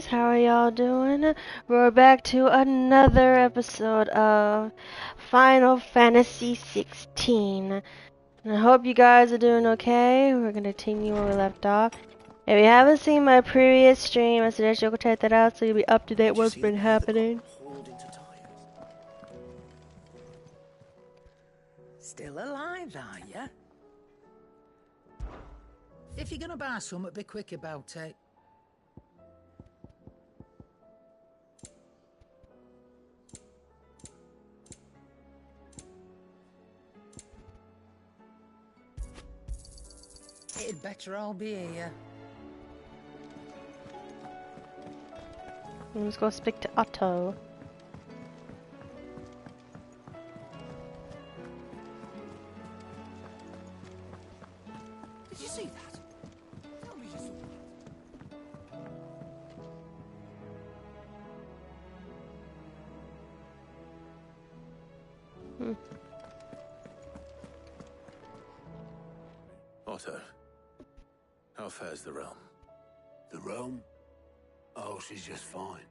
guys, how are y'all doing? We're back to another episode of Final Fantasy XVI. And I hope you guys are doing okay. We're gonna continue where we left off. If you haven't seen my previous stream, I suggest you go check that out so you'll be up to date with what's been happening. Still alive, are ya? If you're gonna buy something, be quick about it. It'd better all be here. Let's go speak to Otto. Did you see that? Tell me you saw that. Otto, how fares the realm? The realm? Oh, she's just fine.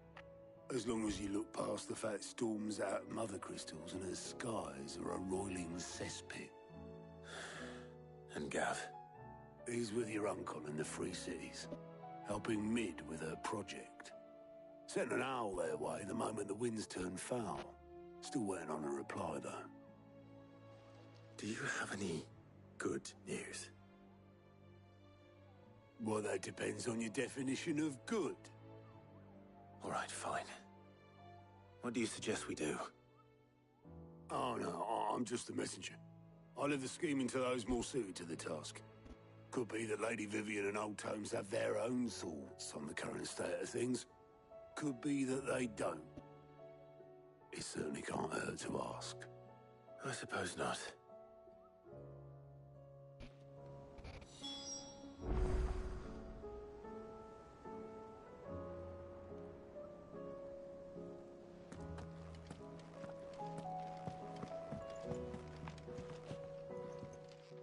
As long as you look past the fact storms out mother crystals and her skies are a roiling cesspit. And Gav? He's with your uncle in the Free Cities, helping Mid with her project. Sent an owl their way the moment the winds turned foul. Still waiting on a reply, though. Do you have any good news? Well, that depends on your definition of good. All right, fine. What do you suggest we do? Oh, no, I'm just a messenger. I leave the scheming to those more suited to the task. Could be that Lady Vivian and Old Tomes have their own thoughts on the current state of things. Could be that they don't. It certainly can't hurt to ask. I suppose not.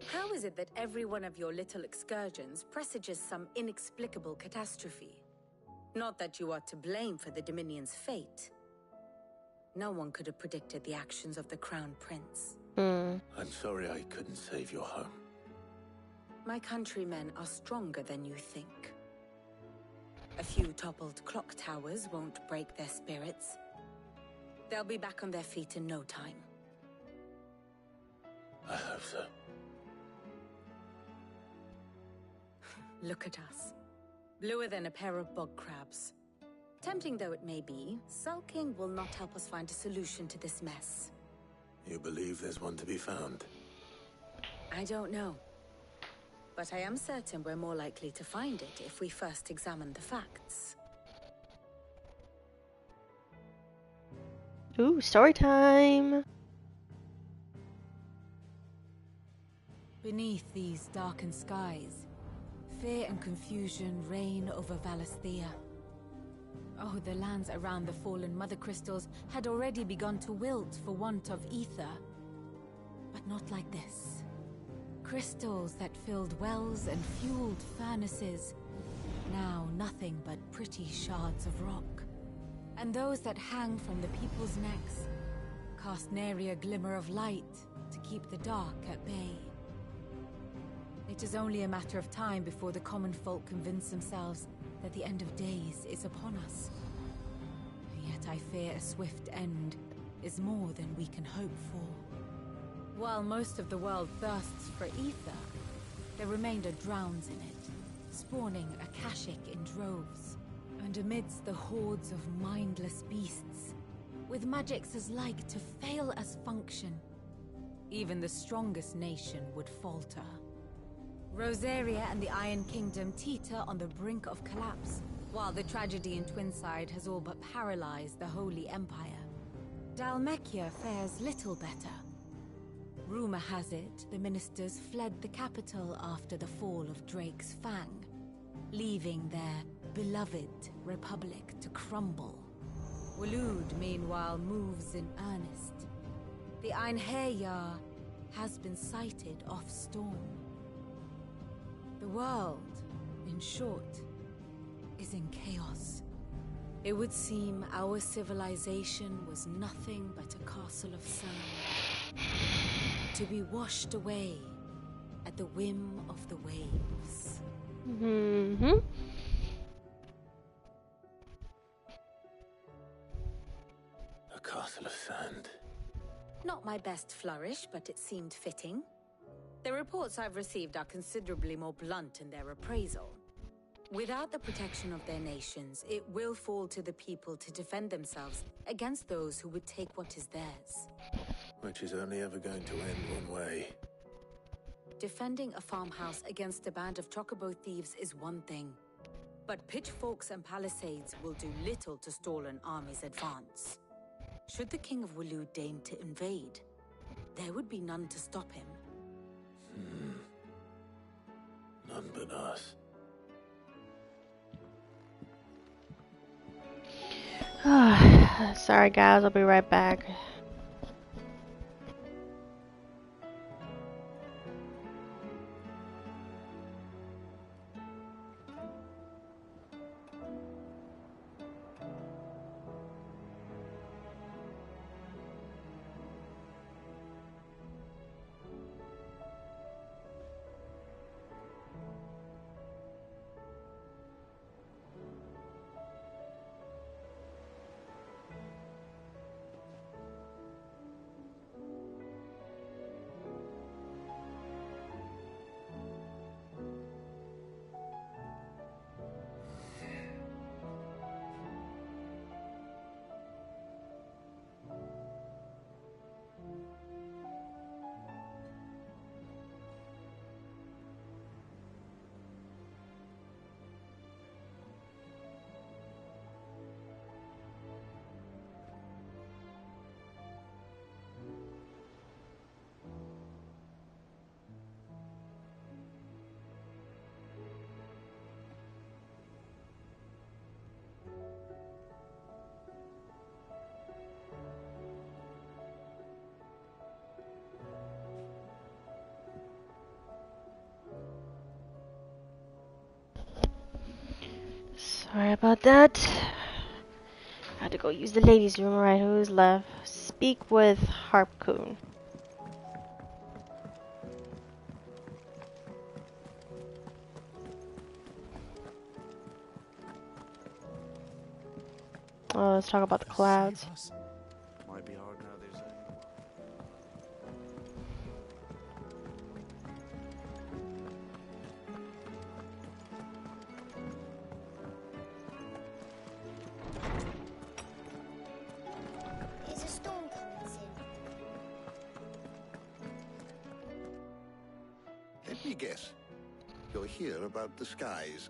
How is it that every one of your little excursions presages some inexplicable catastrophe? Not that you are to blame for the Dominion's fate. No one could have predicted the actions of the Crown Prince. I'm sorry I couldn't save your home. My countrymen are stronger than you think. A few toppled clock towers won't break their spirits. They'll be back on their feet in no time. I hope so. Look at us. Bluer than a pair of bog crabs. Tempting though it may be, sulking will not help us find a solution to this mess. You believe there's one to be found? I don't know. But I am certain we're more likely to find it if we first examine the facts. Ooh, story time! Beneath these darkened skies, fear and confusion reign over Valisthea. Oh, the lands around the fallen mother crystals had already begun to wilt for want of ether. But not like this. Crystals that filled wells and fueled furnaces, now nothing but pretty shards of rock. And those that hang from the people's necks cast nary a glimmer of light to keep the dark at bay. It is only a matter of time before the common folk convince themselves that the end of days is upon us. Yet I fear a swift end is more than we can hope for. While most of the world thirsts for ether, the remainder drowns in it, spawning Akashic in droves. And amidst the hordes of mindless beasts, with magics as like to fail as function, even the strongest nation would falter. Rosaria and the Iron Kingdom teeter on the brink of collapse, while the tragedy in Twinside has all but paralyzed the Holy Empire. Dalmekia fares little better. Rumor has it the ministers fled the capital after the fall of Drake's Fang, leaving their beloved republic to crumble. Waloed, meanwhile, moves in earnest. The Einherjar has been sighted off-storm. The world, in short, is in chaos. It would seem our civilization was nothing but a castle of sand, to be washed away at the whim of the waves. Mm-hmm. A castle of sand. Not my best flourish, but it seemed fitting. The reports I've received are considerably more blunt in their appraisal. Without the protection of their nations, it will fall to the people to defend themselves against those who would take what is theirs. Which is only ever going to end one way. Defending a farmhouse against a band of chocobo thieves is one thing, but pitchforks and palisades will do little to stall an army's advance. Should the King of Wulu deign to invade, there would be none to stop him. None but us. Sorry guys, I'll be right back. Sorry about that. I had to go use the ladies' room. Right, who's left? Speak with Harpoon. Oh, let's talk about the clouds. Might be hard now, they say. Is a storm coming soon? Let me guess. You're here about the skies.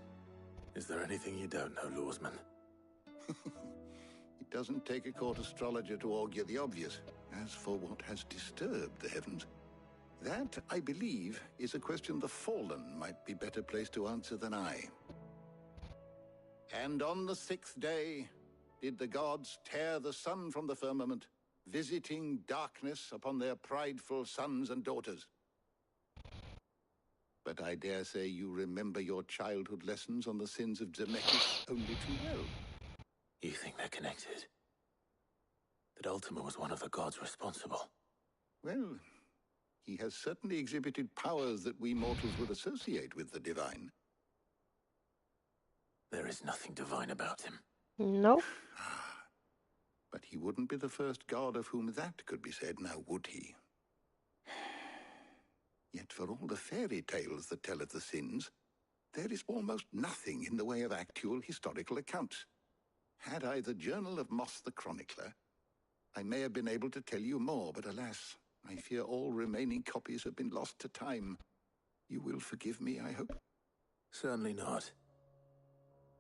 Is there anything you don't know, Lawsman? It doesn't take a court astrologer to augur the obvious. As for what has disturbed the heavens, that, I believe, is a question the Fallen might be better placed to answer than I. And on the 6th day did the gods tear the sun from the firmament, visiting darkness upon their prideful sons and daughters. But I dare say you remember your childhood lessons on the sins of Zemeckis only too well. You think they're connected? That Ultima was one of the gods responsible? Well, he has certainly exhibited powers that we mortals would associate with the divine. There is nothing divine about him. Nope. But he wouldn't be the first god of whom that could be said, now would he? Yet for all the fairy tales that tell of the sins, there is almost nothing in the way of actual historical accounts. Had I the Journal of Moss the Chronicler, I may have been able to tell you more, but alas, I fear all remaining copies have been lost to time. You will forgive me, I hope? Certainly not.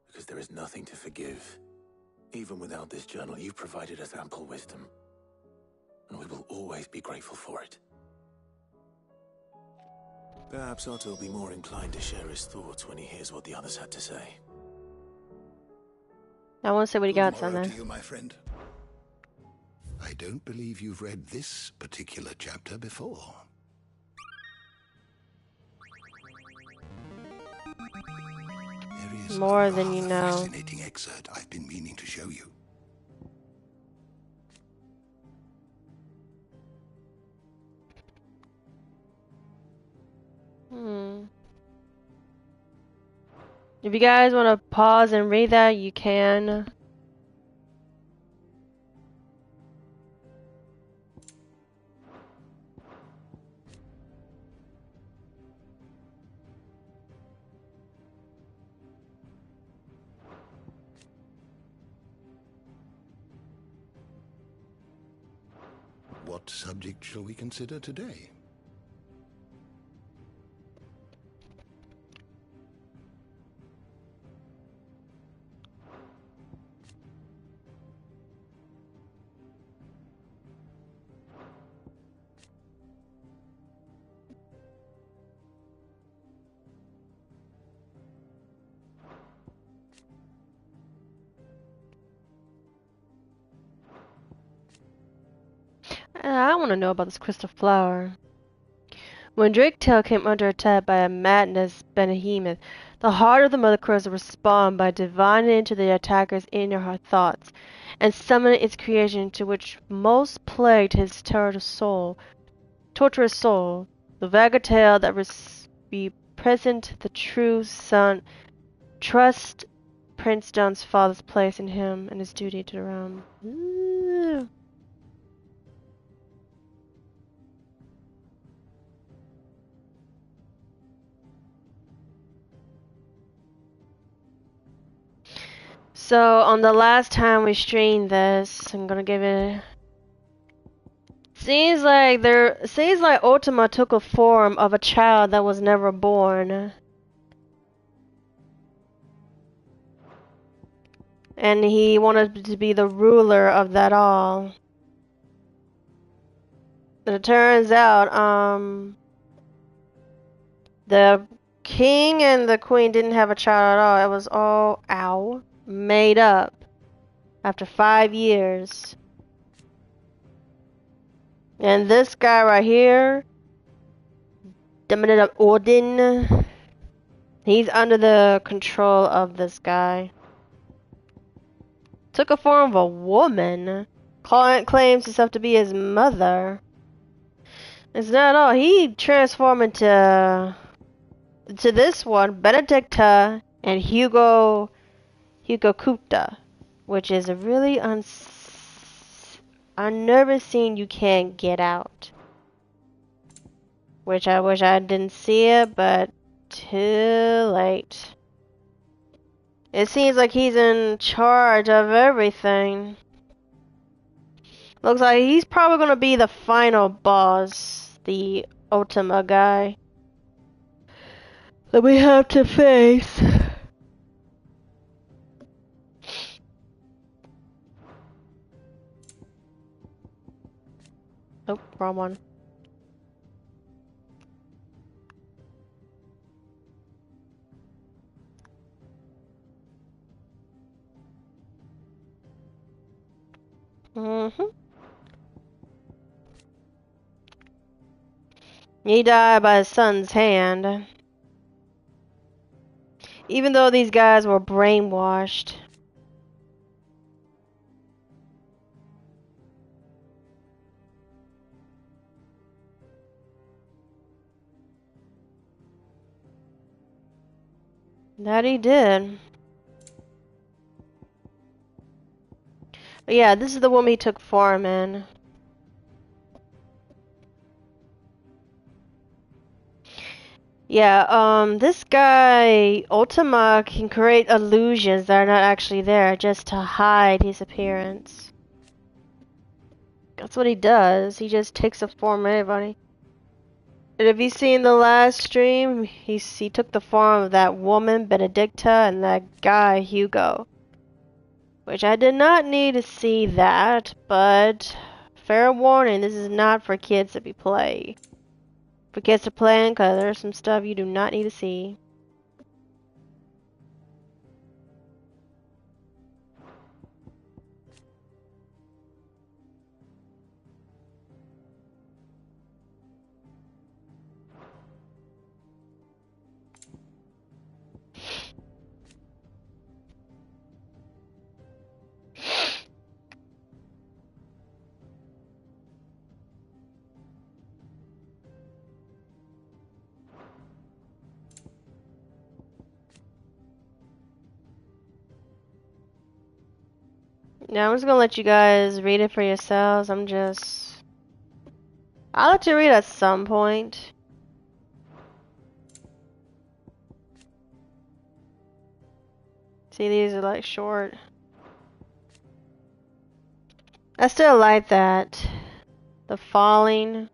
Because there is nothing to forgive. Even without this journal, you've provided us ample wisdom. And we will always be grateful for it. Perhaps Otto will be more inclined to share his thoughts when he hears what the others had to say. I want to say what he got, Good son. morrow Then. to you, my friend. I don't believe you've read this particular chapter before. There More than you rather know. fascinating excerpt I've been meaning to show you. If you guys want to pause and read that, you can. What subject shall we consider today? I want to know about this crystal flower. When Draketail came under attack by a madness behemoth, the heart of the Mother Crystal responded by divining into the attacker's inner thoughts, and summoning its creation to which most plagued his torturous soul, the Vagatail that represent the true son, trust Prince John's father's place in him and his duty to the realm. Ooh. So on the last time we streamed this, I'm gonna give it. Seems like Ultima took a form of a child that was never born, and he wanted to be the ruler of that all. And it turns out, the king and the queen didn't have a child at all. It was all made up after 5 years. And this guy right here, Dominant Odin, he's under the control of this guy. Took a form of a woman. Claims himself to be his mother. It's not all. He transformed into this one, Benedicta and Hugo Kupta, which is a really unnerving scene you can't get out. Which I wish I didn't see it, but too late. It seems like he's in charge of everything. Looks like he's probably gonna be the final boss, the Ultima guy that we have to face. Oh, wrong one. He died by his son's hand. Even though these guys were brainwashed. That he did. But yeah, this is the woman he took form in. Yeah, this guy, Ultima, can create illusions that are not actually there just to hide his appearance. That's what he does. He just takes the form of anybody. And have you seen the last stream? He took the form of that woman, Benedicta, and that guy, Hugo. Which I did not need to see that, but fair warning, this is not for kids to be playing. For kids to play in, because there's some stuff you do not need to see. Yeah, I'm just gonna let you guys read it for yourselves. I'll let you read at some point. See, these are like short. I still like that. The falling.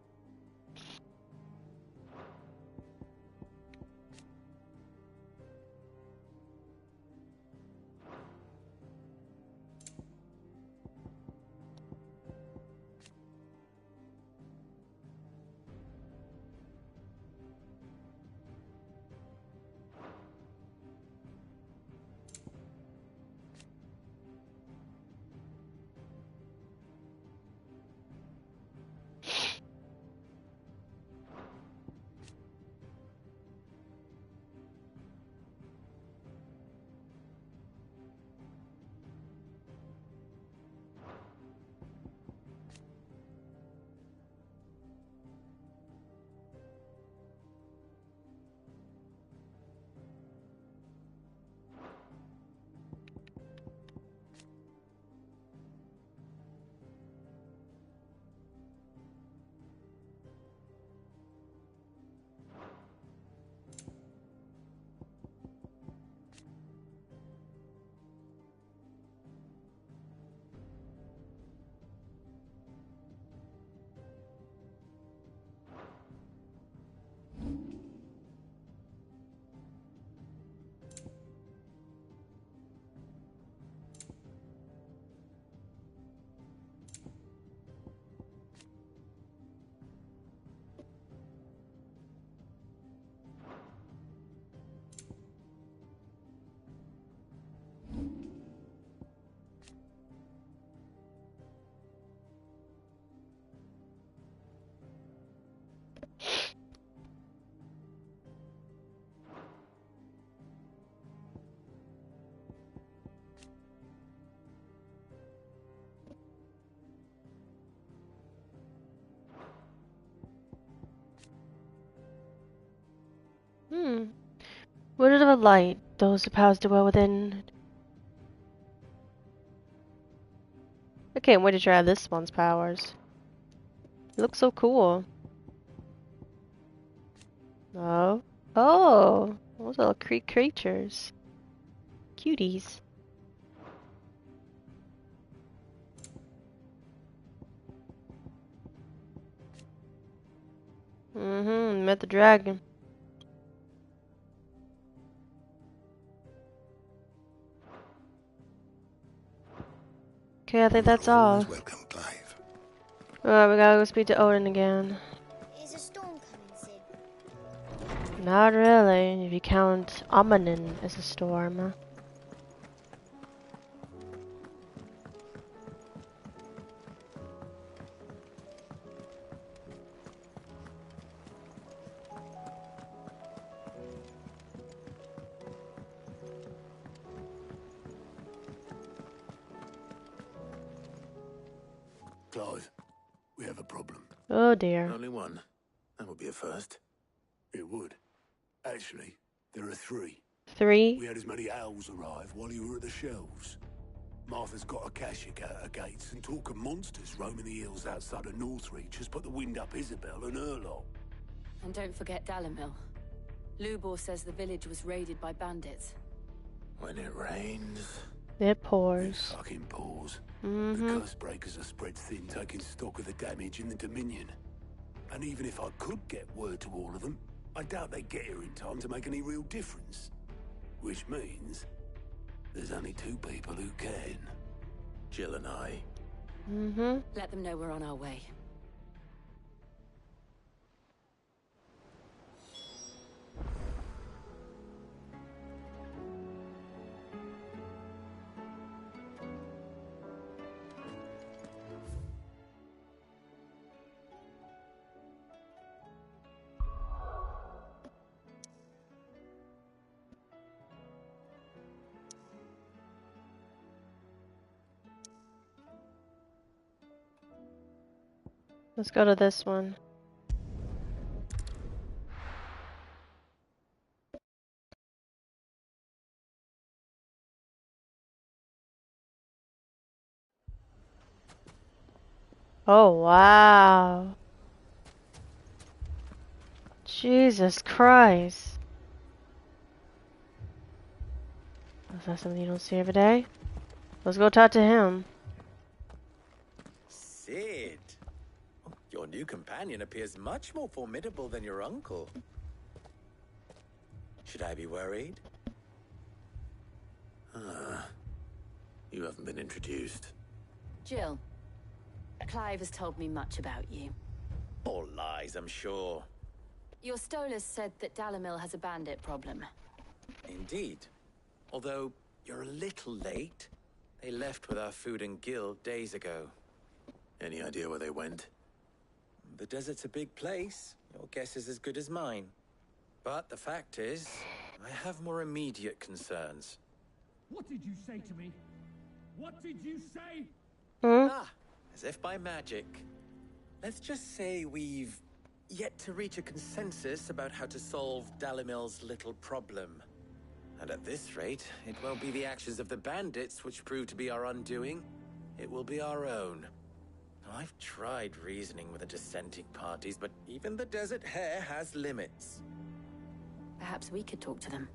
Word of a light, those who powers dwell within. I can't wait to try this one's powers. It looks so cool. Oh. Oh! Those little creatures. Cuties. Met the dragon. Okay, I think that's all. Welcome, Clive. Alright, we gotta go speak to Odin again. Is a storm coming soon? Not really, if you count Amanin as a storm. Clive, we have a problem. Oh dear. Only one. That would be a first. It would. Actually, there are three. 3? We had as many owls arrive while you were at the shelves. Martha's got a Kashik at her gates, and talk of monsters roaming the hills outside of Northreach has put the wind up Isabel and her lot. And don't forget Dalimil. Lubor says the village was raided by bandits. When it rains. It It pours. fucking pours. Mm-hmm. The curse breakers are spread thin, taking stock of the damage in the Dominion. And even if I could get word to all of them, I doubt they'd get here in time to make any real difference. Which means there's only two people who can. Jill and I. Mm-hmm. Let them know we're on our way. Let's go to this one. Oh, wow. Jesus Christ. Is that something you don't see every day? Let's go talk to him. Sid. Your new companion appears much more formidable than your uncle. Should I be worried? You haven't been introduced. Jill, Clive has told me much about you. All lies, I'm sure. Your Stolas said that Dalamil has a bandit problem. Indeed. Although, you're a little late. They left with our food and guild days ago. Any idea where they went? The desert's a big place. Your guess is as good as mine. But the fact is, I have more immediate concerns. What did you say to me? What did you say? As if by magic. Let's just say we've yet to reach a consensus about how to solve Dalimil's little problem. And at this rate, it won't be the actions of the bandits which prove to be our undoing. It will be our own. I've tried reasoning with the dissenting parties, but even the Desert Hare has limits. Perhaps we could talk to them.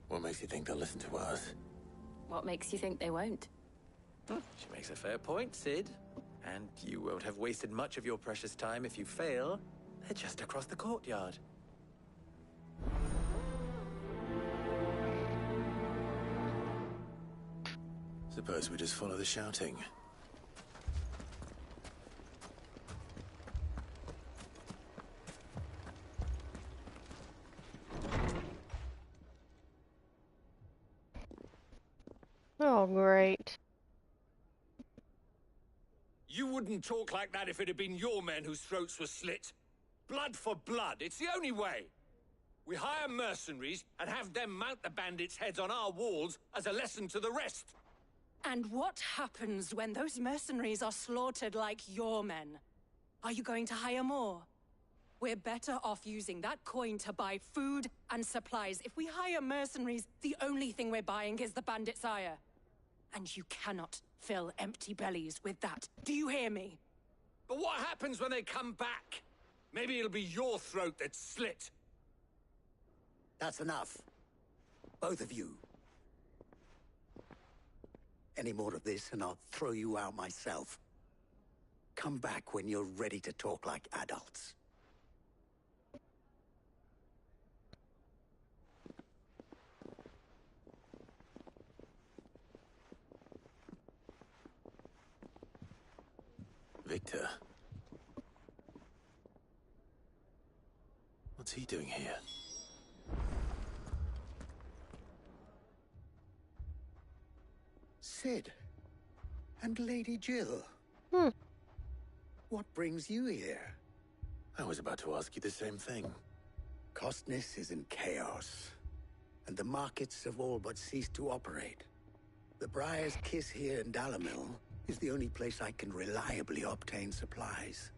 What makes you think they'll listen to us? What makes you think they won't? She makes a fair point, Sid. And you won't have wasted much of your precious time if you fail. They're just across the courtyard. Suppose we just follow the shouting. Oh, great. You wouldn't talk like that if it had been your men whose throats were slit. Blood for blood, it's the only way. We hire mercenaries and have them mount the bandits' heads on our walls as a lesson to the rest. And what happens when those mercenaries are slaughtered like your men? Are you going to hire more? We're better off using that coin to buy food and supplies. If we hire mercenaries, the only thing we're buying is the bandits' ire. And you cannot fill empty bellies with that. Do you hear me? But what happens when they come back? Maybe it'll be your throat that's slit. That's enough. Both of you. Any more of this and I'll throw you out myself. Come back when you're ready to talk like adults. Victor. What's he doing here? Sid. And Lady Jill. What brings you here? I was about to ask you the same thing. Costness is in chaos, and the markets have all but ceased to operate. The Briar's Kiss here in Dalamil is the only place I can reliably obtain supplies.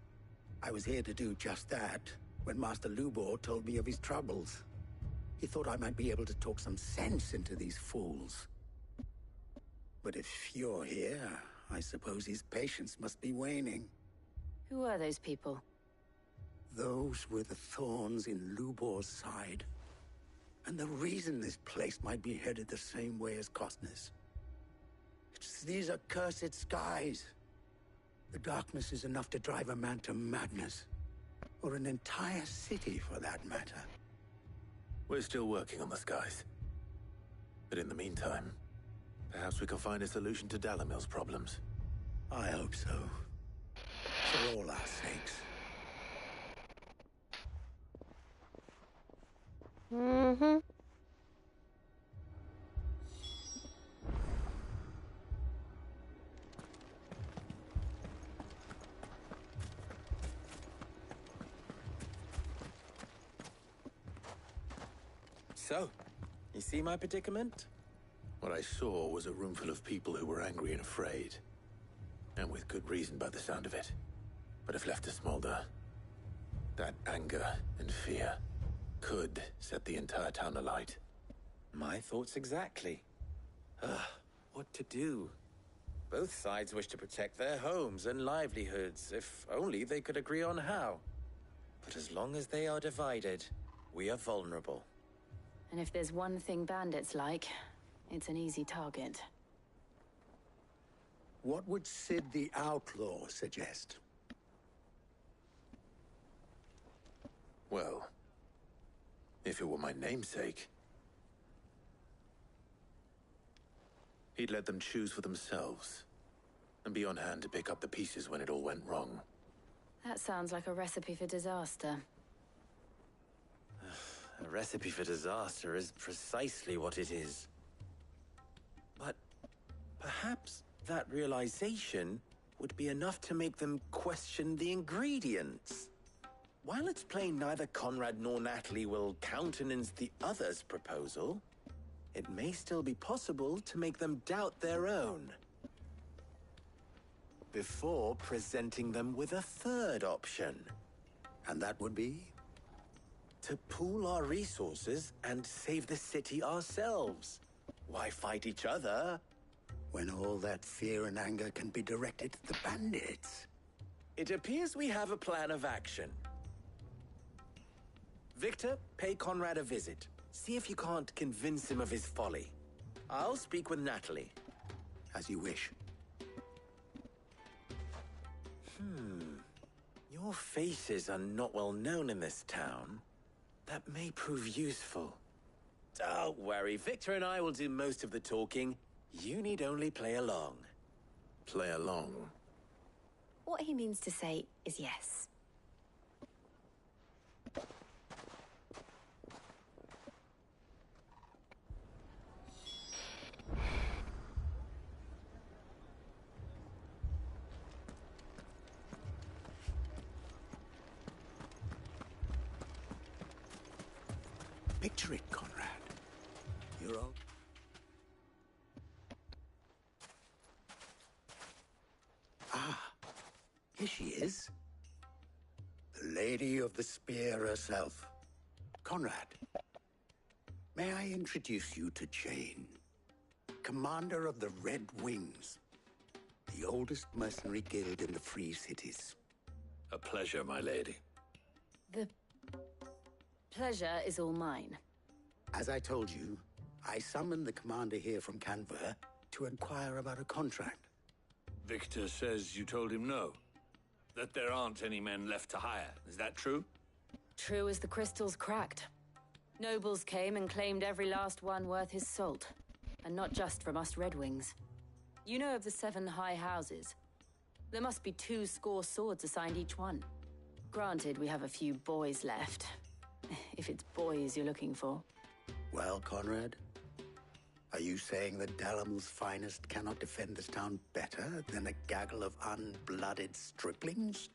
I was here to do just that when Master Lubor told me of his troubles. He thought I might be able to talk some sense into these fools. But if you're here, I suppose his patience must be waning. Who are those people? Those were the thorns in Lubor's side. And the reason this place might be headed the same way as Costness. It's these accursed skies. The darkness is enough to drive a man to madness. Or an entire city, for that matter. We're still working on the skies. But in the meantime, perhaps we can find a solution to Dalamil's problems. I hope so. For all our sakes. Mm-hmm. So, you see my predicament? What I saw was a room full of people who were angry and afraid. And with good reason by the sound of it. But if left to smolder, that anger and fear could set the entire town alight. My thoughts exactly. What to do? Both sides wish to protect their homes and livelihoods, if only they could agree on how. But as long as they are divided, we are vulnerable. And if there's one thing bandits like, it's an easy target. What would Sid the Outlaw suggest? Well, if it were my namesake, he'd let them choose for themselves, and be on hand to pick up the pieces when it all went wrong. That sounds like a recipe for disaster. A recipe for disaster is precisely what it is. But perhaps that realization would be enough to make them question the ingredients. While it's plain neither Conrad nor Natalie will countenance the other's proposal, it may still be possible to make them doubt their own before presenting them with a third option. And that would be? To pool our resources and save the city ourselves. Why fight each other when all that fear and anger can be directed at the bandits? It appears we have a plan of action. Victor, pay Conrad a visit. See if you can't convince him of his folly. I'll speak with Natalie. As you wish. Your faces are not well known in this town. That may prove useful. Don't worry, Victor and I will do most of the talking. You need only play along. Play along? What he means to say is yes. Picture it, Conrad. You're all... Ah, here she is. The Lady of the Spear herself. Conrad, may I introduce you to Jane, commander of the Red Wings, the oldest mercenary guild in the Free Cities. A pleasure, my lady. The pleasure is all mine. As I told you, I summoned the commander here from Canver to inquire about a contract. Victor says you told him no. That there aren't any men left to hire. Is that true? True as the crystals cracked. Nobles came and claimed every last one worth his salt. And not just from us Red Wings. You know of the 7 high houses. There must be 2 swords assigned each one. Granted, we have a few boys left. If it's boys you're looking for. Well, Conrad, are you saying that Dalamil's finest cannot defend this town better than a gaggle of unblooded striplings?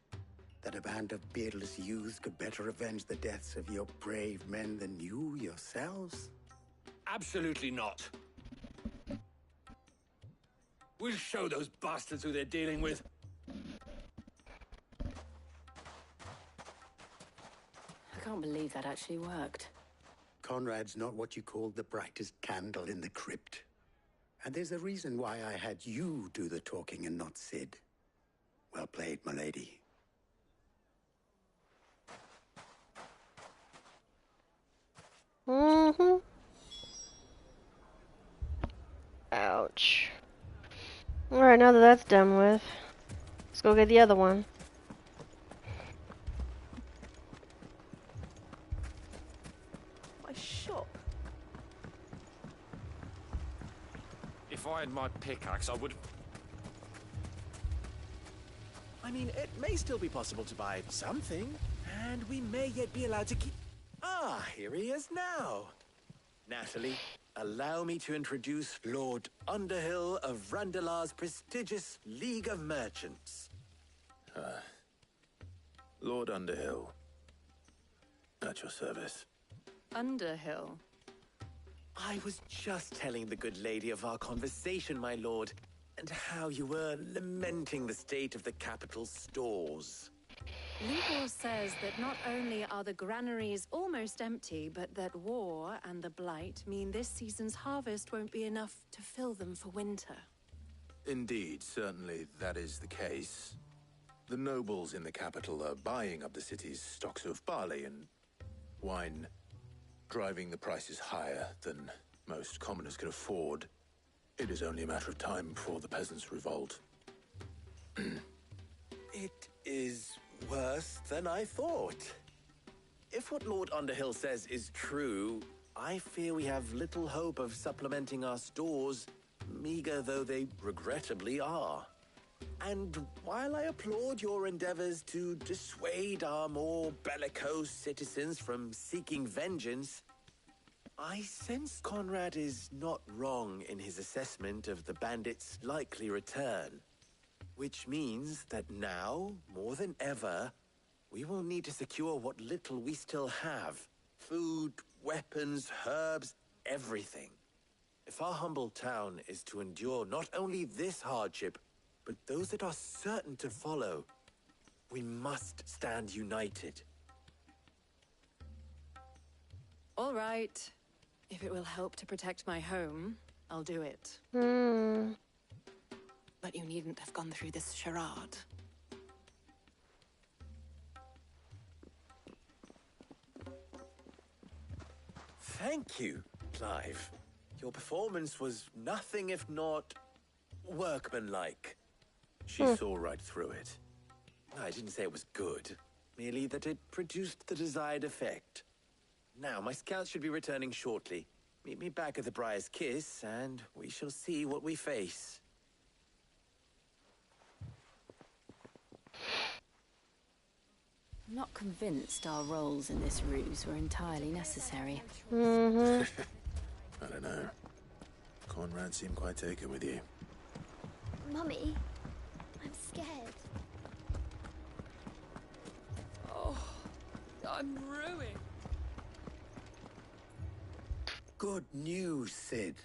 That a band of beardless youths could better avenge the deaths of your brave men than you yourselves? Absolutely not. We'll show those bastards who they're dealing with. I can't believe that actually worked. Conrad's not what you call the brightest candle in the crypt. And there's a reason why I had you do the talking and not Sid. Well played, my lady. Ouch. Alright, now that that's done with, let's go get the other one. My shop. If I had my pickaxe, I would... I mean, it may still be possible to buy something, and we may yet be allowed to keep... Ah, here he is now. Natalie, allow me to introduce Lord Underhill of Randalar's prestigious League of Merchants. Lord Underhill. At your service. Underhill? I was just telling the good lady of our conversation, my lord, and how you were lamenting the state of the capital's stores. Ligor says that not only are the granaries almost empty, but that war and the blight mean this season's harvest won't be enough to fill them for winter. Indeed, certainly that is the case. The nobles in the capital are buying up the city's stocks of barley and wine, driving the prices higher than most commoners can afford. It is only a matter of time before the peasants revolt. It is worse than I thought. If what Lord Underhill says is true, I fear we have little hope of supplementing our stores, meager though they regrettably are. And while I applaud your endeavors to dissuade our more bellicose citizens from seeking vengeance, I sense Conrad is not wrong in his assessment of the bandits' likely return. Which means that now, more than ever, we will need to secure what little we still have. Food, weapons, herbs, everything. If our humble town is to endure not only this hardship, but those that are certain to follow, we must stand united. All right. If it will help to protect my home, I'll do it. But you needn't have gone through this charade. Thank you, Clive. Your performance was nothing if not workmanlike. She saw right through it. I didn't say it was good, merely that it produced the desired effect. Now, my scouts should be returning shortly. Meet me back at the Briar's Kiss, and we shall see what we face. I'm not convinced our roles in this ruse were entirely necessary. I don't know. Conrad seemed quite taken with you. Mummy, I'm scared. Oh, I'm ruined. Good news, Sid.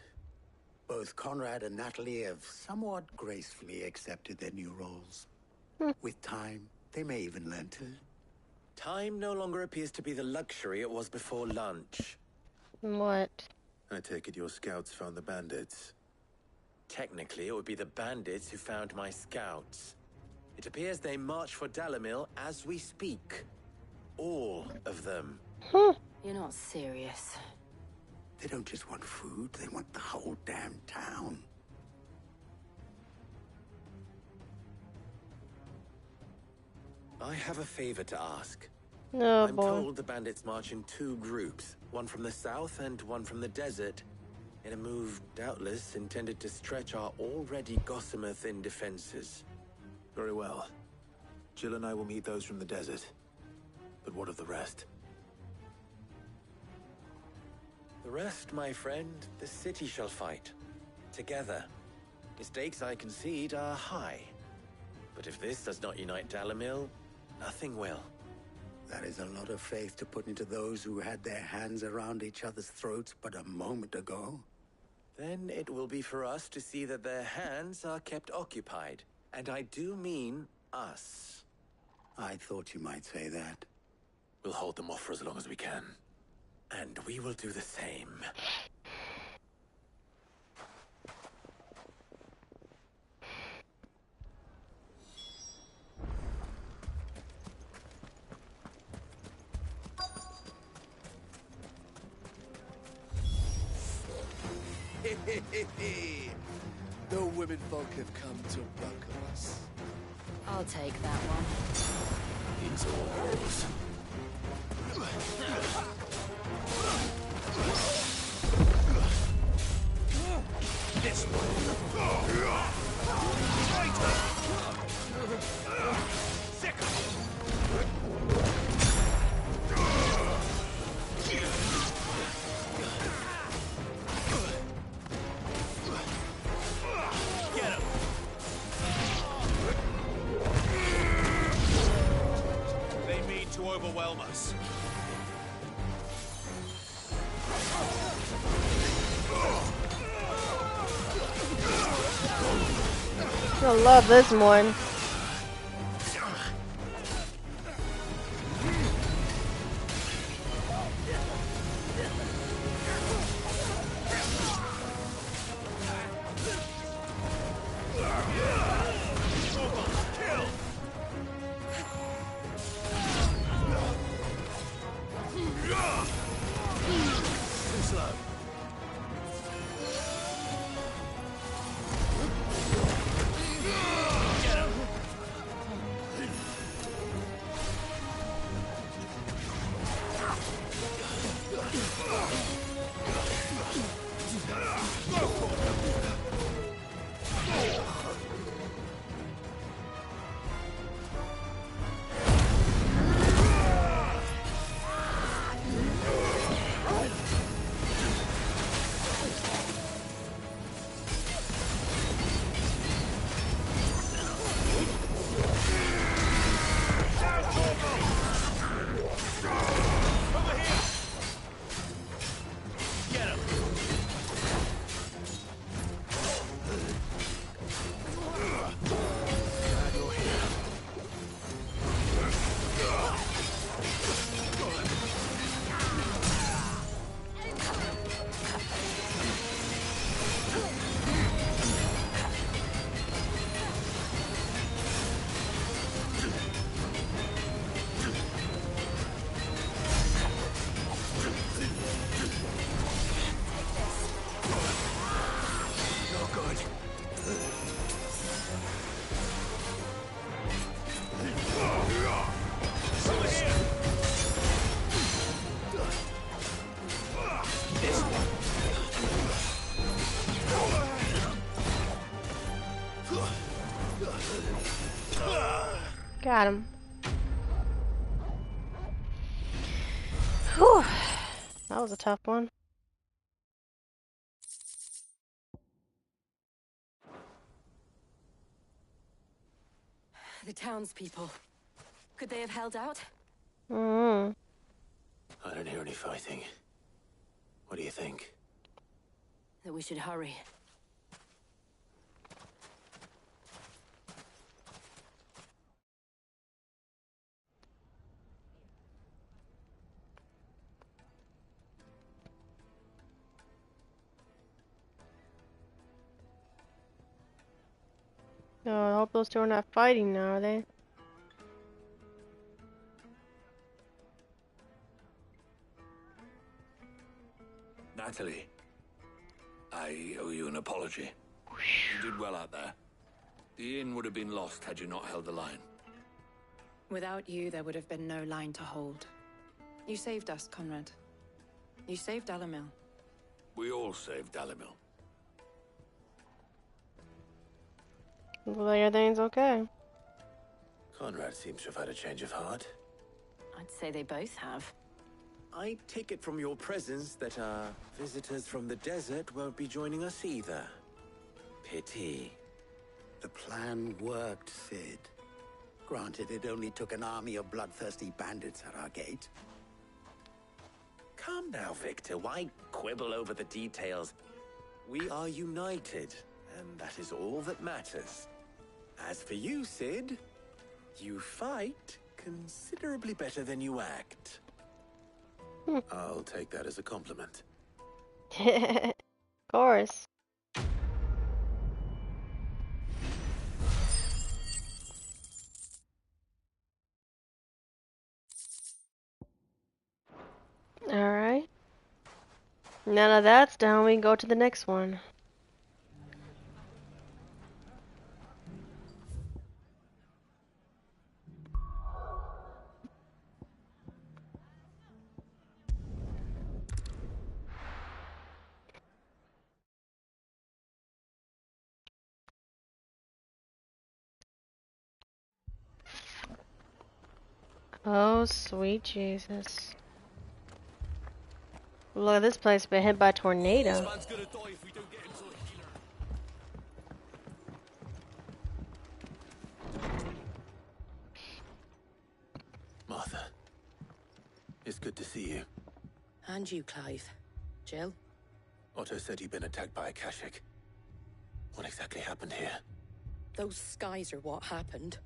Both Conrad and Natalie have somewhat gracefully accepted their new roles. With time, they may even learn to. Time no longer appears to be the luxury it was before lunch. What? I take it your scouts found the bandits. Technically, it would be the bandits who found my scouts. It appears they march for Dalimil as we speak. All of them. You're not serious. They don't just want food, they want the whole damn town. I have a favor to ask. Oh, I'm boy. told the bandits march in two groups, one from the south and one from the desert, in a move doubtless intended to stretch our already gossamer-thin defenses. Very well. Jill and I will meet those from the desert. But what of the rest? The rest, my friend, the city shall fight. Together. The stakes, I concede, are high. But if this does not unite Dalimil, nothing will. That is a lot of faith to put into those who had their hands around each other's throats but a moment ago. Then it will be for us to see that their hands are kept occupied. And I do mean us. I thought you might say that. We'll hold them off for as long as we can. And we will do the same. The women folk have come to welcome us. I'll take that one. It's all yours. This one. Get him. They mean to overwhelm us. I love this one. Got him. Whew. That was a tough one. The townspeople. Could they have held out? Mm. I don't hear any fighting. What do you think? That we should hurry. Oh, I hope those two are not fighting now, are they? Natalie, I owe you an apology. You did well out there. The inn would have been lost had you not held the line. Without you, there would have been no line to hold. You saved us, Conrad. You saved Dalimil. We all saved Dalimil. Well, everything's okay. Conrad seems to have had a change of heart. I'd say they both have. I take it from your presence that our visitors from the desert won't be joining us either. Pity. The plan worked, Sid. Granted, it only took an army of bloodthirsty bandits at our gate. Calm now, Victor. Why quibble over the details? We are united, and that is all that matters. As for you, Sid, you fight considerably better than you act. I'll take that as a compliment. Of course. Alright. Now that that's done, we can go to the next one. Oh, sweet Jesus. Look, this place been hit by a tornado. This man's gonna die if we don't get him to a healer. Martha, it's good to see you. And you, Clive. Jill? Otto said you'd been attacked by a Kashik. What exactly happened here? Those skies are what happened.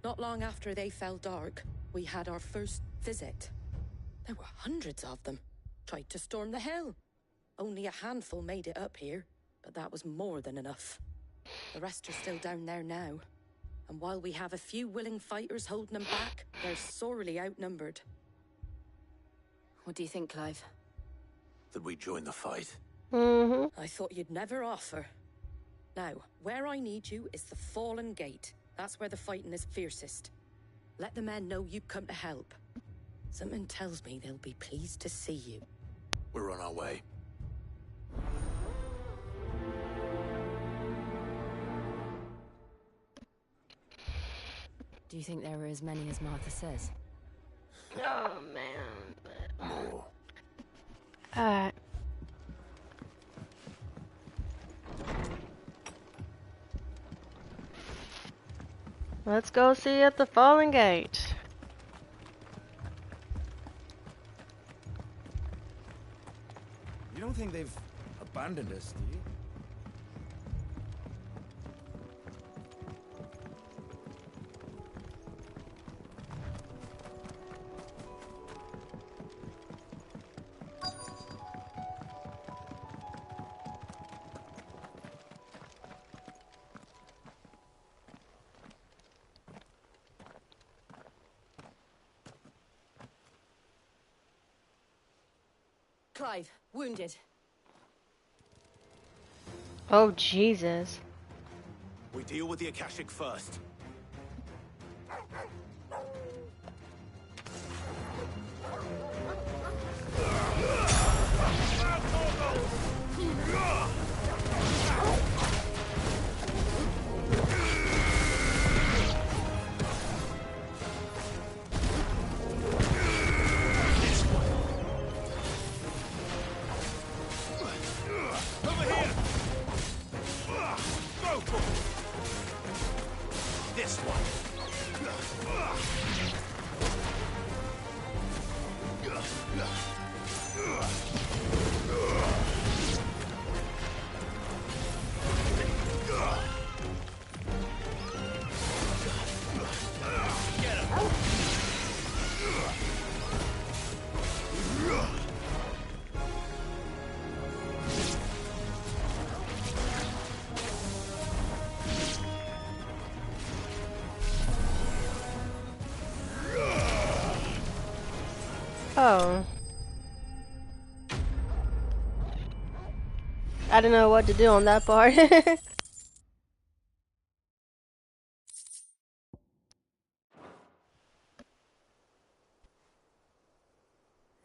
Not long after they fell dark, we had our first visit. There were hundreds of them. Tried to storm the hill. Only a handful made it up here, but that was more than enough. The rest are still down there now. And while we have a few willing fighters holding them back, they're sorely outnumbered. What do you think, Clive? That we join the fight? I thought you'd never offer. Now, where I need you is the Fallen Gate. That's where the fighting is fiercest. Let the men know you've come to help. Something tells me they'll be pleased to see you. We're on our way. Do you think there were as many as Martha says? Oh, man. More. Alright. Let's go see at the Fallen Gate. You don't think they've abandoned us, do you? Clive, wounded. Oh, Jesus. We deal with the Akashic first. Oh. I don't know what to do on that part.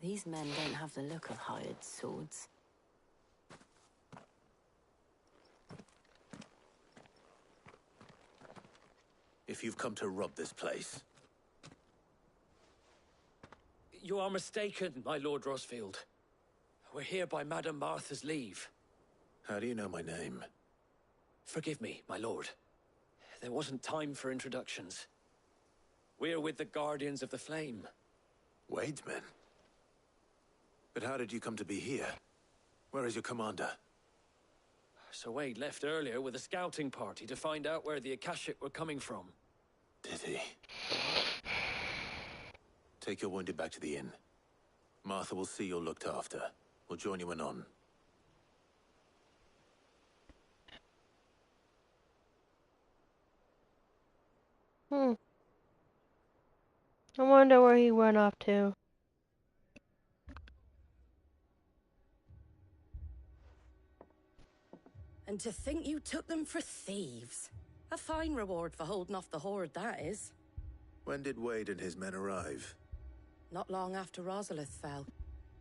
These men don't have the look of hired swords. If you've come to rob this place, You are mistaken, my Lord Rosfield. We're here by Madame Martha's leave. how do you know my name? Forgive me, my lord. There wasn't time for introductions. We're with the Guardians of the Flame. Wade's men? But how did you come to be here? Where is your commander? Sir Wade left earlier with a scouting party to find out where the Akashic were coming from. Did he? Take your wounded back to the inn. Martha will see you're looked after. We'll join you anon. I wonder where he went off to. And to think you took them for thieves. A fine reward for holding off the horde, that is. When did Wade and his men arrive? Not long after Rosalith fell,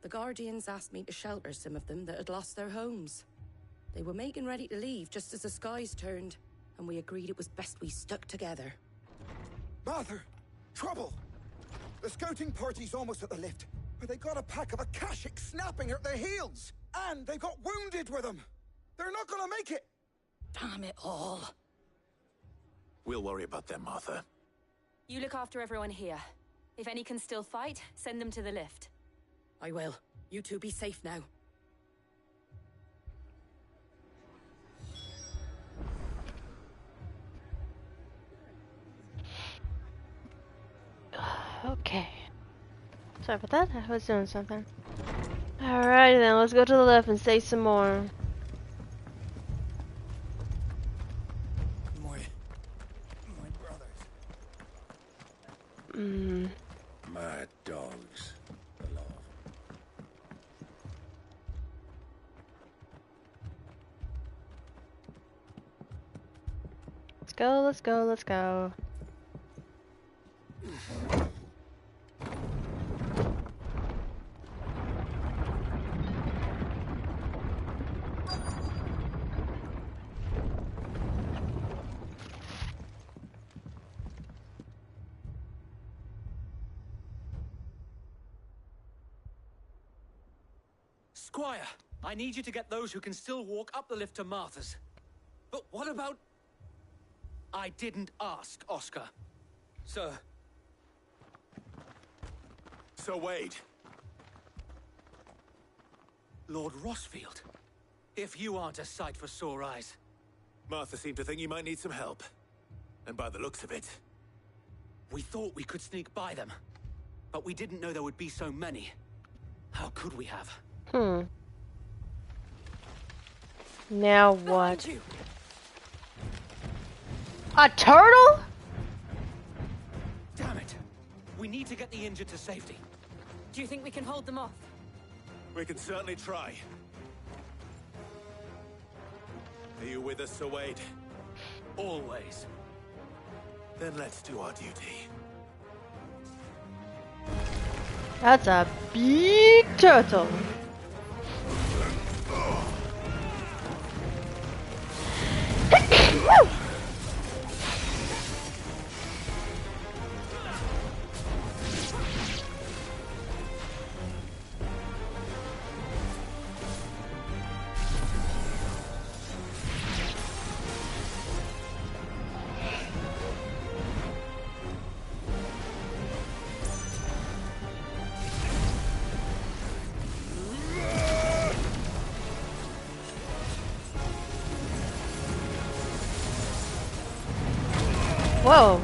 the Guardians asked me to shelter some of them that had lost their homes. They were making ready to leave just as the skies turned, and we agreed it was best we stuck together. Martha! Trouble! The scouting party's almost at the lift, but they got a pack of Akashic snapping at their heels! And they got wounded with them! They're not gonna make it! Damn it all. We'll worry about them, Martha. You look after everyone here. If any can still fight, send them to the lift. I will. You two be safe now. Okay. Sorry about that. I was doing something. Alright then, let's go to the left and say some more. My brothers. My dogs. Belong. Let's go, let's go, let's go. Squire, I need you to get those who can still walk up the lift to Martha's. But what about... I didn't ask, Oscar. Sir. Sir Wade. Lord Rosfield. If you aren't a sight for sore eyes. Martha seemed to think you might need some help. And by the looks of it... We thought we could sneak by them. But we didn't know there would be so many. How could we have? Now what? A turtle? Damn it! We need to get the injured to safety. Do you think we can hold them off? We can certainly try. Are you with us, Sir Wade? Always. Then let's do our duty. That's a big turtle. Whoa.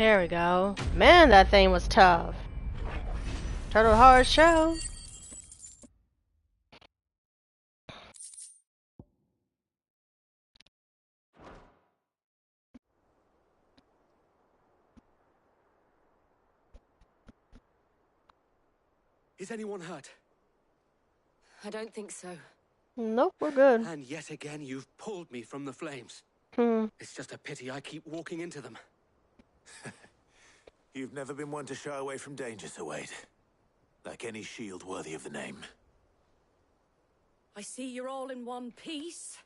There we go. Man, that thing was tough. Total hard show. Is anyone hurt? I don't think so. Nope, we're good. And yet again, you've pulled me from the flames. It's just a pity I keep walking into them. You've never been one to shy away from danger, Sir Wade. Like any shield worthy of the name. I see you're all in one piece.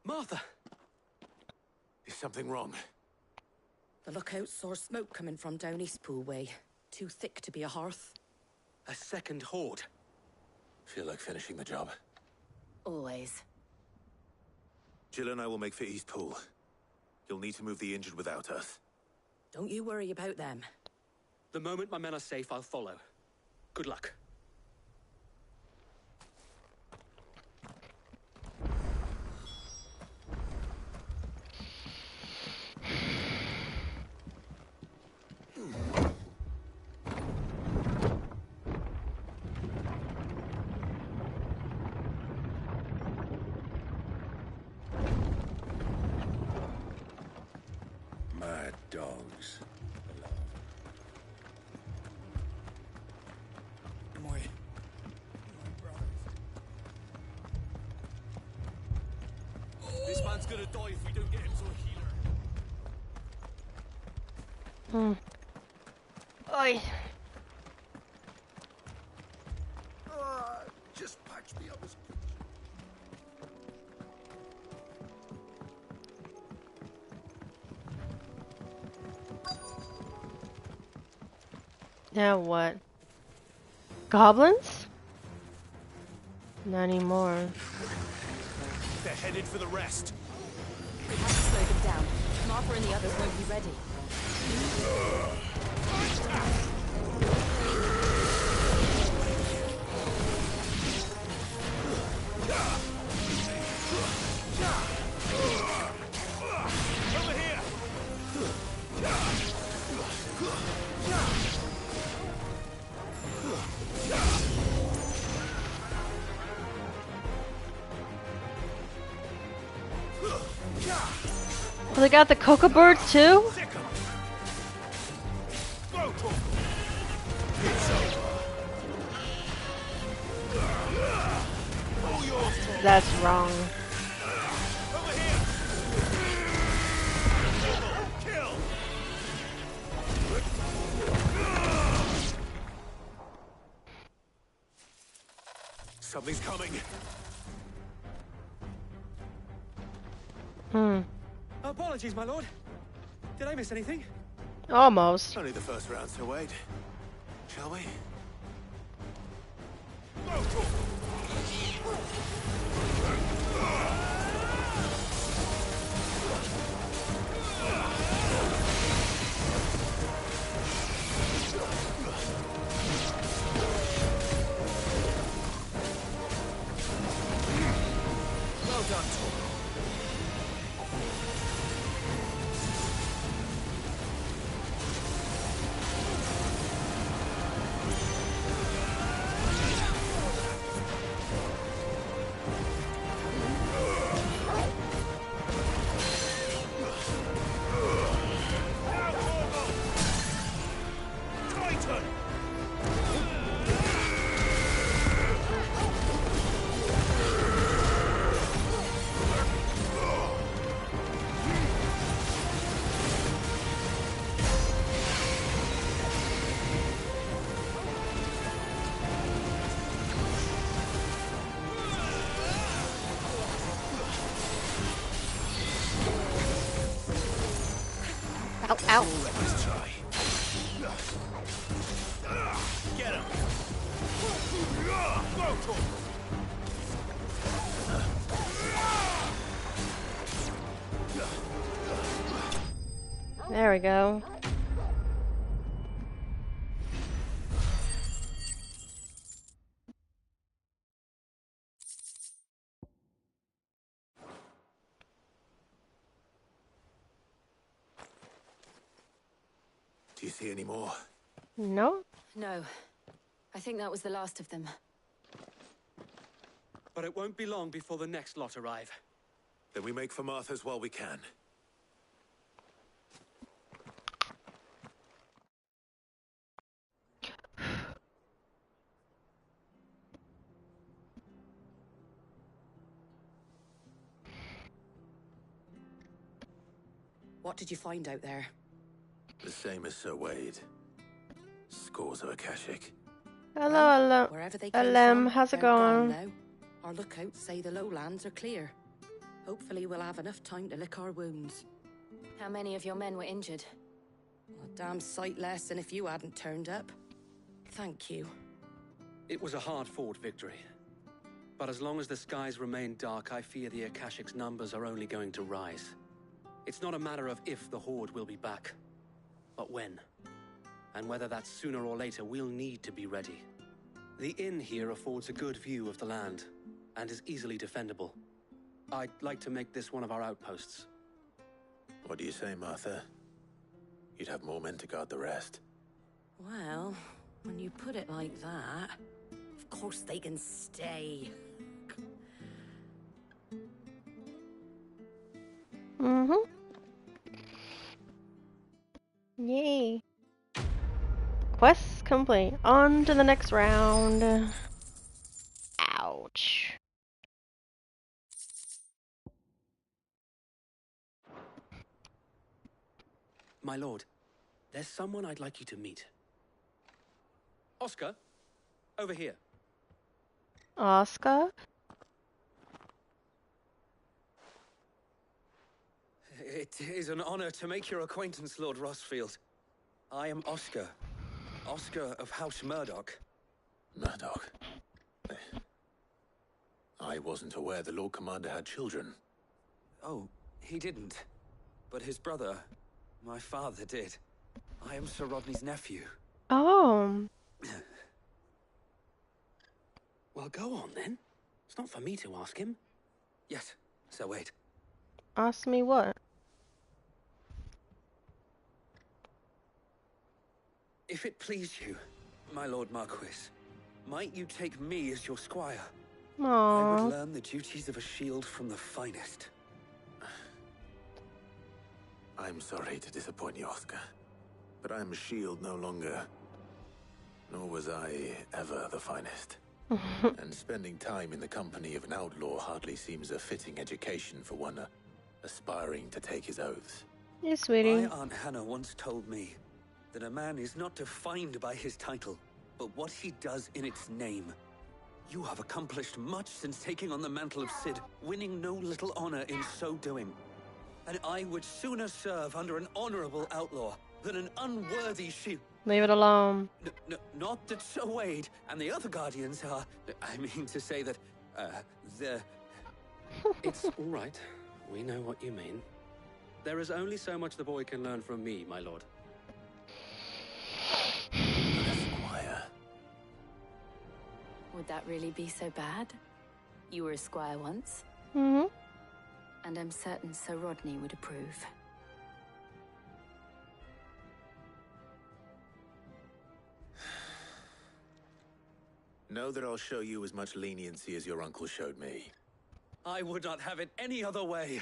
Martha! Is something wrong? The lookout saw smoke coming from down Eastpool way. Too thick to be a hearth. A second horde. Feel like finishing the job. Always. Jill and I will make for Eastpool. You'll need to move the injured without us. Don't you worry about them. The moment my men are safe, I'll follow. Good luck. Mad dogs. My brothers. This man's gonna die if we don't get him to a healer. Oi. Just patch me up as Now what? Goblins? Not anymore. They're headed for the rest. We have to slow them down. Martha and the others won't be ready. Over here! Oh, they got the cocoa birds too? That's wrong. Something's coming. Apologies, my lord. Did I miss anything? Almost. Only the first round, Sir Wade. Shall we? Well done, Tom. Ow, ow. Let's try. Get him. There we go. see any more? No? No. I think that was the last of them. But it won't be long before the next lot arrive. Then we make for Martha's while we can. What did you find out there? The same as Sir Wade. Scores of Akashic. Hello, Wherever they came Alem. from, How's it they're going? gone now. Our lookouts say the lowlands are clear. Hopefully we'll have enough time to lick our wounds. How many of your men were injured? A damn sight less than if you hadn't turned up. Thank you. It was a hard-fought victory. But as long as the skies remain dark, I fear the Akashic's numbers are only going to rise. It's not a matter of if the Horde will be back, but when. And whether that's sooner or later, we'll need to be ready. The inn here affords a good view of the land, and is easily defendable. I'd like to make this one of our outposts. What do you say, Martha? You'd have more men to guard the rest. Well, when you put it like that, of course they can stay. Mm-hmm. Yay. Quest complete. On to the next round. Ouch. My lord, there's someone I'd like you to meet. Oscar, over here. Oscar? It is an honor to make your acquaintance, Lord Rossfield. I am Oscar. Oscar of House Murdoch. Murdoch? I wasn't aware the Lord Commander had children. Oh, he didn't. But his brother, my father, did. I am Sir Rodney's nephew. Oh. Well, go on then. It's not for me to ask him. Yes, Sir Wade. Ask me what? If it please you, my Lord Marquis, might you take me as your squire? I Aww. would learn the duties of a shield from the finest. I'm sorry to disappoint you, Oscar, but I'm a shield no longer. Nor was I ever the finest. And spending time in the company of an outlaw hardly seems a fitting education for one aspiring to take his oaths. Yes, sweetie. My Aunt Hannah once told me that a man is not defined by his title, but what he does in its name. You have accomplished much since taking on the mantle of Cid, winning no little honor in so doing. And I would sooner serve under an honorable outlaw than an unworthy shield. Leave it alone. Not that Sir Wade and the other guardians are... I mean to say that, they're... It's all right. We know what you mean. There is only so much the boy can learn from me, my lord. Squire. Would that really be so bad? You were a squire once. Mm-hmm. And I'm certain Sir Rodney would approve. Know that I'll show you as much leniency as your uncle showed me. I would not have it any other way.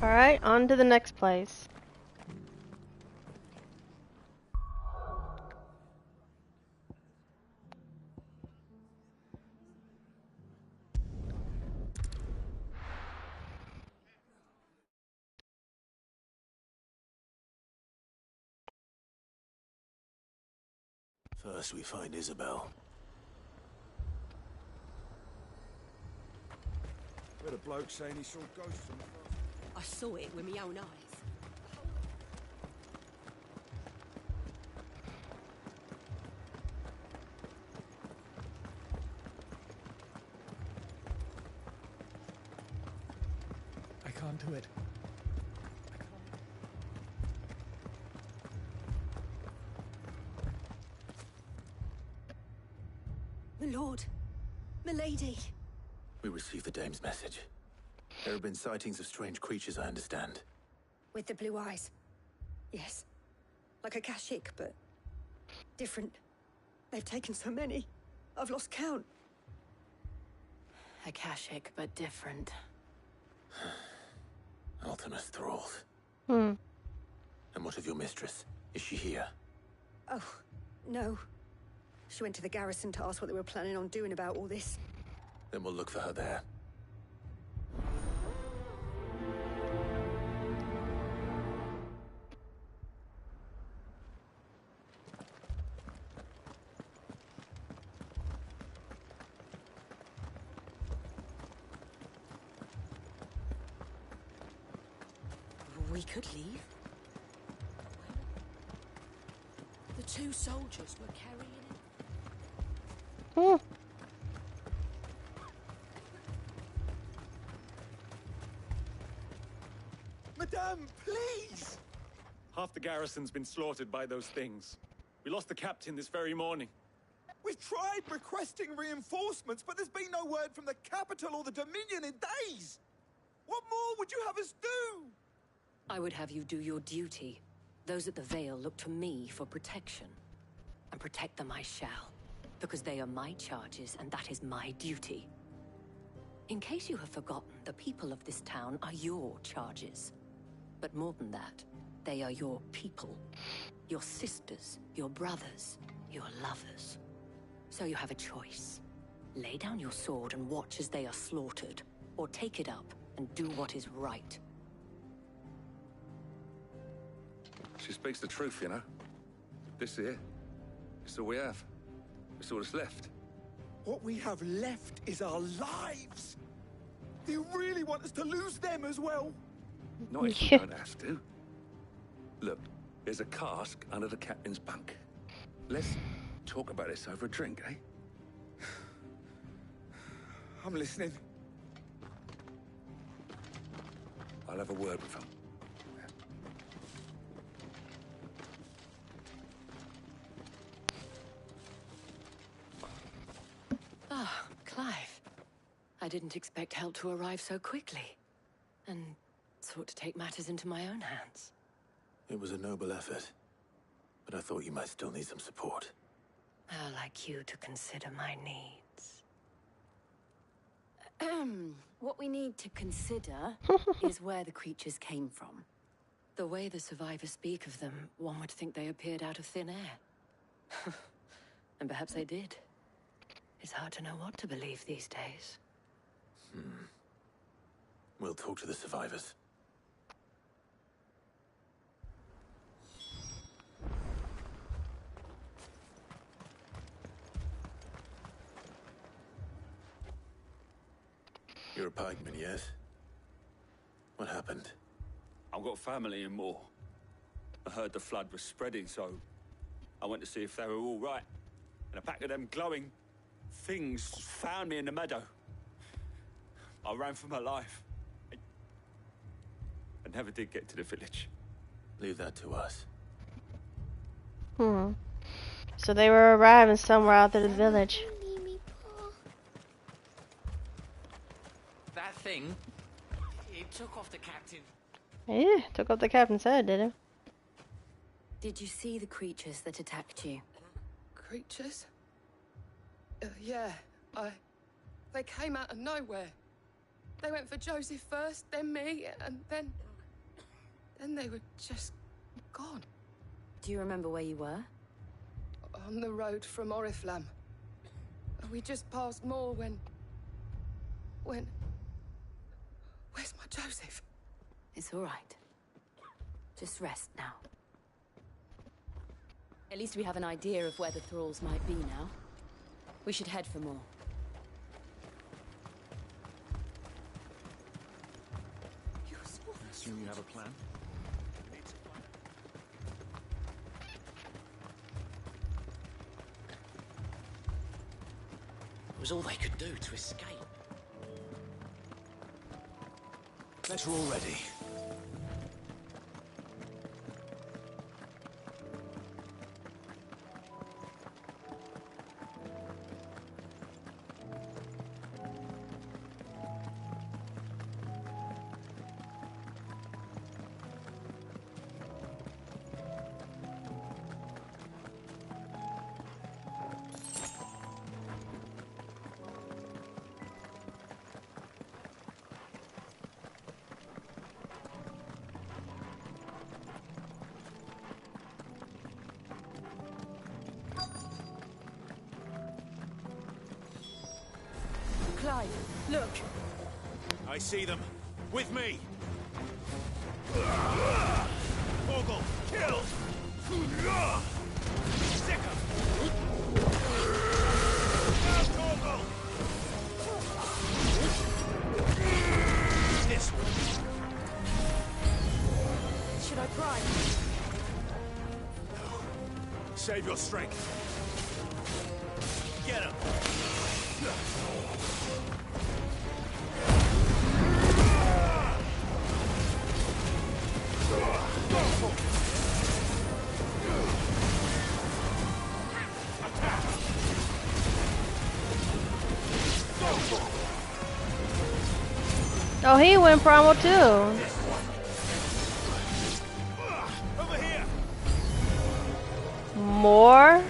Alright, on to the next place. First we find Isabel. Heard a bloke saying he saw ghosts on the road. I saw it with my own eyes. I can't do it. My lord, my lady. We received the dame's message. There have been sightings of strange creatures, I understand. With the blue eyes. Yes. Like a Kashyyyk, but different. They've taken so many. I've lost count. A Kashyyyk, but different. Ultimus thralls. Hmm. And what of your mistress? Is she here? Oh, no. She went to the garrison to ask what they were planning on doing about all this. Then we'll look for her there. We could leave. The two soldiers were carrying it. Hmm. Madame, please! Half the garrison's been slaughtered by those things. We lost the captain this very morning. We've tried requesting reinforcements, but there's been no word from the capital or the Dominion in days! What more would you have us do? I would have you do your duty. Those at the Vale look to me for protection. And protect them I shall. Because they are my charges, and that is my duty. In case you have forgotten, the people of this town are your charges. But more than that, they are your people. Your sisters, your brothers, your lovers. So you have a choice. Lay down your sword and watch as they are slaughtered, or take it up and do what is right. She speaks the truth, you know. This here, it's all we have. It's all that's left. What we have left is our lives! Do you really want us to lose them as well? Not if you don't have to. Look, there's a cask under the captain's bunk. Let's talk about this over a drink, eh? I'm listening. I'll have a word with him. Ah, Clive. I didn't expect help to arrive so quickly. And sought to take matters into my own hands. It was a noble effort, but I thought you might still need some support. How like you to consider my needs. What we need to consider is where the creatures came from. The way the survivors speak of them, one would think they appeared out of thin air. And perhaps they did. It's hard to know what to believe these days. We'll talk to the survivors. You're a pikeman, yes? What happened? I've got family in Moor. I heard the flood was spreading, so I went to see if they were all right. And a pack of them glowing things found me in the meadow. I ran for my life. I never did get to the village. Leave that to us. So they were arriving somewhere out of the village. That thing, it took off the captain. Yeah, took off the captain's head, did it? Did you see the creatures that attacked you? Creatures? Yeah, they came out of nowhere. They went for Joseph first, then me, and then they were just gone. Do you remember where you were? On the road from Oriflamme. We just passed Moor when... Where's my Joseph? It's all right. Just rest now. At least we have an idea of where the thralls might be now. We should head for more. I assume you have a plan? It was all they could do to escape. Better already. Clive, look. I see them. With me. Vogel, kill! Sicker! Vogel! This one. Should I try? No. Save your strength. Get him! Oh, he went primal too. Over here. More?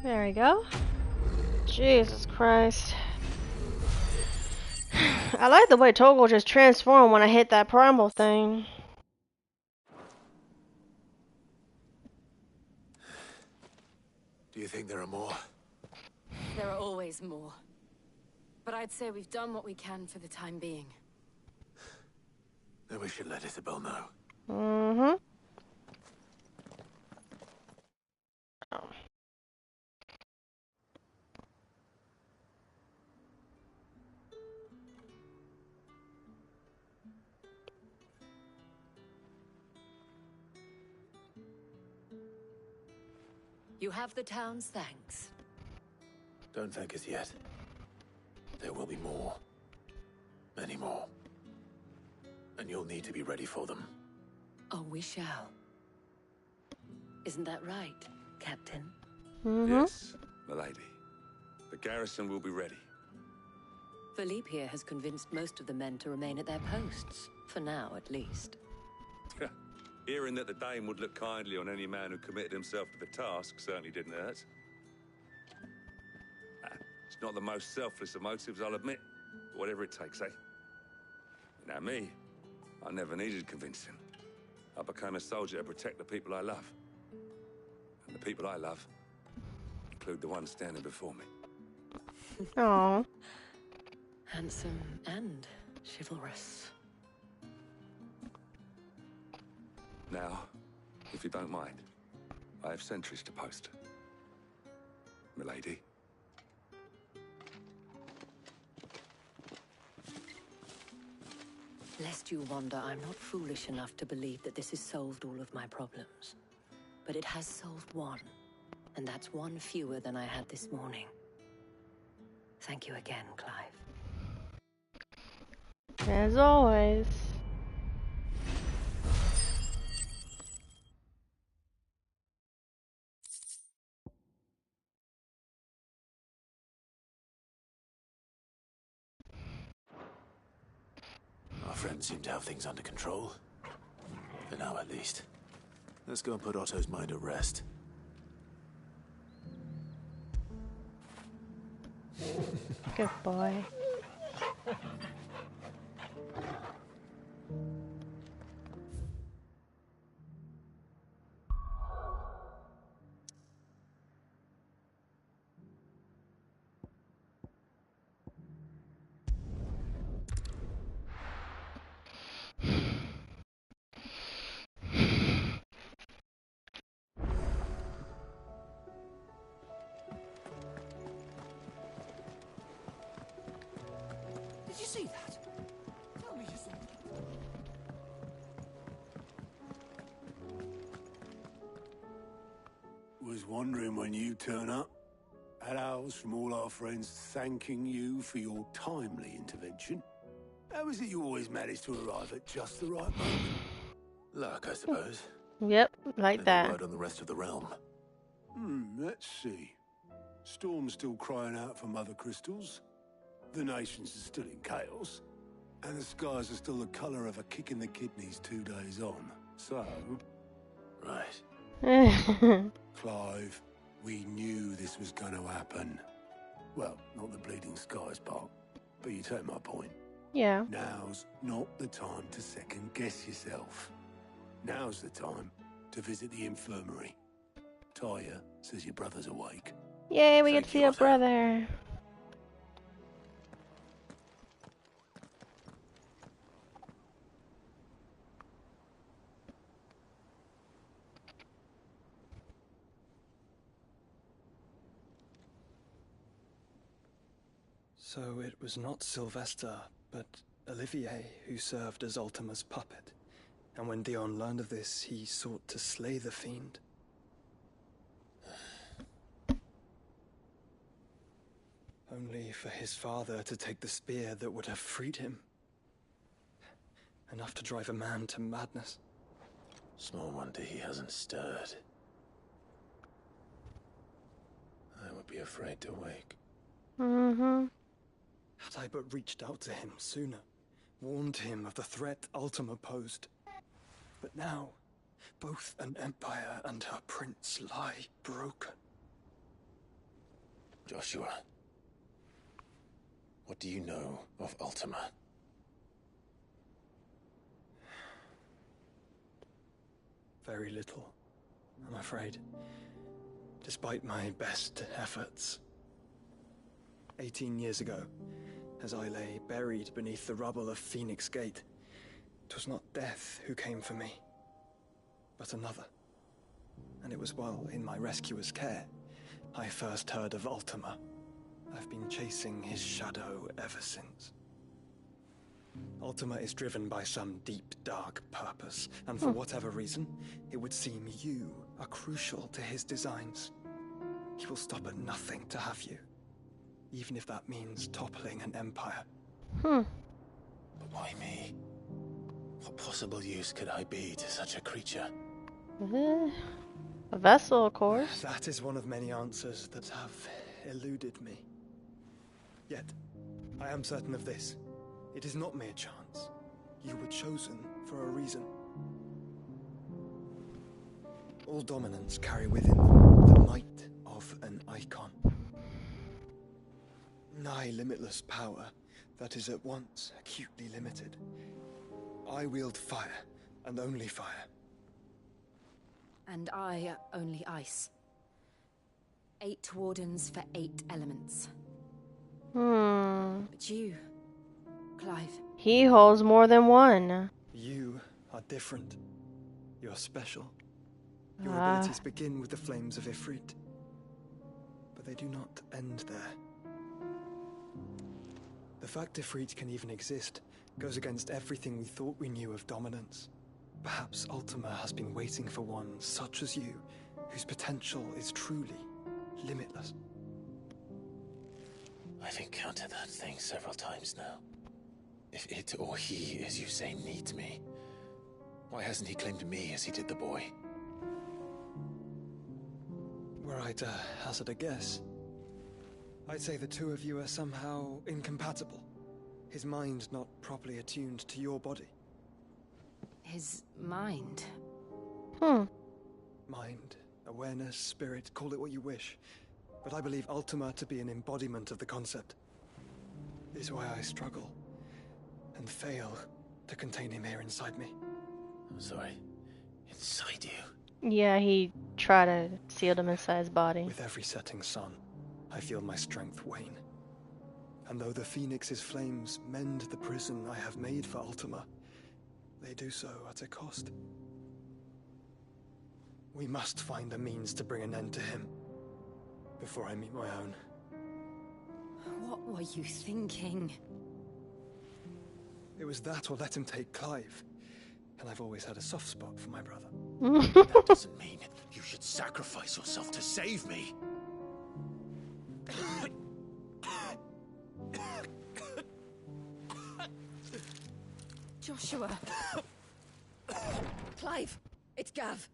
There we go. Jesus Christ. I like the way Toggle just transformed when I hit that primal thing. Do you think there are more? There are always more. But I'd say we've done what we can for the time being. Then we should let Isabel know. Mm-hmm. Oh. You have the town's thanks. Don't thank us yet. There will be more. Many more. And you'll need to be ready for them. Oh, we shall. Isn't that right, Captain? Mm-hmm. Yes, milady. The garrison will be ready. Philippe here has convinced most of the men to remain at their posts. For now, at least. Hearing that the Dame would look kindly on any man who committed himself to the task certainly didn't hurt. It's not the most selfless of motives, I'll admit. But whatever it takes, eh? Now me, I never needed convincing. I became a soldier to protect the people I love. And the people I love include the ones standing before me. Aww. Handsome and chivalrous. Now, if you don't mind, I have sentries to post. Milady. Lest you wonder, I'm not foolish enough to believe that this has solved all of my problems. But it has solved one, and that's one fewer than I had this morning. Thank you again, Clive. As always. Our friends seem to have things under control. For now, at least. Let's go and put Otto's mind at rest. Good boy. Did you see that? Tell me you saw it. Was wondering when you turn up. Had ours from all our friends thanking you for your timely intervention. How is it you always manage to arrive at just the right moment? Luck, I suppose. Yep, like that. Word on the rest of the realm. Let's see. Storm's still crying out for Mother Crystals. The nations are still in chaos. And the skies are still the colour of a kick in the kidneys 2 days on. So... Right. Clive, we knew this was going to happen. Well, not the bleeding skies part, but you take my point. Yeah. Now's not the time to second guess yourself. Now's the time to visit the infirmary. Taya says your brother's awake. Yay, we get to see a brother. So it was not Sylvester, but Olivier who served as Ultima's puppet. And when Dion learned of this, he sought to slay the fiend. Only for his father to take the spear that would have freed him. Enough to drive a man to madness. Small wonder he hasn't stirred. I would be afraid to wake. Mm-hmm. Had I but reached out to him sooner, warned him of the threat Ultima posed. But now, both an empire and her prince lie broken. Joshua, what do you know of Ultima? Very little, I'm afraid. Despite my best efforts. 18 years ago, as I lay buried beneath the rubble of Phoenix Gate, 'twas not death who came for me, but another. And it was while in my rescuer's care, I first heard of Ultima. I've been chasing his shadow ever since. Ultima is driven by some deep, dark purpose, and for whatever reason, it would seem you are crucial to his designs. He will stop at nothing to have you, even if that means toppling an empire. But why me? What possible use could I be to such a creature? A vessel, of course. That is one of many answers that have eluded me. Yet, I am certain of this. It is not mere chance. You were chosen for a reason. All dominants carry within them the might of an icon. Nigh limitless power that is at once acutely limited. I wield fire, and only fire. And I only ice. 8 wardens for 8 elements. But you, Clive. He holds more than one. You are different. You're special. Your abilities begin with the flames of Ifrit. But they do not end there. The fact Ifrit can even exist goes against everything we thought we knew of dominance. Perhaps Ultima has been waiting for one such as you, whose potential is truly limitless. I've encountered that thing several times now. If it or he, as you say, needs me, why hasn't he claimed me as he did the boy? Were I to hazard a guess, I'd say the two of you are somehow incompatible. His mind not properly attuned to your body. His mind? Mind, awareness, spirit, call it what you wish. but I believe Ultima to be an embodiment of the concept. Is why I struggle and fail to contain him here inside me. I'm sorry. Inside you? Yeah, he tried to seal them inside his body. With every setting sun, I feel my strength wane. And though the Phoenix's flames mend the prison I have made for Ultima, they do so at a cost. We must find a means to bring an end to him before I meet my own. What were you thinking? It was that or let him take Clive. And I've always had a soft spot for my brother. That doesn't mean you should sacrifice yourself to save me. Joshua. Clive, it's Gav.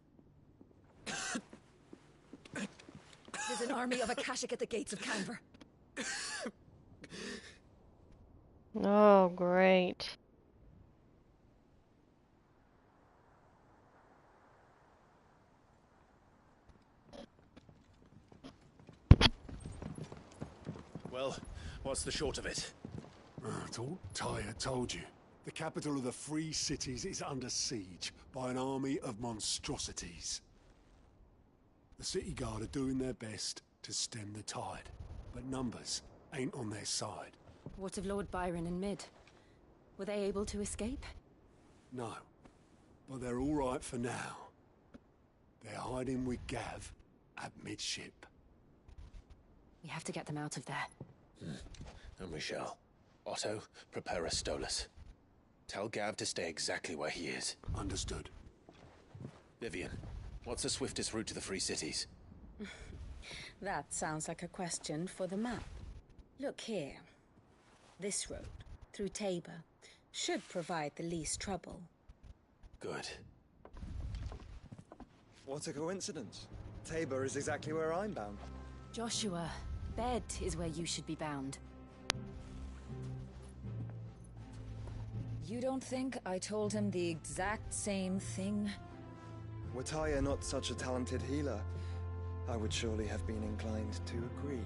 There's an army of Akashic at the gates of Canver. Oh, great. Well, what's the short of it? Tyre told you. The capital of the Free Cities is under siege by an army of monstrosities. The city guard are doing their best to stem the tide, but numbers ain't on their side. What of Lord Byron and Mid? Were they able to escape? No, but they're all right for now. They're hiding with Gav at midship. We have to get them out of there. And we shall. Otto, prepare a Stolas. Tell Gav to stay exactly where he is. Understood. Vivian, what's the swiftest route to the Free Cities? That sounds like a question for the map. Look here. This road, through Tabor, should provide the least trouble. Good. What a coincidence. Tabor is exactly where I'm bound. Joshua, bed is where you should be bound. You don't think I told him the exact same thing? Were Tyre not such a talented healer, I would surely have been inclined to agree.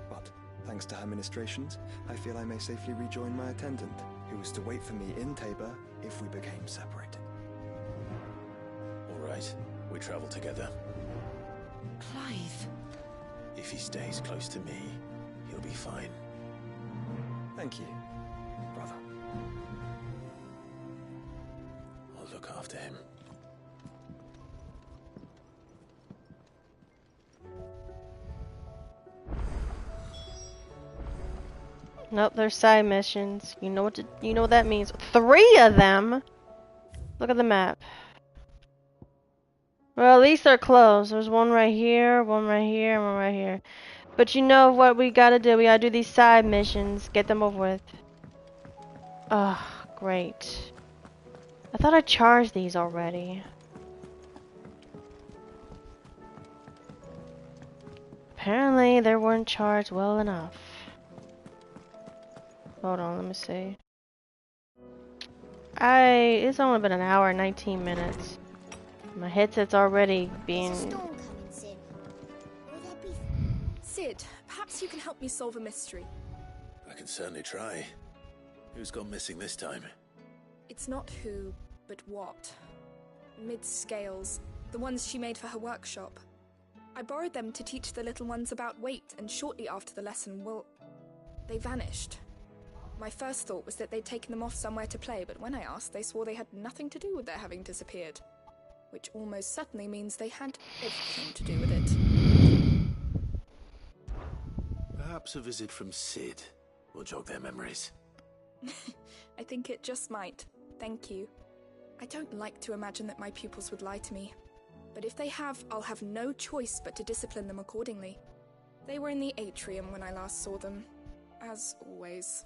But, thanks to her ministrations, I feel I may safely rejoin my attendant, who was to wait for me in Tabor if we became separated. All right, we travel together. Clive. If he stays close to me, he'll be fine. Thank you, brother. I'll look after him. Nope, they're side missions. You know what that means. 3 of them. Look at the map. Well, at least they're close. There's one right here, one right here, and one right here. But you know what we gotta do? We gotta do these side missions. Get them over with. Oh, great. I thought I charged these already. Apparently, they weren't charged well enough. Hold on, let me see. It's only been an hour and 19 minutes. My headset's already being... Sid, perhaps you can help me solve a mystery. I can certainly try. Who's gone missing this time? It's not who, but what. Mid's scales, the ones she made for her workshop. I borrowed them to teach the little ones about weight, and shortly after the lesson, they vanished. My first thought was that they'd taken them off somewhere to play, but when I asked, they swore they had nothing to do with their having disappeared. Which almost certainly means they had everything to do with it. Perhaps a visit from Sid will jog their memories. I think it just might. Thank you. I don't like to imagine that my pupils would lie to me. But if they have, I'll have no choice but to discipline them accordingly. They were in the atrium when I last saw them. As always.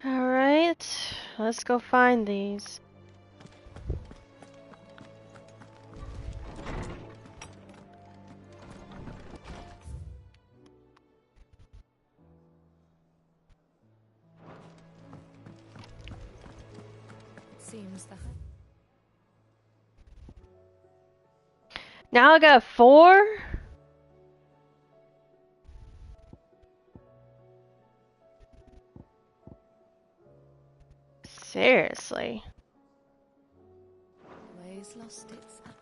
Alright, let's go find these. seems that. Now I got 4? Seriously. Ways lost its appetite.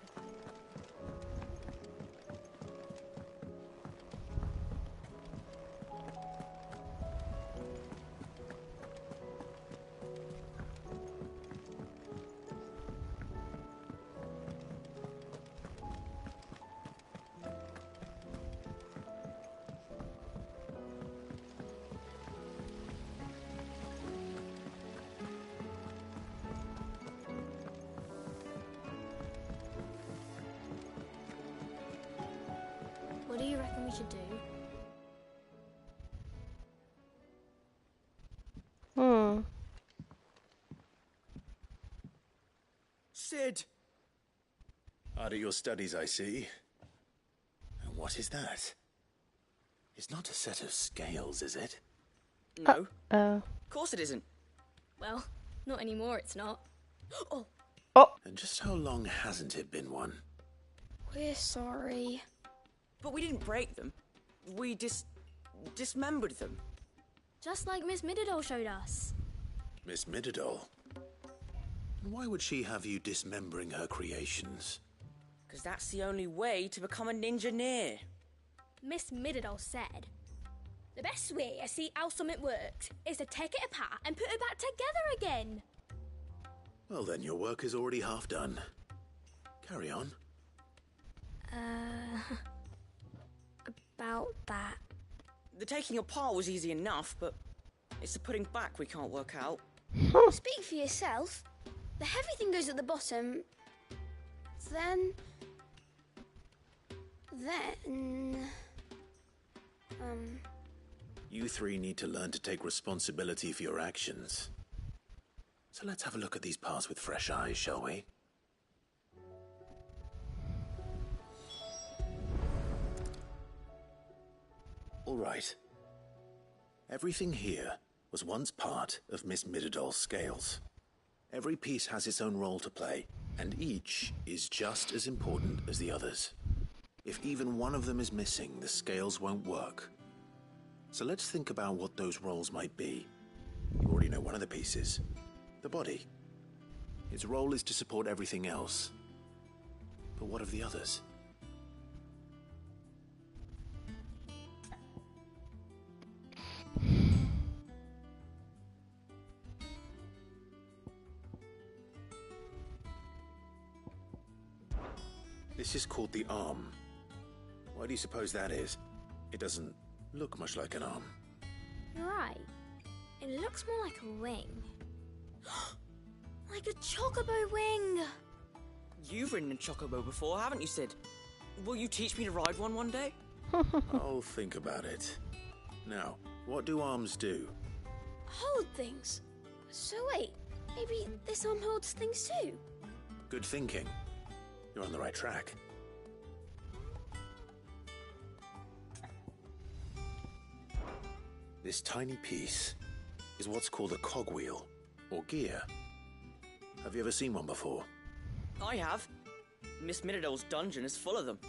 What do you reckon we should do? Sid! Hard at your studies, I see. And what is that? It's not a set of scales, is it? No. Of course it isn't. Well, not anymore, it's not. Oh! And just how long hasn't it been one? We're sorry. But we didn't break them. We dismembered them. Just like Miss Mididol showed us. Miss Mididol? Why would she have you dismembering her creations? Because that's the only way to become a ninja-near. Miss Mididol said, the best way to see how something works is to take it apart and put it back together again. Well then, your work is already half done. Carry on. About that. The taking apart was easy enough, but it's the putting back we can't work out. Speak for yourself. The heavy thing goes at the bottom. Then... You three need to learn to take responsibility for your actions. So let's have a look at these parts with fresh eyes, shall we? All right. Everything here was once part of Miss Mididol's scales. Every piece has its own role to play, and each is just as important as the others. If even one of them is missing, the scales won't work. So let's think about what those roles might be. You already know one of the pieces, the body. Its role is to support everything else. But what of the others? This is called the arm. Why do you suppose that is? It doesn't look much like an arm. You're right. It looks more like a wing. Like a chocobo wing! You've ridden a chocobo before, haven't you, Sid? Will you teach me to ride one day? I'll think about it. Now, what do arms do? Hold things. So wait, maybe this arm holds things too? Good thinking. You're on the right track. This tiny piece is what's called a cogwheel, or gear. Have you ever seen one before? I have. Miss Mididol's dungeon is full of them.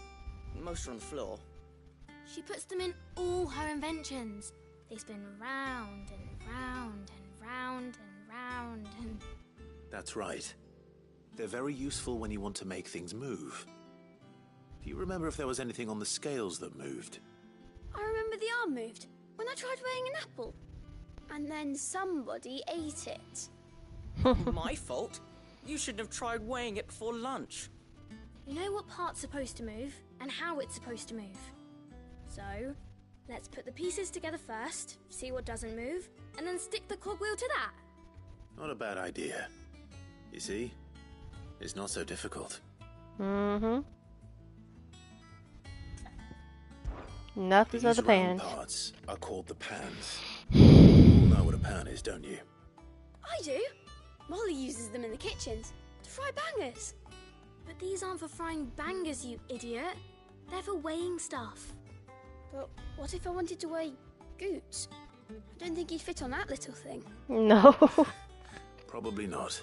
Most are on the floor. She puts them in all her inventions. They spin round and round and round and round and... That's right. They're very useful when you want to make things move. Do you remember if there was anything on the scales that moved? I remember the arm moved when I tried weighing an apple. And then somebody ate it. My fault? You shouldn't have tried weighing it before lunch. You know what part's supposed to move and how it's supposed to move. So, let's put the pieces together first, see what doesn't move, and then stick the cogwheel to that. Not a bad idea. You see? It's not so difficult. Mm-hmm. Nothing's These of the round pan. parts are called the pans. You all know what a pan is, don't you? I do. Molly uses them in the kitchens to fry bangers. But these aren't for frying bangers, you idiot. They're for weighing stuff. But what if I wanted to weigh Goots? I don't think he'd fit on that little thing. No. Probably not.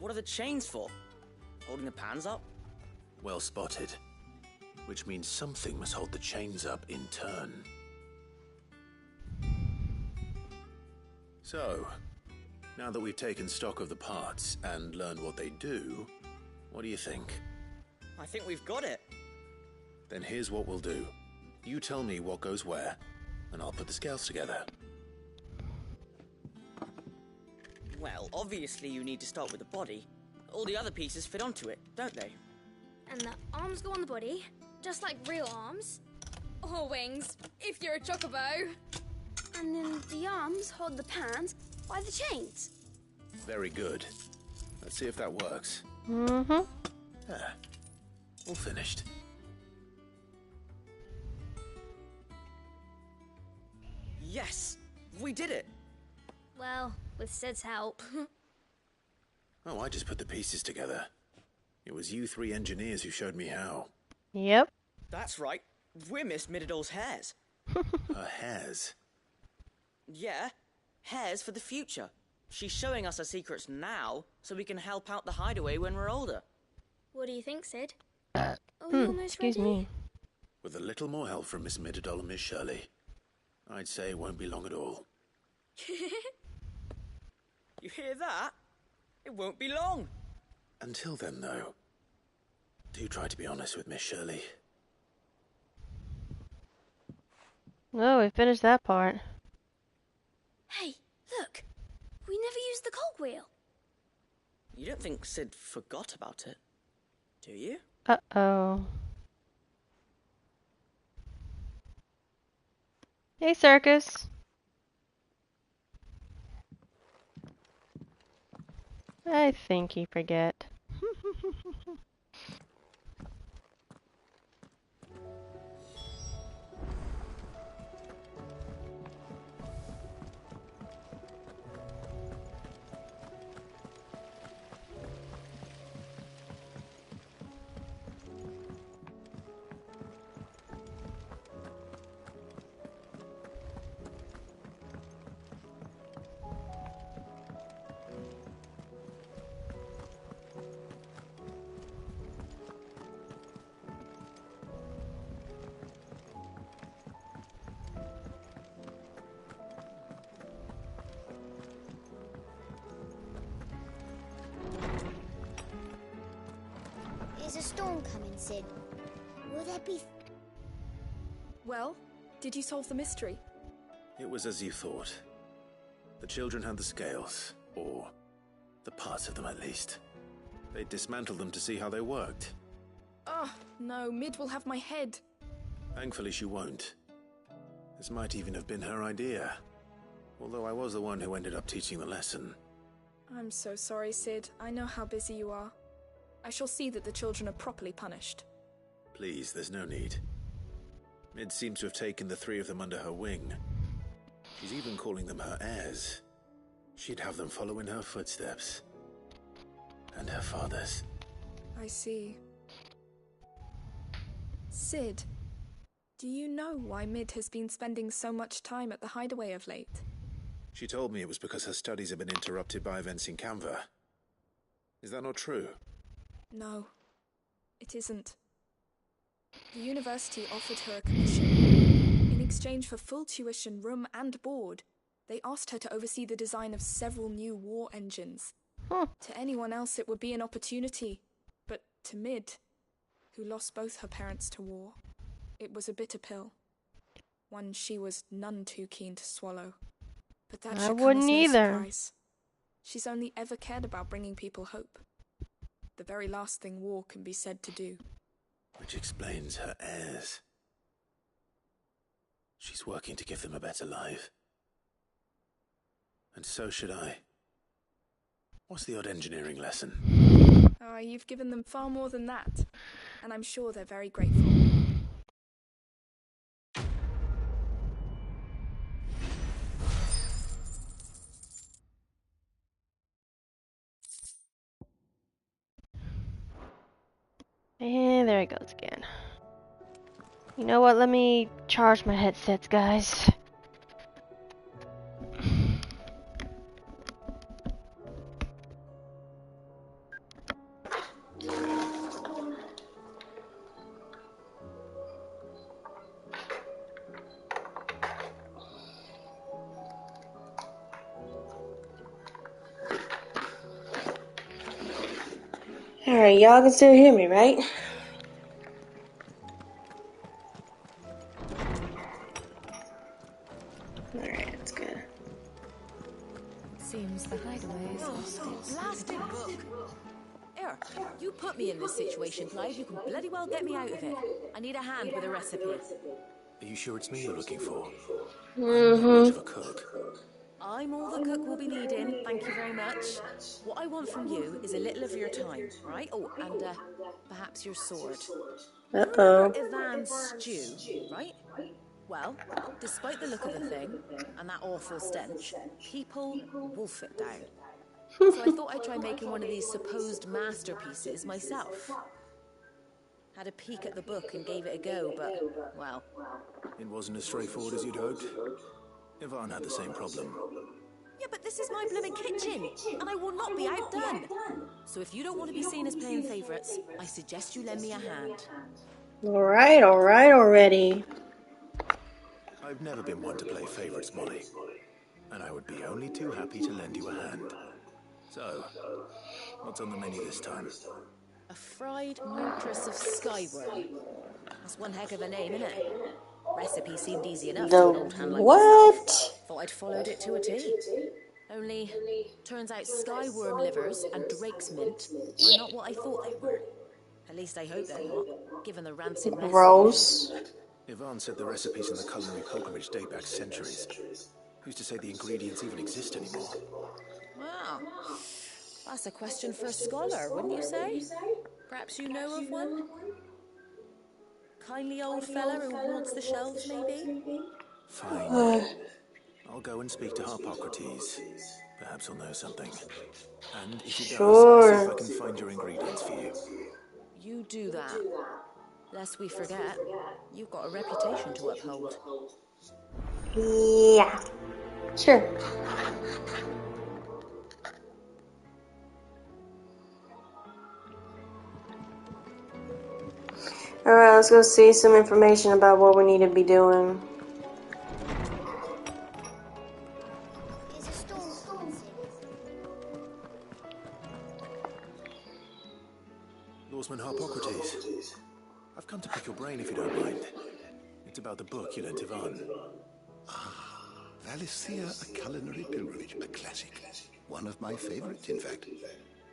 What are the chains for? Holding the pans up? Well spotted. Which means something must hold the chains up in turn. So, now that we've taken stock of the parts and learned what they do, what do you think? I think we've got it. Then here's what we'll do. You tell me what goes where, and I'll put the scales together. Well, obviously you need to start with the body. All the other pieces fit onto it, don't they? And the arms go on the body, just like real arms. Or wings, if you're a chocobo. And then the arms hold the pans by the chains. Very good. Let's see if that works. Mm-hmm. There. All finished. Yes! We did it! Well, with Sid's help. Oh, I just put the pieces together. It was you three engineers who showed me how. Yep. That's right. We're Miss Mididol's hairs. Her hairs? Yeah, hairs for the future. She's showing us her secrets now, so we can help out the hideaway when we're older. What do you think, Sid? Are we almost excuse ready? me. With a little more help from Miss Mididol and Miss Shirley, I'd say it won't be long at all. You hear that? It won't be long. Until then, though, do try to be honest with Miss Shirley. Oh, we finished that part. Hey, look. We never used the cogwheel. You don't think Sid forgot about it, do you? Uh-oh. Hey, Circus. I think he forget. There's a storm coming, Sid. Will there be... Well, did you solve the mystery? It was as you thought. The children had the scales, or the parts of them at least. They dismantled them to see how they worked. Oh, no, Mid will have my head. Thankfully she won't. This might even have been her idea. Although I was the one who ended up teaching the lesson. I'm so sorry, Sid. I know how busy you are. I shall see that the children are properly punished. Please, there's no need. Mid seems to have taken the three of them under her wing. She's even calling them her heirs. She'd have them follow in her footsteps. And her father's. I see. Sid, do you know why Mid has been spending so much time at the hideaway of late? She told me it was because her studies have been interrupted by events in Canva. Is that not true? No, it isn't. The university offered her a commission. In exchange for full tuition, room and board, they asked her to oversee the design of several new war engines. To anyone else it would be an opportunity, but to Mid, who lost both her parents to war, it was a bitter pill. One she was none too keen to swallow. But that I should come wouldn't as no either. surprise. She's only ever cared about bringing people hope. The very last thing war can be said to do. Which explains her heirs. She's working to give them a better life. And so should I. What's the odd engineering lesson? Ah, you've given them far more than that, and I'm sure they're very grateful. And there it goes again. You know what? Let me charge my headsets, guys. Alright, y'all can still hear me, right? Alright, that's good. Seems the hideaway is lost its Blasted book! Here, you put me in this situation, Clive. You can bloody well get me out of it. I need a hand with a recipe. Are you sure it's me you're looking for? Mm-hmm. I'm not much of a cook. I'm all the cook will be needing, thank you very much. What I want from you is a little of your time, right? Oh, and perhaps your sword. You remember Ivan's stew, right? Well, despite the look of the thing, and that awful stench, people wolf it down. So I thought I'd try making one of these supposed masterpieces myself. Had a peek at the book and gave it a go, but, well... It wasn't as straightforward as you'd hoped. Ivan had the same problem. Yeah, but this is my blooming kitchen, and I will not be outdone. So if you don't want to be seen as playing favourites, I suggest you lend me a hand. Alright already. I've never been one to play favourites, Molly. And I would be only too happy to lend you a hand. So, what's on the menu this time? A fried mortress of skyworm. That's one heck of a name, isn't it? Recipe seemed easy enough to an old hand like myself. Thought I'd followed it to a T. Only, turns out skyworm livers and drake's mint are not what I thought they were. At least I hope they're not, given the rancid mess. Gross. Ivan said the recipes in the culinary pilgrimage date back centuries. Who's to say the ingredients even exist anymore? Wow. That's a question for a scholar, wouldn't you say? Perhaps you know of one? Kindly old fella who haunts the shelves, maybe? Fine. I'll go and speak to Harpocrates. Perhaps he'll know something. And if he does, I'll see if I can find your ingredients for you. You do that. Lest we forget, you've got a reputation to uphold. Yeah. Sure. Alright, let's go see some information about what we need to be doing. Is a storm coming, Sid? Lawsman Harpocrates. I've come to pick your brain if you don't mind. It's about the book you lent Ivan. Valisthea, a culinary pilgrimage, a classic. One of my favorites, in fact.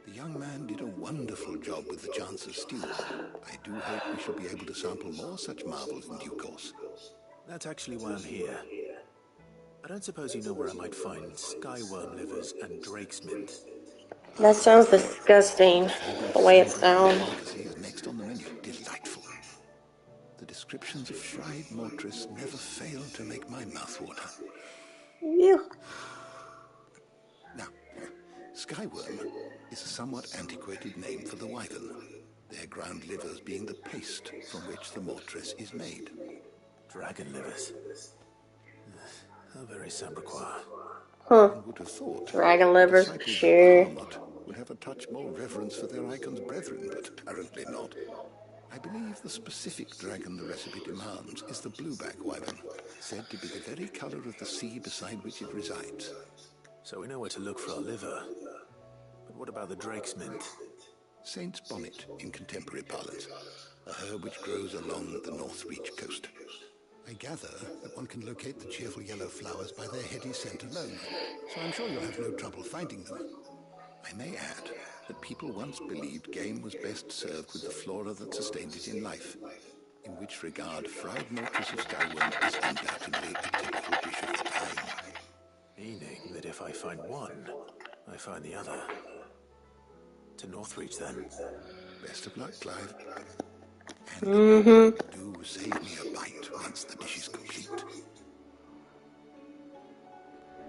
The young man did a wonderful job with the Chance's stew. I do hope we shall be able to sample more such marvels in due course. That's actually why I'm here. I don't suppose you know where I might find skyworm livers and drake's mint. That sounds disgusting, the way it sounds. Delicacy is next on the menu. Delightful. The descriptions of fried mortress never fail to make my mouth water. Ew. Now, skyworm is a somewhat antiquated name for the wyvern, their ground livers being the paste from which the mortress is made. Dragon livers. How very Sambraquois. Huh. One would have thought Dragon livers, sure. would have a touch more reverence for their icon's brethren, but apparently not. I believe the specific dragon the recipe demands is the blueback wyvern, said to be the very color of the sea beside which it resides. So we know where to look for our liver. But what about the drake's mint? Saint's bonnet in contemporary parlance, a herb which grows along the North Reach coast. I gather that one can locate the cheerful yellow flowers by their heady scent alone, so I'm sure you'll have no trouble finding them. I may add that people once believed game was best served with the flora that sustained it in life, in which regard fried mortress of skyworm is undoubtedly a typical dish of the time. Meaning that if I find one, I find the other. To Northreach, then. Best of luck, Clive. Mm-hmm. Do save me a bite once the dish is complete.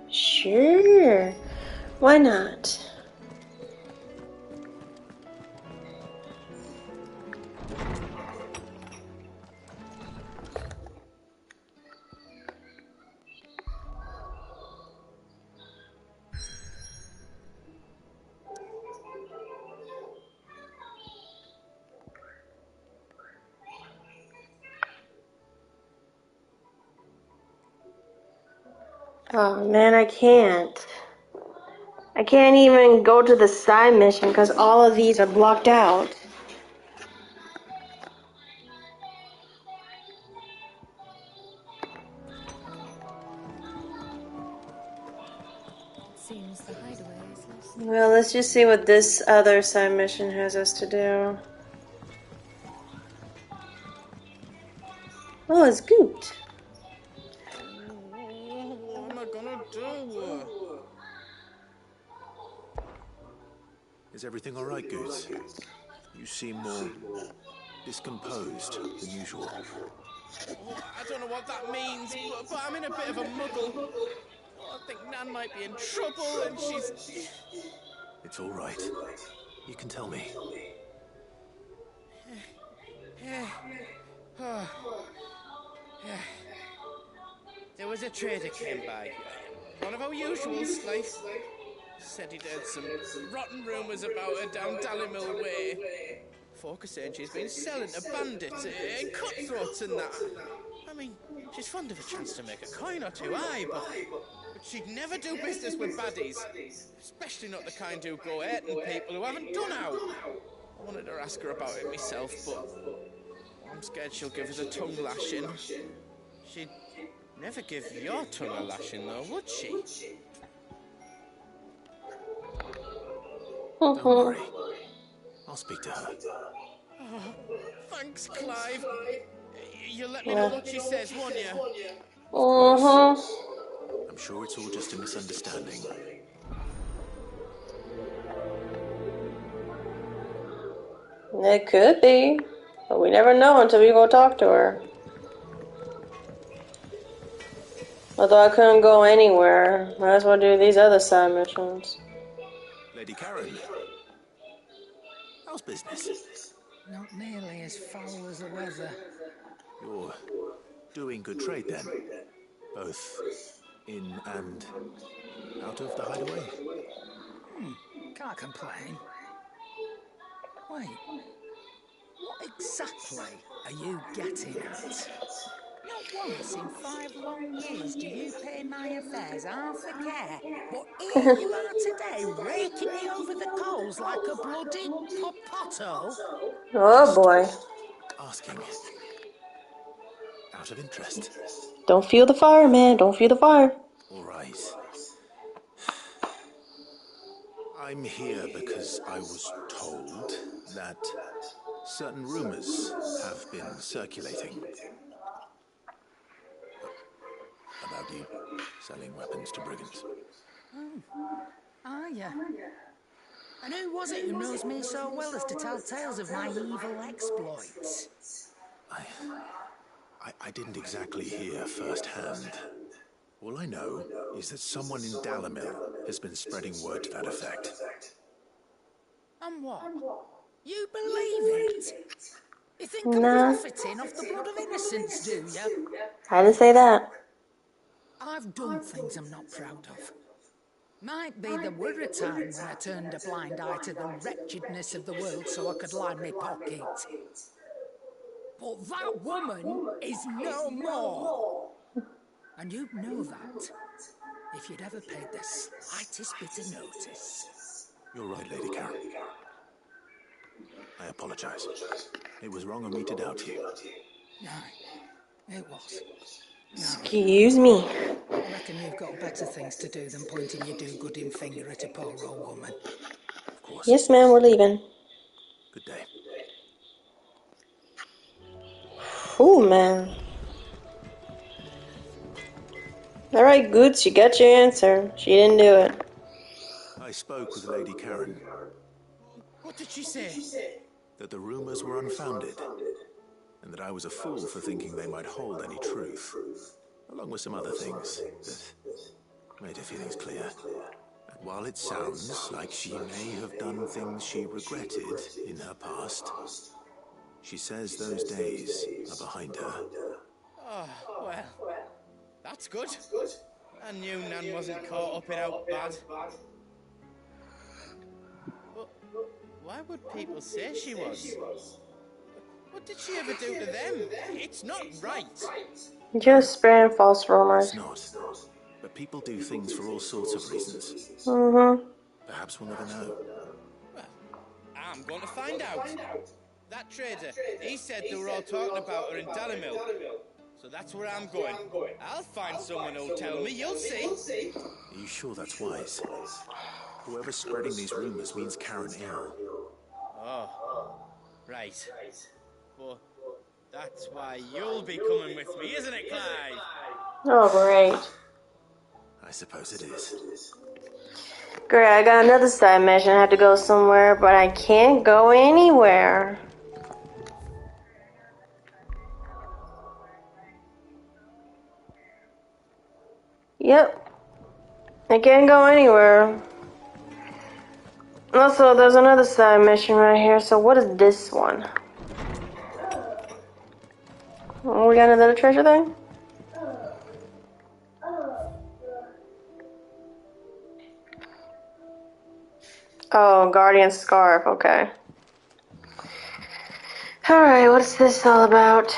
Sure. Why not? Oh man, I can't. I can't even go to the side mission because all of these are blocked out. Seems the hideaway is less. Well, let's just see what this other side mission has us to do. Oh, it's Goot. What am I gonna do? Is everything all right, Goose? You seem more discomposed than usual. Oh, I don't know what that means, but I'm in a bit of a muddle. Oh, I think Nan might be in trouble, and she's... It's all right. You can tell me. There was a trader came by. One of our usuals, like... Said he'd heard some rotten rumours about her down Dallimil Way. Folk are saying she's been selling to bandits and cutthroats and that. I mean, she's fond of a chance to make a coin or two, aye, but she'd never do business with baddies. Especially not the kind who go hurting people who haven't done out. I wanted to ask her about it myself, but I'm scared she'll give us a tongue lashing. She'd never give your tongue a lashing, though, would she? Don't worry. I'll speak to her. Oh, thanks, Clive. You'll let me know what she says, won't you? I'm sure it's all just a misunderstanding. It could be, but we never know until we go talk to her. Although I couldn't go anywhere, might as well do these other side missions. Lady Karen, how's business? Not nearly as foul as the weather. You're doing good trade then? Both in and out of the hideaway? Can't complain. Wait, what exactly are you getting at? Not once in 5 long years do you pay my affairs half a care, but here you are today, raking me over the coals like a bloody potato. Oh boy. Asking. Out of interest. Don't feel the fire, man. Don't feel the fire. All right. I'm here because I was told that certain rumors have been circulating about you selling weapons to brigands. Oh, are you? And who was it who knows me so well as to tell tales of my evil exploits? I didn't exactly hear firsthand. All I know is that someone in Dallimil has been spreading word to that effect. And what? You believe it? You think I'm Nah. profiting off the blood of innocents, do you? I didn't say that. I've done things I'm not proud of. Might be there were a time when I turned a blind eye to the wretchedness of the world so I could line my pocket. But that woman is no more. And you'd know that if you'd ever paid the slightest bit of notice. You're right, Lady Karen. I apologize. It was wrong of me to doubt you. No, it was. No. Excuse me. I reckon you've got better things to do than pointing your do-gooding finger at a poor old woman. Of course. Yes, ma'am, we're leaving. Good day. Oh, man. Alright, Goots, you got your answer. She didn't do it. I spoke with Lady Karen. What did she say? That the rumors were unfounded, and that I was a fool for thinking they might hold any truth, along with some other things that made her feelings clear. And while it sounds like she may have done things she regretted in her past, she says those days are behind her. Oh, well, that's good. I knew Nan wasn't caught up in out bad. But why would people say she was? What did she ever do to them? It's not right. Just spreading false rumors. It's not. But people do things for all sorts of reasons. Mm-hmm. Perhaps we'll never know. Well, I'm going to find out. That trader, he said they were all talking about her in Dalimil. So that's where I'm going. I'll find someone who'll tell me, you'll see. Are you sure that's wise? Whoever's spreading these rumors means Karen ill. Oh, right. Well, that's why you'll be coming with me, isn't it, Clive? Oh, great. I suppose it is. Great, I got another side mission. I have to go somewhere, but I can't go anywhere. Yep. I can't go anywhere. Also, there's another side mission right here, so what is this one? Oh, we got another treasure thing? Oh, Guardian Scarf, okay. Alright, what's this all about?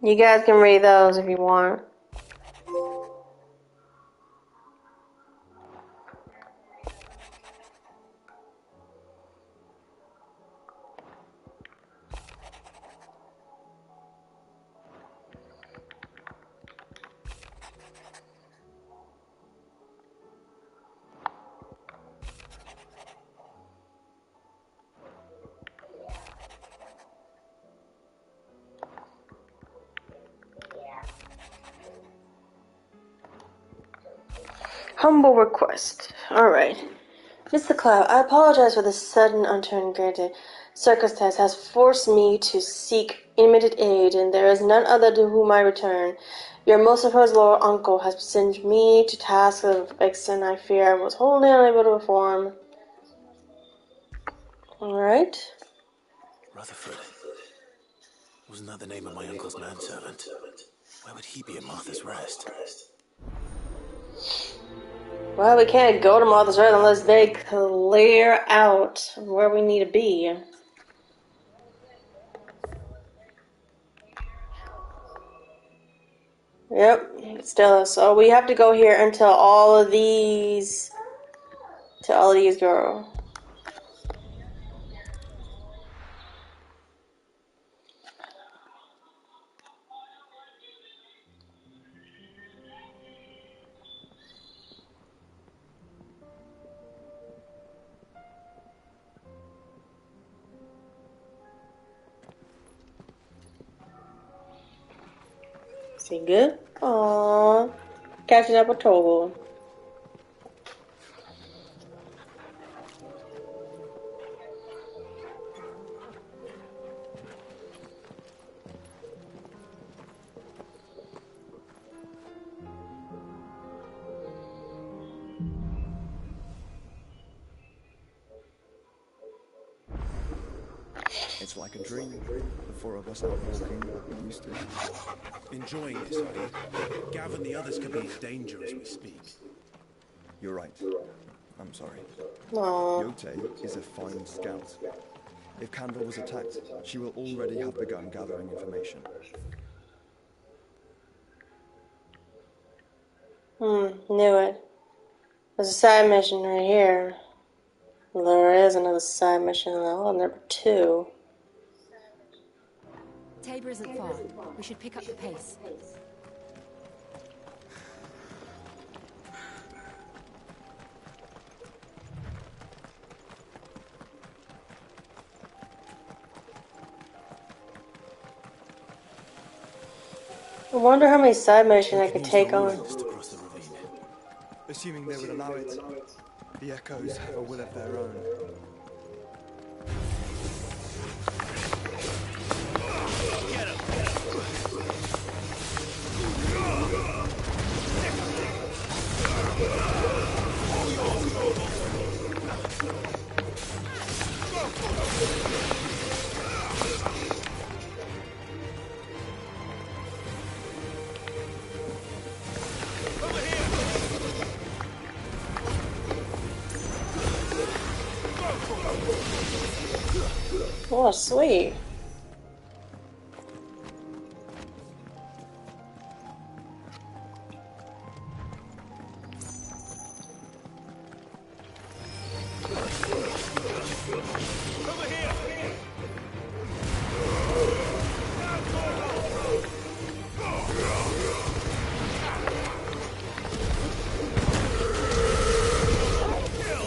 You guys can read those if you want. Humble request. Alright. Mr. Cloud, I apologize for the sudden uncertain circumstance has forced me to seek immediate aid, and there is none other to whom I return. Your most supposed Lord Uncle has sent me to task of Vixen I fear I was wholly unable to perform. Alright. Rutherford. Wasn't that the name of my uncle's manservant? Where would he be at Martha's Rest? Well, we can't go to Martha's Rest unless they clear out where we need to be. Yep, still. So we have to go here until all of these go. Is he good? Aww. Catching up with Togo. It's like a dream. The four of us out walking like we used to. Enjoying this, are you? Gav and the others could be in danger as we speak. You're right. I'm sorry. Aww. Yote is a fine scout. If Candle was attacked, she will already have begun gathering information. Knew it. There's a side mission right here. There is another side mission in level number 2. Tabor isn't far. We should pick up the pace. I wonder how many side missions I could take on. Assuming they would allow it, the Echoes have a will of their own. Get him! Over here! Go for Oh, sweet.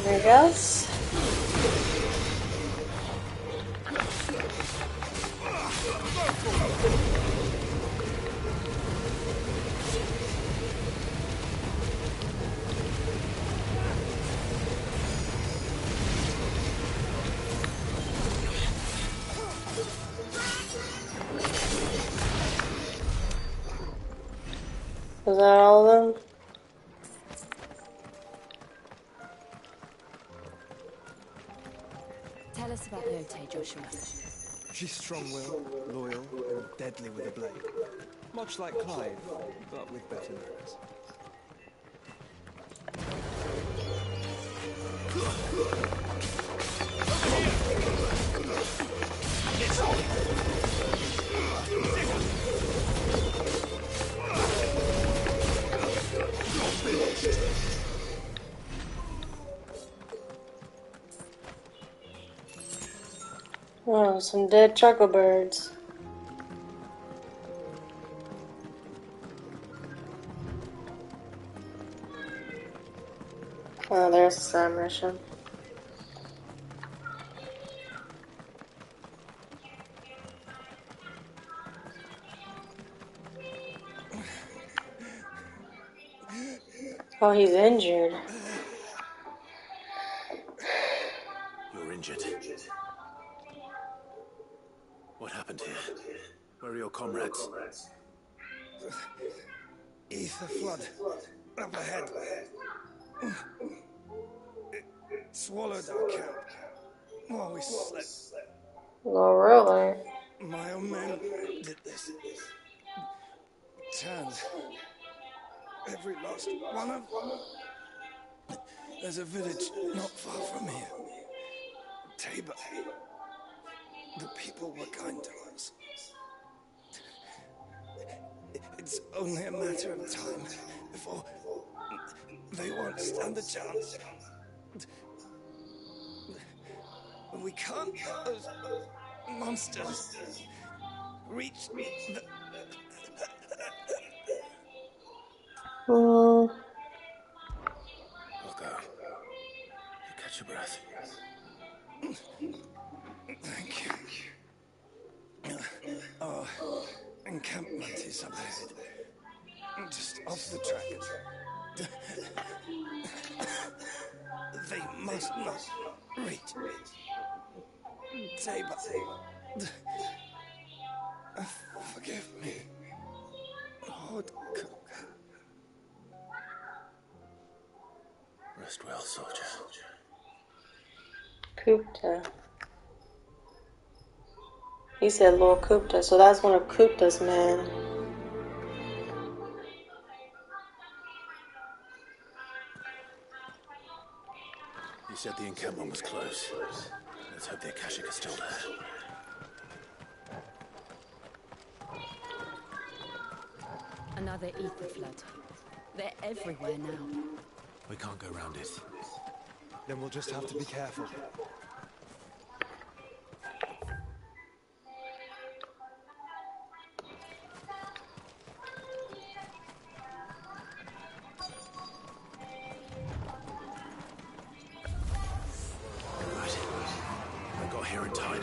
There he goes. Was that all of them? Tell us about Lotte, Joshua. She's strong-willed, loyal, and deadly with a blade. Much like Clive, but with better manners. Oh, some dead chuckle birds. Oh, there's the side mission. Oh, he's injured. You're injured. What happened here? Where are your comrades? Ether flood. Up ahead. It swallowed our camp while we slept. Oh, really? My own men did this. Turned every last one of them. There's a village not far from here. Tabor. The people were kind to us. It's only a matter of time before they won't stand a chance. We can't let those monsters reach the... We'll go. You catch your breath. Thank you. Our encampment is up ahead. Just off the track. They must not reach Tabor. Forgive me, Lord Cook. Rest well, soldier. Kupta. He said Lord Kupta, so that's one of Kupta's men. You said the encampment was close. Let's hope the Akashic is still there. Another ether flood. They're everywhere now. We can't go round it. Then we'll just have to be careful. Right. I got here in time.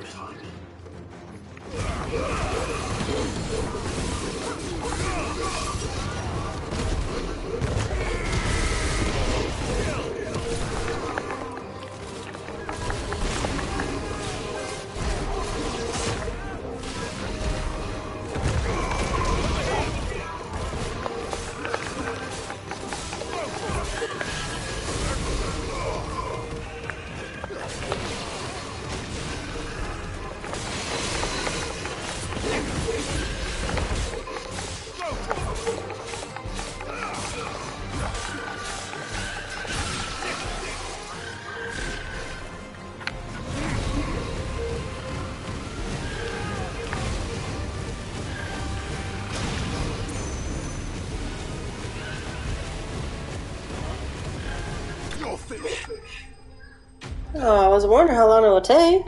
Oh, I was wondering how long it would take.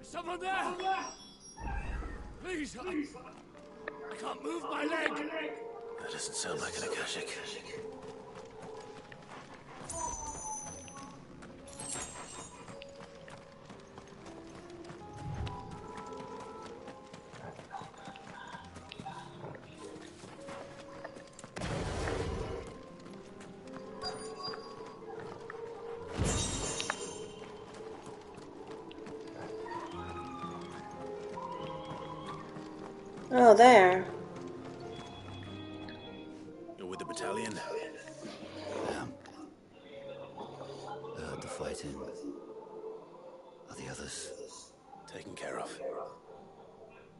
Someone there! Please, I can't move my leg! That doesn't sound like an Akashic. Oh, there. You're with the battalion? Heard the fighting. Are the others? Taken care of.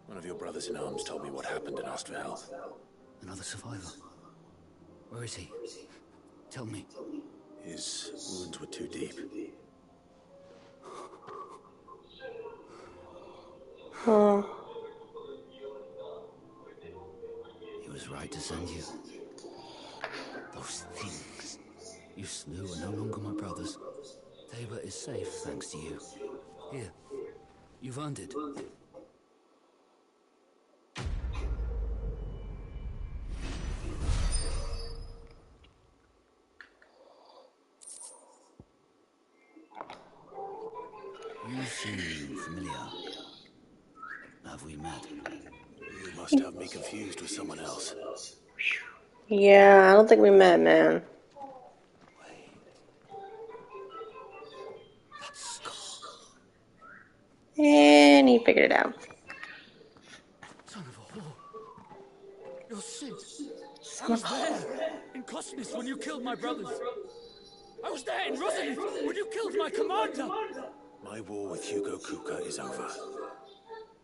One of your brothers in arms told me what happened and asked for help. Another survivor? Where is he? Tell me. His wounds were too deep. Huh. He was right to send you. Those things you slew are no longer my brothers. Tabor is safe thanks to you. Here, you've earned it. You seem familiar. Have we met? You must have me confused with someone else. Yeah, I don't think we met, man. And he figured it out. Son of a whore. You're Sid. Son I was of a there in Cosnis when you killed my brothers. I was there in Rosalie when you killed my commander. My war with Hugo Kuka is over.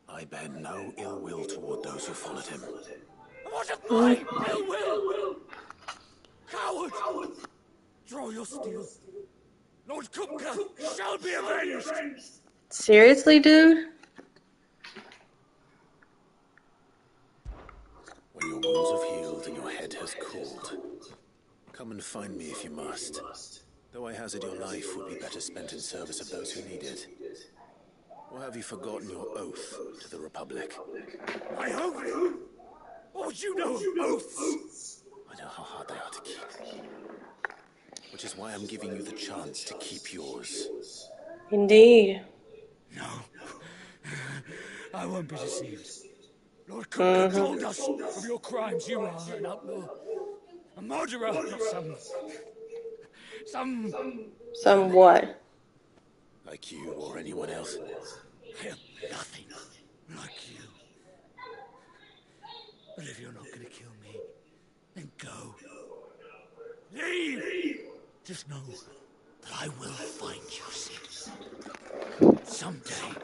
I bear no ill will toward those who followed him. What of my ill will? Coward! Draw your steel. Lord Kupka shall be avenged! Seriously, dude? When your wounds have healed and your head has cooled, come and find me if you must. Though I hazard your life would be better spent in service of those who need it. Or have you forgotten your oath to the Republic? My oath? What would you know of oaths? I know how hard they are to keep. Which is why I'm giving you the chance to keep yours. Indeed. No. I won't be deceived. Lord Kupka told us of your crimes. You are an outlaw. A murderer, not Some what? Like you or anyone else? I am nothing like you. But if you're not going to kill me, then go. Leave! Just know that I will find you, Sid. Someday.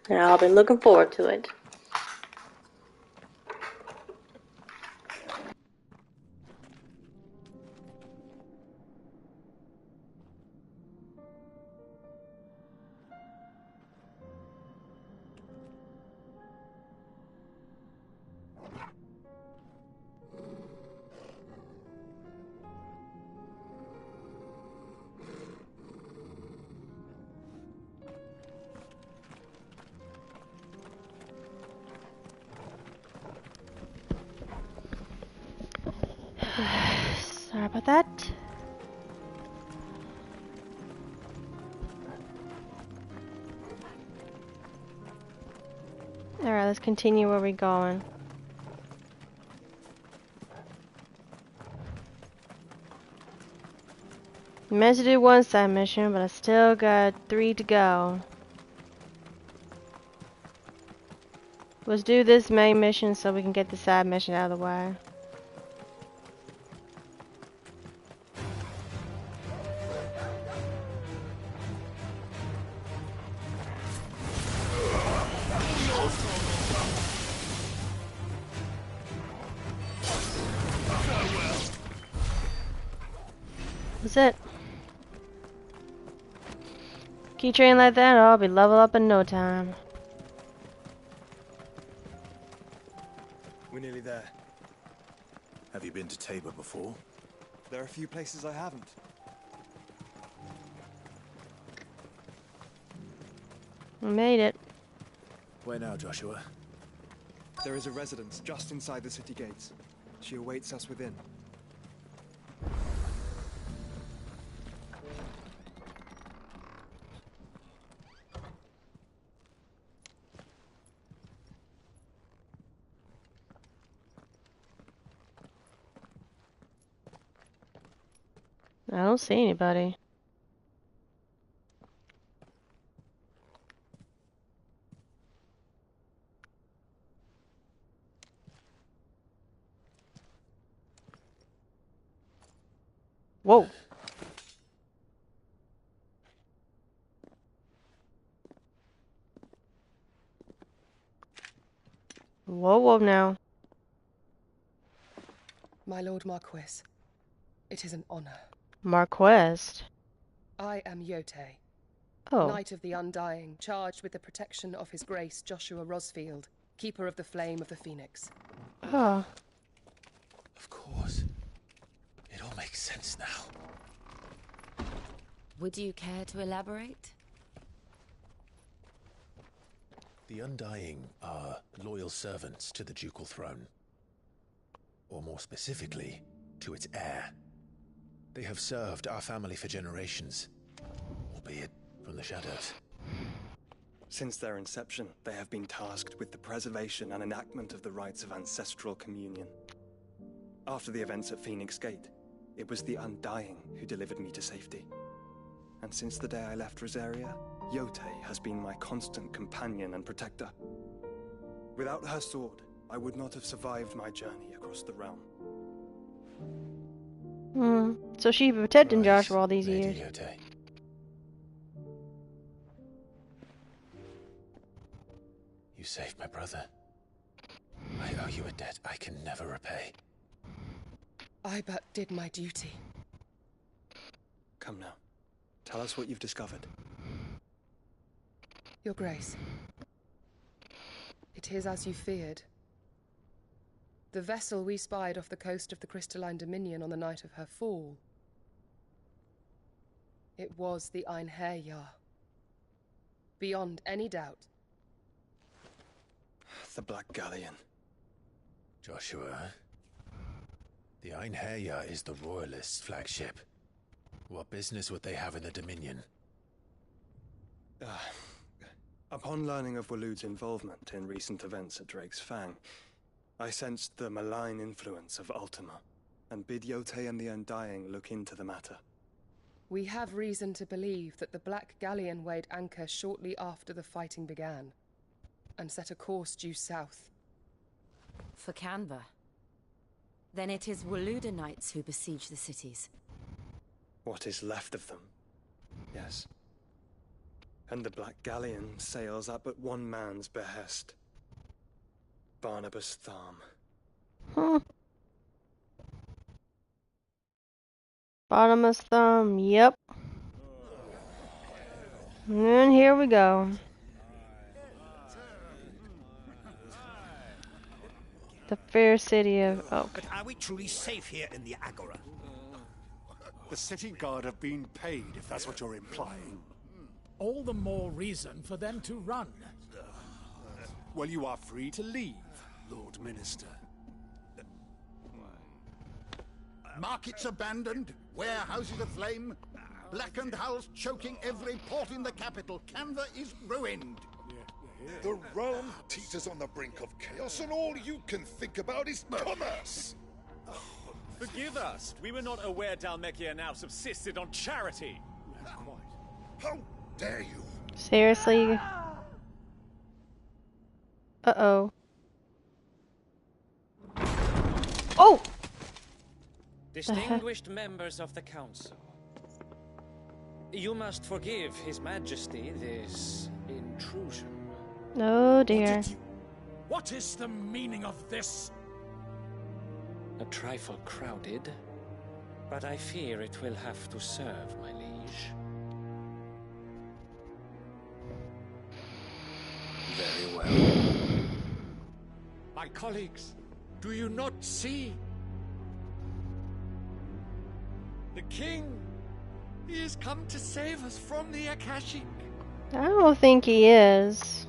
Yeah, I've been looking forward to it. Sorry about that. Alright, let's continue where we're going. I meant to do one side mission, but I still got 3 to go. Let's do this main mission so we can get the side mission out of the way. That's it. Keep training like that, or I'll be level up in no time. We're nearly there. Have you been to Tabor before? There are a few places I haven't. We made it. Where now, Joshua? There is a residence just inside the city gates. She awaits us within. I don't see anybody. Whoa. Whoa now. My Lord Marquis, it is an honor. Marquest. I am Yote, Oh. Knight of the Undying, charged with the protection of His Grace Joshua Rosfield, Keeper of the Flame of the Phoenix. Oh. Of course. It all makes sense now. Would you care to elaborate? The Undying are loyal servants to the ducal throne. Or more specifically, to its heir. They have served our family for generations, albeit from the shadows. Since their inception, they have been tasked with the preservation and enactment of the rites of ancestral communion. After the events at Phoenix Gate, it was the Undying who delivered me to safety. And since the day I left Rosaria, Yote has been my constant companion and protector. Without her sword, I would not have survived my journey across the realm. So she protected Joshua all these years. Yote. You saved my brother. I owe you a debt I can never repay. I but did my duty. Come now. Tell us what you've discovered. Your Grace. It is as you feared. The vessel we spied off the coast of the Crystalline Dominion on the night of her fall. It was the Einherjar. Beyond any doubt. The Black Galleon. Joshua, the Einherjar is the Royalists' flagship. What business would they have in the Dominion? Upon learning of Waloed's involvement in recent events at Drake's Fang, I sensed the malign influence of Ultima, and bid Yote and the Undying look into the matter. We have reason to believe that the Black Galleon weighed anchor shortly after the fighting began, and set a course due south. For Canva. Then it is Waloed knights who besiege the cities. What is left of them? Yes. And the Black Galleon sails at but one man's behest. Barnabas Thumb. Barnabas Thumb, yep. And here we go. The fair city of Oak. But are we truly safe here in the Agora? The city guard have been paid, if that's what you're implying. All the more reason for them to run. Well, you are free to leave, Lord Minister. Markets abandoned, warehouses aflame, blackened hulls choking every port in the capital. Canva is ruined. The realm teeters on the brink of chaos, and all you can think about is commerce. Forgive us. We were not aware Dalmekia now subsisted on charity. How dare you? Seriously? Uh-oh. Oh! Distinguished members of the council, you must forgive His Majesty this intrusion. Oh dear. What is the meaning of this? A trifle crowded, but I fear it will have to serve, my liege. Very well. My colleagues, Do you not see? The king, he has come to save us from the Akashic. I don't think he is.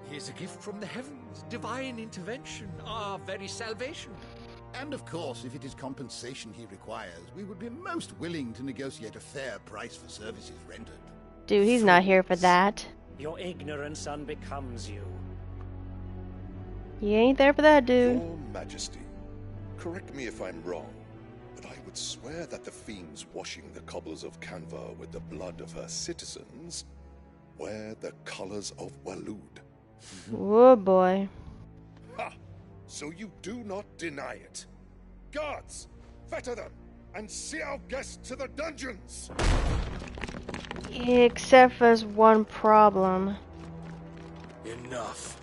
He is a gift from the heavens, divine intervention, our very salvation. And of course, if it is compensation he requires, we would be most willing to negotiate a fair price for services rendered. Dude, he's not here for that. Your ignorance unbecomes you. He ain't there for that, dude. Your Majesty, correct me if I'm wrong, but I would swear that the fiends washing the cobbles of Canva with the blood of her citizens wear the colors of Waloed. Oh boy. Ha! So you do not deny it. Guards, fetter them, and see our guests to the dungeons! Except for this one problem. Enough.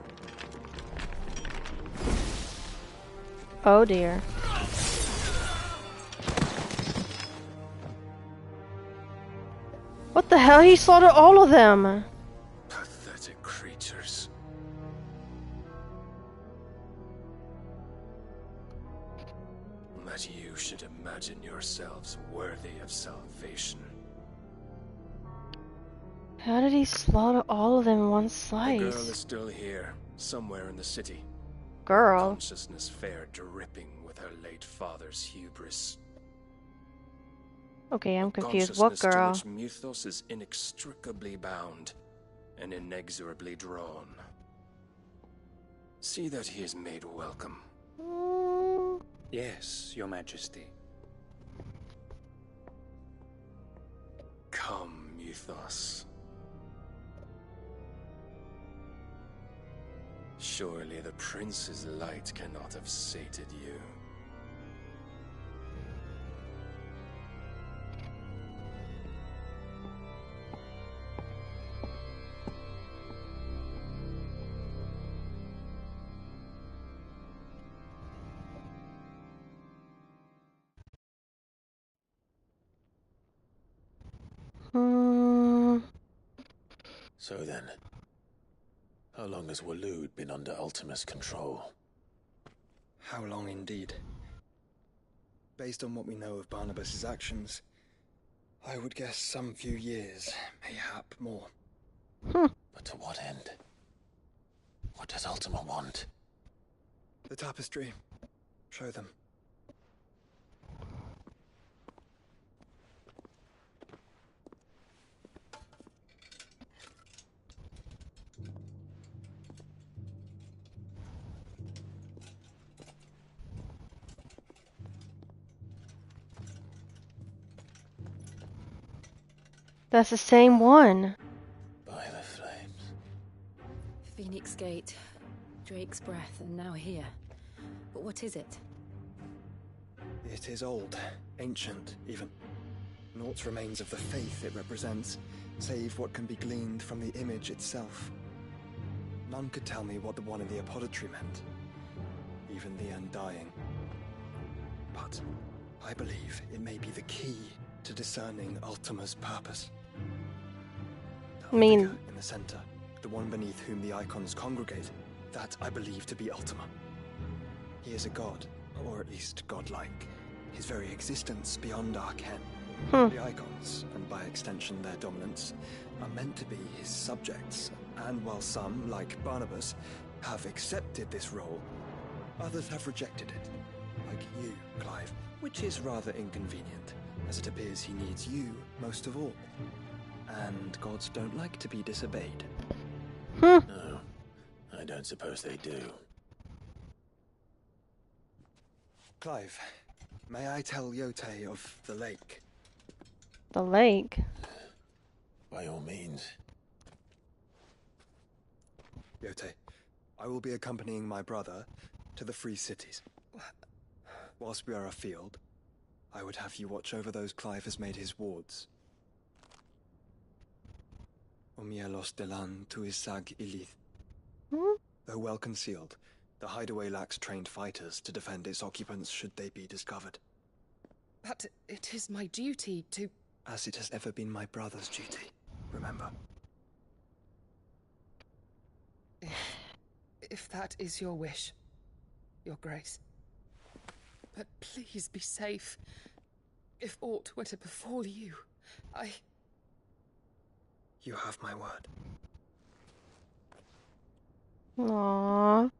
Oh dear. What the hell? He slaughtered all of them! Pathetic creatures. That you should imagine yourselves worthy of salvation. How did he slaughter all of them in one The slice? girl is still here, somewhere in the city. Girl? Consciousness fair dripping with her late father's hubris. Okay, I'm confused. What girl? To which Mythos is inextricably bound and inexorably drawn. See that he is made welcome. Yes, Your Majesty. Come, Mythos. Surely the prince's light cannot have sated you. So then, how long has Waloed been under Ultima's control? How long indeed? Based on what we know of Barnabas's actions, I would guess some few years, mayhap more. But to what end? What does Ultima want? The tapestry. Show them. That's the same one. By the flames. Phoenix Gate, Drake's Breath, and now here. But what is it? It is old, ancient, even. Naught remains of the faith it represents, save what can be gleaned from the image itself. None could tell me what the one in the apothecary meant, even the Undying. But I believe it may be the key to discerning Ultima's purpose. The figure in the center, the one beneath whom the icons congregate, that I believe to be Ultima. He is a god, or at least godlike. His very existence beyond our ken. The icons, and by extension their dominance, are meant to be his subjects, and while some, like Barnabas, have accepted this role, others have rejected it, like you, Clive, which is rather inconvenient, as it appears he needs you most of all. And gods don't like to be disobeyed. No, I don't suppose they do. Clive, may I tell Yote of the lake? The lake? By all means. Yote, I will be accompanying my brother to the Free Cities. Whilst we are afield, I would have you watch over those Clive has made his wards. Omielos delan tu isag ilith. Though well concealed, the hideaway lacks trained fighters to defend its occupants should they be discovered. But it is my duty to... As it has ever been my brother's duty. remember. If that is your wish, Your Grace. But please be safe. If aught were to befall you, You have my word. Aww.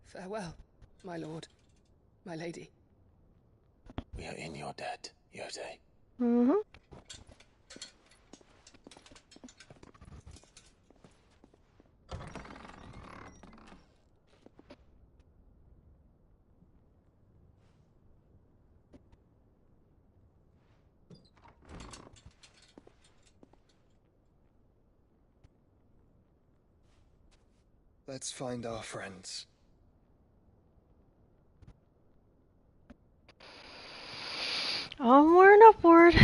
Farewell, my lord, my lady. We are in your debt, Yode. Mm-hmm. Let's find our friends. Onward and upward.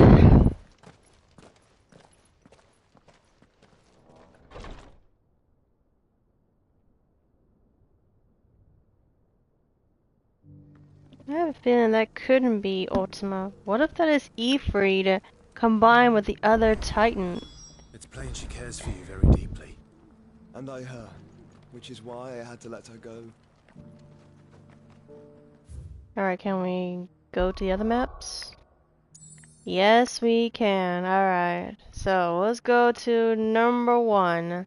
I have a feeling that couldn't be Ultima. What if that is Ifrit combined with the other Titan? It's plain she cares for you very deeply. And I her, which is why I had to let her go. Alright, can we go to the other maps? Yes, we can. Alright. So, let's go to number 1.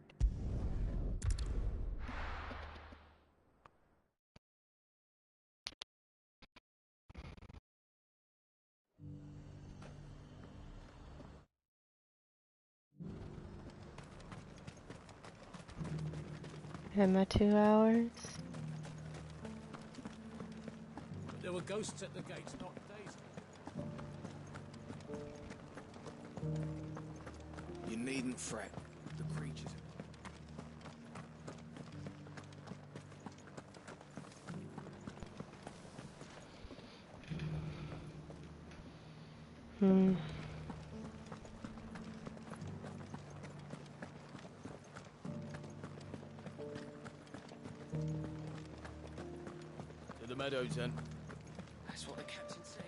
And my 2 hours. There were ghosts at the gates not days ago. You needn't fret. The creatures... To the meadows, then. That's what the captain said.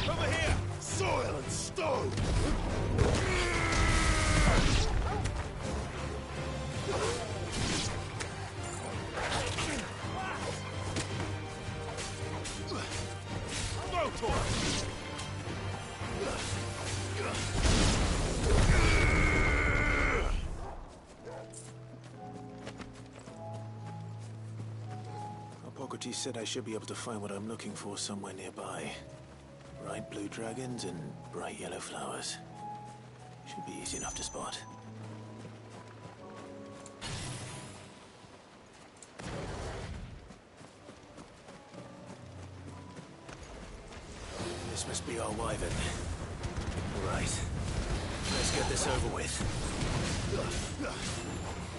Over here! Soil and stone! Hippocrates said I should be able to find what I'm looking for somewhere nearby. Bright blue dragons and bright yellow flowers. Should be easy enough to spot. This must be our wyvern. Right. Let's get this over with.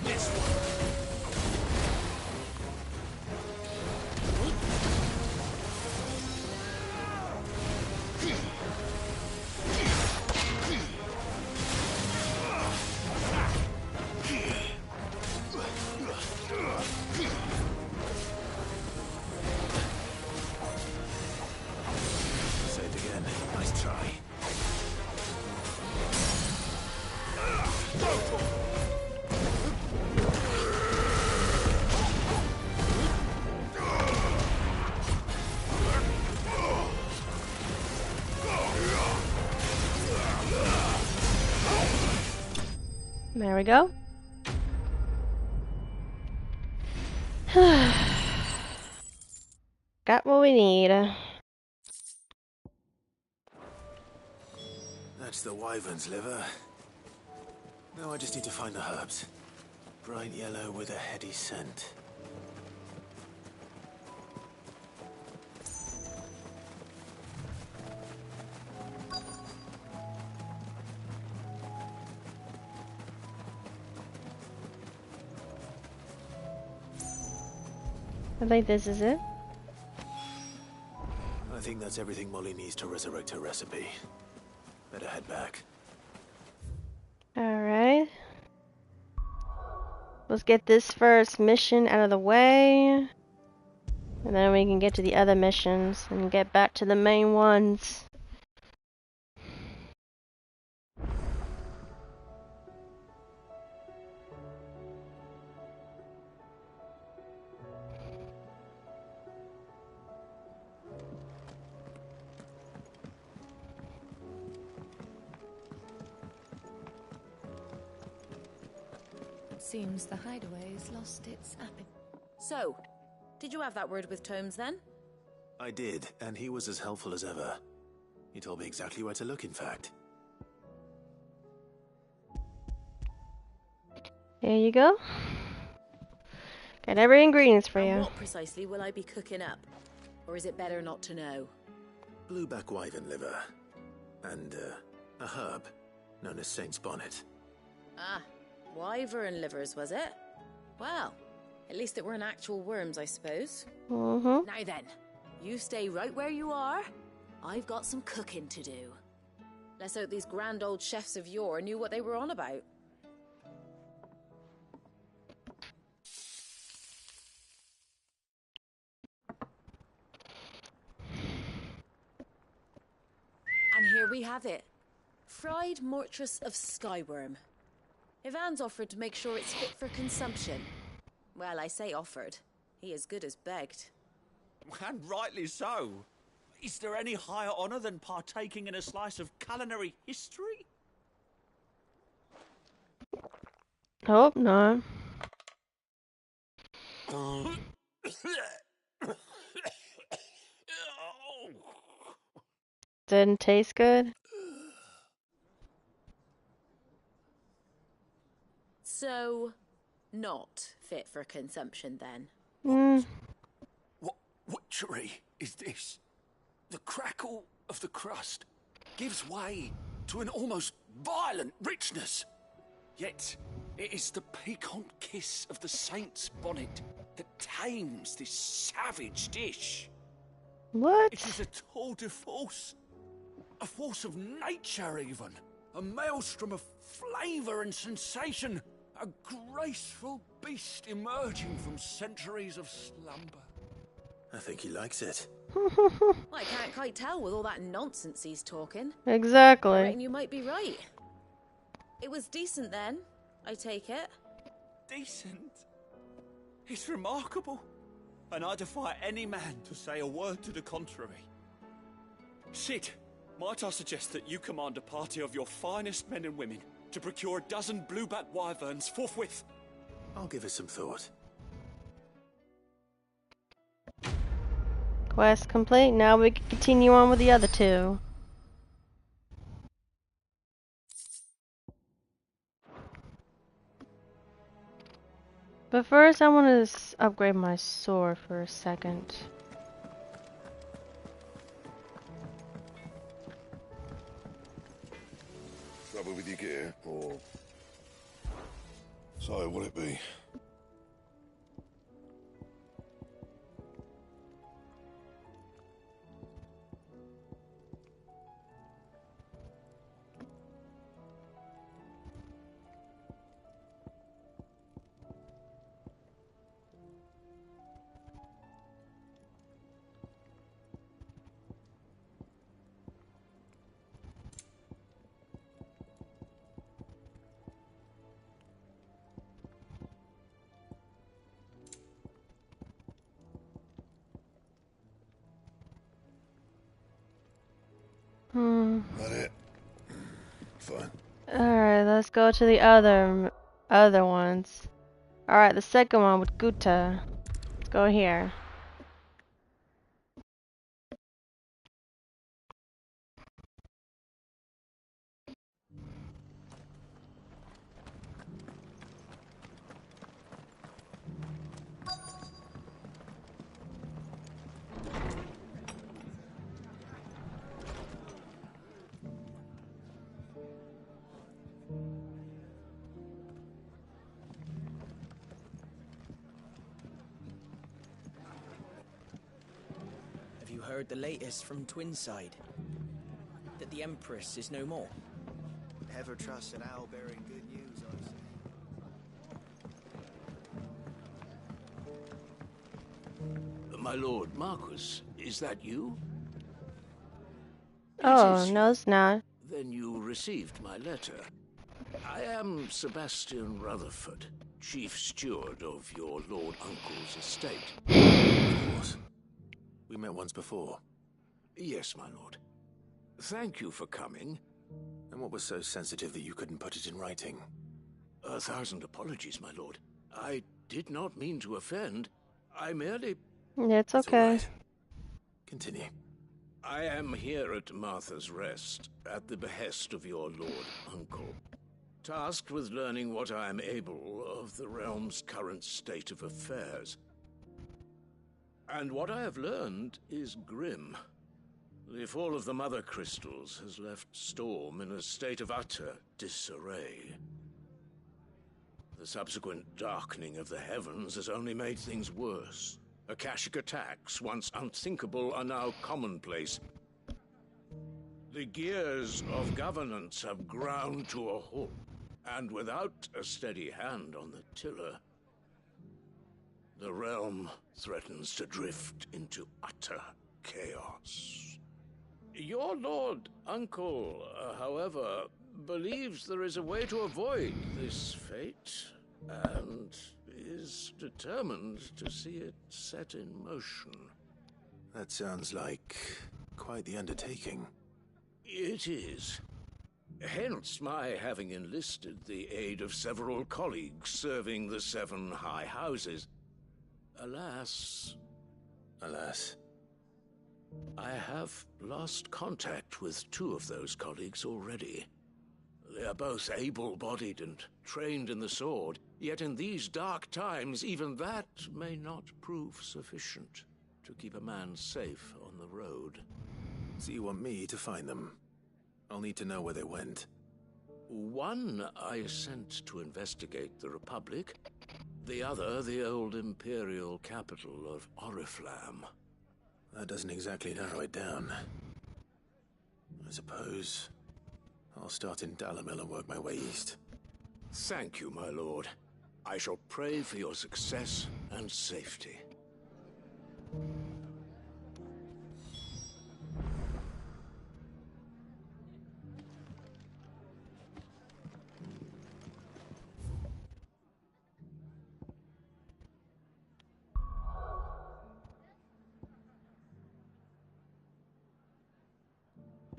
This one. There we go. Got what we need. That's the wyvern's liver. Now I just need to find the herbs. Bright yellow with a heady scent. I think this is it. I think that's everything Molly needs to resurrect her recipe. Better head back. Alright. Let's get this first mission out of the way. And then we can get to the other missions and get back to the main ones. Seems the hideaway's lost its appetite. So, did you have that word with Tomes then? I did, and he was as helpful as ever. He told me exactly where to look, in fact. There you go. Got every ingredients for you. What precisely will I be cooking up? Or is it better not to know? Blueback wyvern liver. And, a herb known as Saint's Bonnet. Ah, wyvern livers, was it? Well, at least it weren't actual worms, I suppose. Mm-hmm. Now then, you stay right where you are. I've got some cooking to do. Let's hope these grand old chefs of yore knew what they were on about. And here we have it. Fried mortress of skyworm. Ivan's offered to make sure it's fit for consumption. Well, I say offered. He as good as begged. And rightly so. Is there any higher honor than partaking in a slice of culinary history? Hope not. Didn't taste good? So, not fit for consumption then? What witchery is this? The crackle of the crust gives way to an almost violent richness. Yet, it is the piquant kiss of the saint's bonnet that tames this savage dish. What? It is a tour de force. A force of nature, even. A maelstrom of flavour and sensation. A graceful beast emerging from centuries of slumber. I think he likes it. I can't quite tell with all that nonsense he's talking. Exactly. I reckon you might be right. It was decent then, I take it. Decent? It's remarkable. And I defy any man to say a word to the contrary. Sid, might I suggest that you command a party of your finest men and women to procure a dozen blueback wyverns forthwith? I'll give it some thought. Quest complete. Now we can continue on with the other two. But first, I want to upgrade my sword for a second. Trouble with your gear, or... So, will it be? That it? Fine. Alright, let's go to the other ones. Alright, the second one with Guta. Let's go here. you heard the latest from Twinside? That the Empress is no more? Never trust an owl bearing good news, I say. My lord Marquis, is that you? Oh, no, it's not. Then you received my letter. I am Sebastian Rutherford, Chief Steward of your Lord Uncle's estate. Of course. We met once before. Yes, my lord. Thank you for coming. And what was so sensitive that you couldn't put it in writing? 1,000 apologies, my lord. I did not mean to offend. I merely... It's okay. Right. Continue. I am here at Martha's Rest, at the behest of your Lord Uncle, tasked with learning what I am able of the realm's current state of affairs. And what I have learned is grim. The fall of the Mother Crystals has left Storm in a state of utter disarray. The subsequent darkening of the heavens has only made things worse. Akashic attacks, once unthinkable, are now commonplace. The gears of governance have ground to a halt, and without a steady hand on the tiller, the realm threatens to drift into utter chaos. Your Lord Uncle, however, believes there is a way to avoid this fate, and is determined to see it set in motion. That sounds like quite the undertaking. It is. Hence my having enlisted the aid of several colleagues serving the 7 high houses. Alas, I have lost contact with 2 of those colleagues already. They are both able-bodied and trained in the sword, yet in these dark times, even that may not prove sufficient to keep a man safe on the road. So you want me to find them? I'll need to know where they went. One I sent to investigate the Republic, the other the old Imperial capital of Oriflamme. That doesn't exactly narrow it down. I suppose I'll start in Dalamil and work my way east. Thank you, my lord. I shall pray for your success and safety.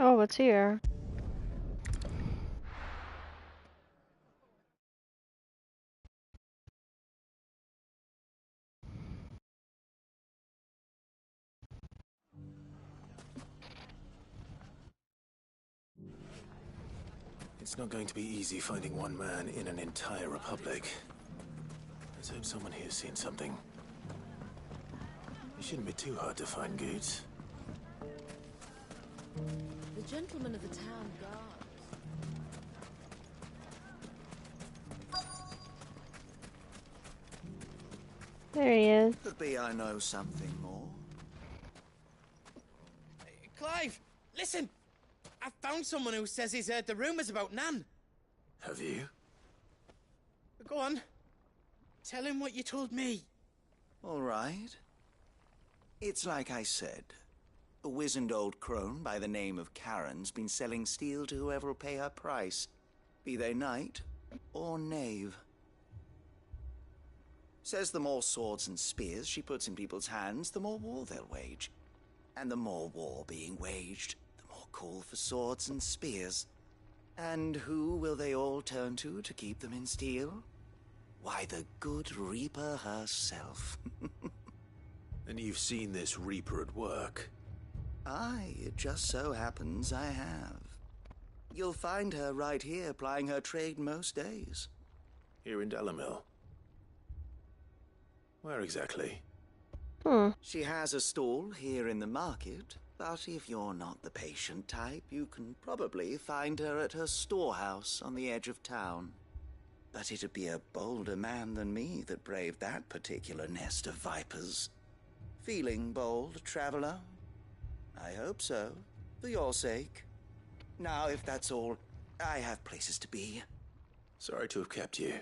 Oh, what's here? It's not going to be easy finding one man in an entire republic. Let's hope someone here's seen something. It shouldn't be too hard to find goods. The gentleman of the town guard. There he is. Could be I know something more. Clive, listen! I found someone who says he's heard the rumors about Nan. Have you? Go on. Tell him what you told me. All right. It's like I said. A wizened old crone by the name of Karen's been selling steel to whoever will pay her price, be they knight or knave. Says the more swords and spears she puts in people's hands, the more war they'll wage. And the more war being waged, the more call for swords and spears. And who will they all turn to keep them in steel? Why, the good Reaper herself. And you've seen this Reaper at work? Aye, it just so happens I have. You'll find her right here plying her trade most days. Here in Dalamil? Where exactly? She has a stall here in the market, but if you're not the patient type, you can probably find her at her storehouse on the edge of town. But it'd be a bolder man than me that braved that particular nest of vipers. Feeling bold, traveler? I hope so, for your sake. Now, if that's all, I have places to be. Sorry to have kept you.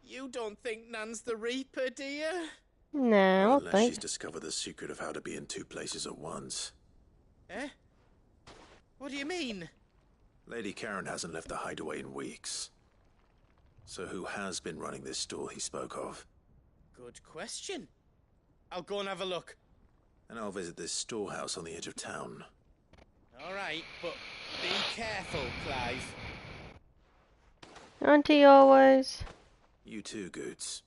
You don't think Nan's the Reaper, do you? No, Unless she's discovered the secret of how to be in two places at once. Eh? What do you mean? Lady Karen hasn't left the hideaway in weeks. So who has been running this store he spoke of? Good question. I'll go and have a look. And I'll visit this storehouse on the edge of town. All right, but be careful, Clive. Auntie always. You too, Goots.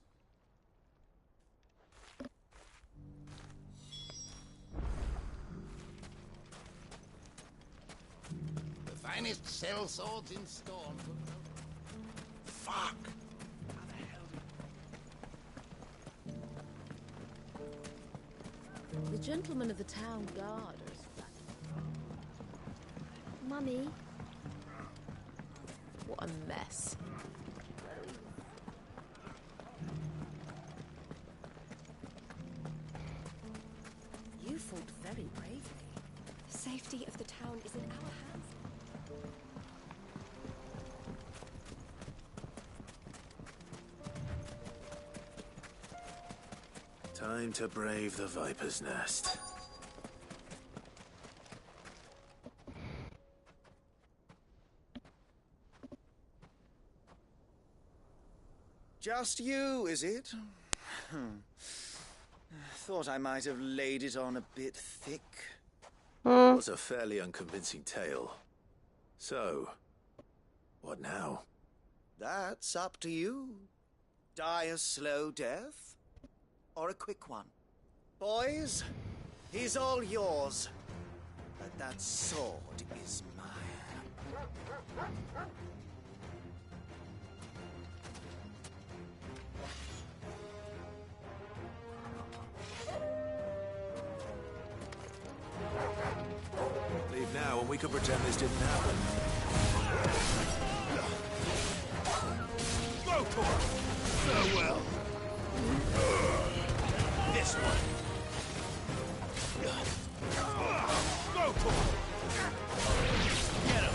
The finest cell swords in Storm. Fuck! The gentleman of the town guard is back. Mummy. What a mess. You fought very bravely. The safety of the town is in our hands. Time to brave the Viper's Nest. Just you, is it? Thought I might have laid it on a bit thick. It was a fairly unconvincing tale. So, what now? That's up to you. Die a slow death, or a quick one. Boys, he's all yours. But that sword is mine. Leave now and we could pretend this didn't happen. Go for it! Farewell! This one! Go for it! Get him!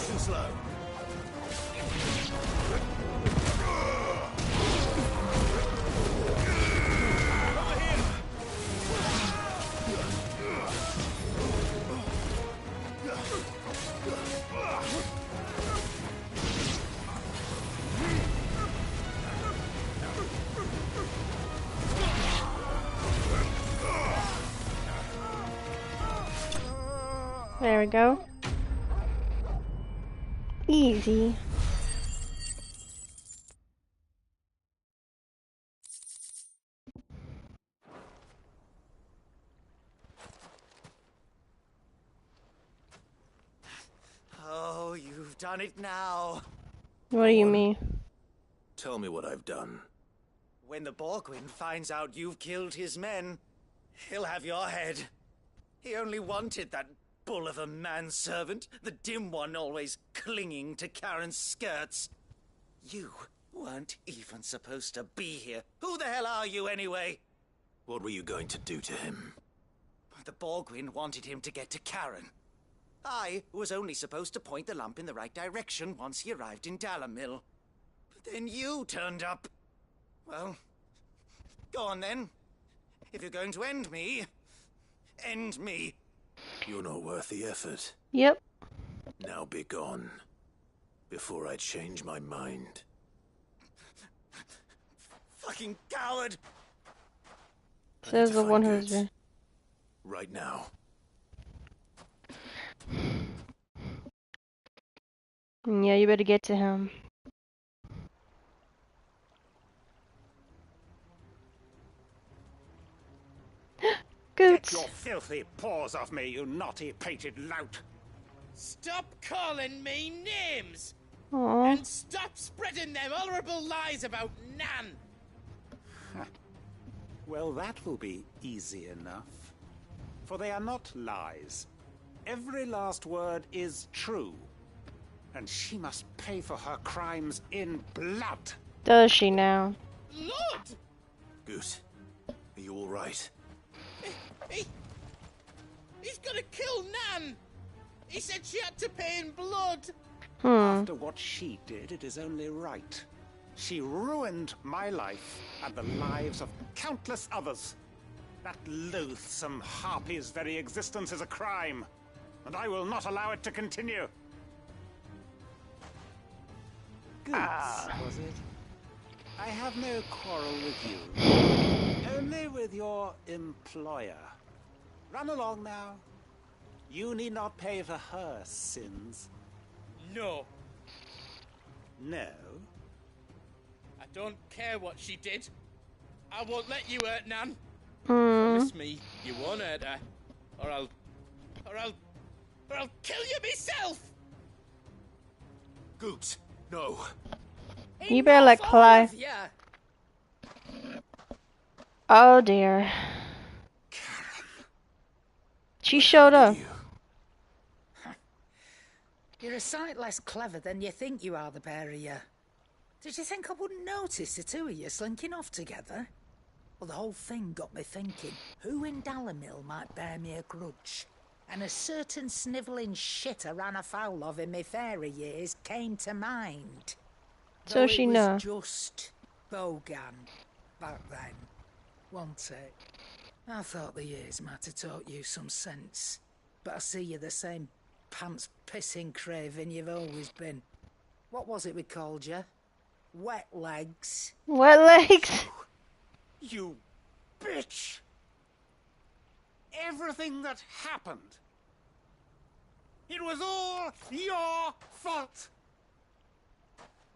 Too slow. There we go. Easy. Oh, you've done it now. What do you mean? Tell me what I've done. When the Borgwyn finds out you've killed his men, he'll have your head. He only wanted that bull of a manservant, the dim one always clinging to Karen's skirts. You weren't even supposed to be here. Who the hell are you, anyway? What were you going to do to him? The Borgwyn wanted him to get to Karen. I was only supposed to point the lamp in the right direction once he arrived in Dalamil. But then you turned up. Well, go on then. If you're going to end me, end me. You're not worth the effort. Yep. Now be gone. Before I change my mind. Fucking coward! Says the one who's been. Right now. Yeah, you better get to him. Get Goots. your filthy paws off me, you naughty pated lout! Stop calling me names! Aw. And stop spreading them horrible lies about Nan! Well, that will be easy enough. For they are not lies. Every last word is true. And she must pay for her crimes in blood. Does she now? Lord! Goose, are you all right? He's gonna kill Nan! He said she had to pay in blood! After what she did, it is only right. She ruined my life and the lives of countless others. That loathsome harpy's very existence is a crime, and I will not allow it to continue. Goose, was it? I have no quarrel with you, only with your employer. Run along now. You need not pay for her sins. No. No? I don't care what she did. I won't let you hurt Nan. Hmm. Promise me you won't hurt her, or I'll kill you myself. Goose, no. You better let Clyde. Oh dear. She showed up. You're a sight less clever than you think you are, the pair of you. Did you think I wouldn't notice the two of you slinking off together? Well, the whole thing got me thinking, who in Dalamil might bear me a grudge? And a certain snivelling shit I ran afoul of in my fairy years came to mind. So Though she it was know. just Bogan back then, wasn't it? I thought the years might have taught you some sense, but I see you're the same pants-pissing craven you've always been. What was it we called you? Wet legs. Wet legs? You bitch! Everything that happened, it was all your fault!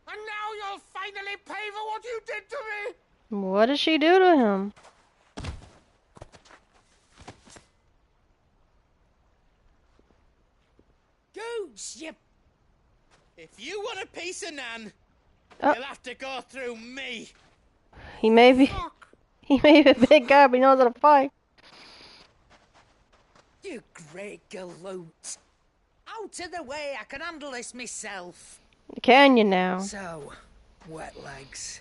And now you'll finally pay for what you did to me! What did she do to him? Gooch, you... If you want a piece of Nan, Oh. you'll have to go through me. He may be a big guy, but he knows how to fight. You great galoot. Out of the way, I can handle this myself. Can you now? So, wet legs.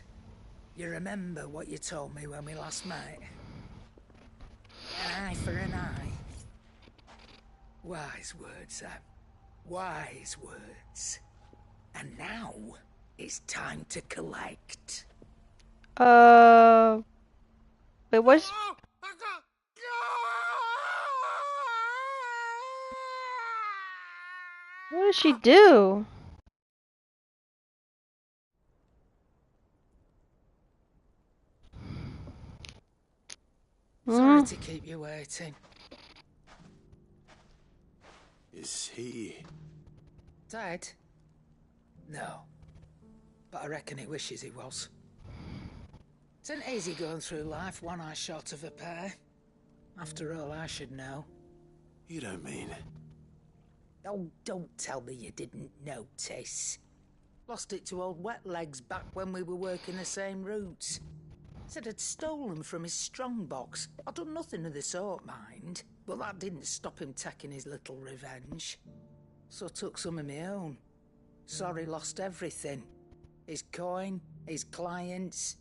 You remember what you told me when we last met? An eye for an eye. Wise words, Sam. Wise words. And now, it's time to collect. Wait, what's... What did she do? Sorry to keep you waiting. Is he... Dead? No. But I reckon he wishes he was. It isn't easy going through life one eye short of a pair. After all, I should know. You don't mean... Oh, don't tell me you didn't notice. Lost it to old Wet Legs back when we were working the same routes. Said I'd stolen from his strongbox. I'd done nothing of the sort, mind. But that didn't stop him taking his little revenge. So I took some of my own. Sorry, lost everything. His coin, his clients.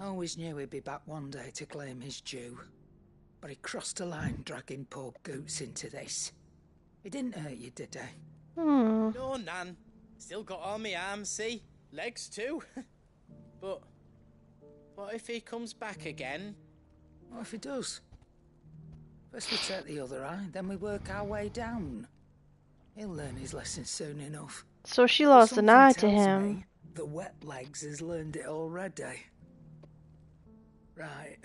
Always knew he'd be back one day to claim his due. But he crossed a line dragging poor Goots into this. He didn't hurt you, did he? No, Nan. Still got all my arms, see? Legs too. But what if he comes back again? What if he does? First we take the other eye, then we work our way down. He'll learn his lesson soon enough. So she lost an eye to Something tells him. me the Wet Legs has learned it already. Right.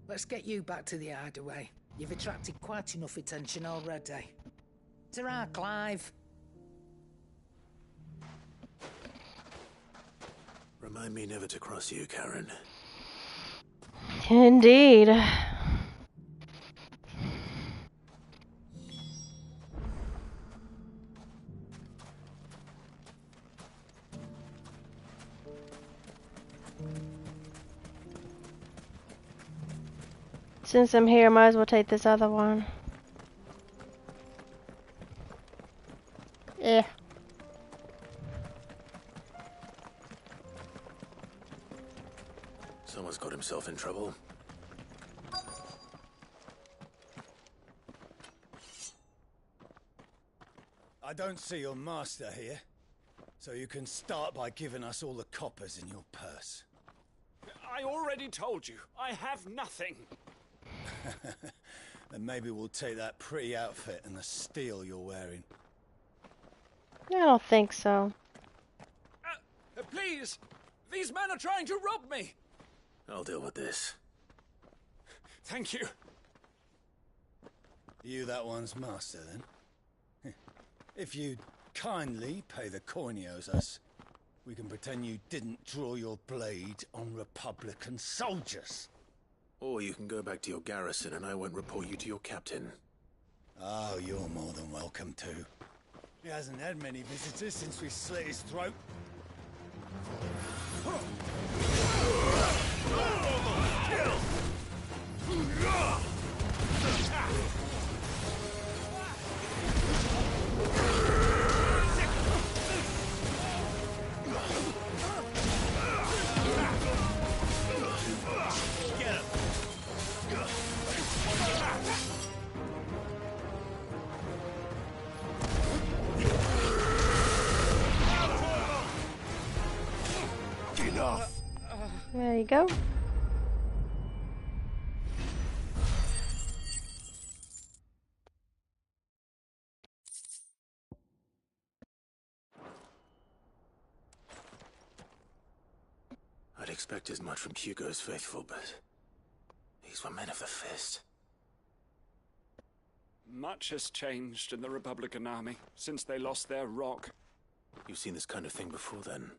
Let's get you back to the hideaway. You've attracted quite enough attention already. Ta-ra, Clive. Remind me never to cross you, Karen. Indeed. Since I'm here, might as well take this other one. Yeah. Someone's got himself in trouble. I don't see your master here, so you can start by giving us all the coppers in your purse. I already told you, I have nothing. Then maybe we'll take that pretty outfit and the steel you're wearing. I don't think so. Please! These men are trying to rob me! I'll deal with this. Thank you. You that one's master, then? If you'd kindly pay the coin he owes us, we can pretend you didn't draw your blade on Republican soldiers. Or you can go back to your garrison and I won't report you to your captain. Oh, you're more than welcome to. He hasn't had many visitors since we slit his throat. There you go. I'd expect as much from Hugo's faithful, but these were men of the fist. Much has changed in the Republican army since they lost their rock. You've seen this kind of thing before, then?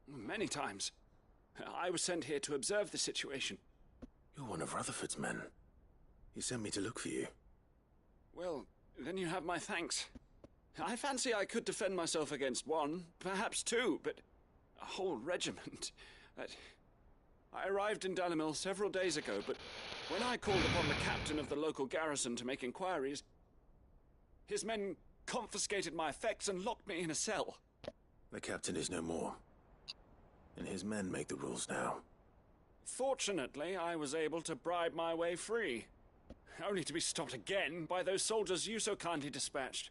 Many times. I was sent here to observe the situation. You're one of Rutherford's men. He sent me to look for you. Well, then you have my thanks. I fancy I could defend myself against one, perhaps two, but a whole regiment. I arrived in Dunamil several days ago, but when I called upon the captain of the local garrison to make inquiries, his men confiscated my effects and locked me in a cell. The captain is no more, and his men make the rules now. Fortunately, I was able to bribe my way free, only to be stopped again by those soldiers you so kindly dispatched.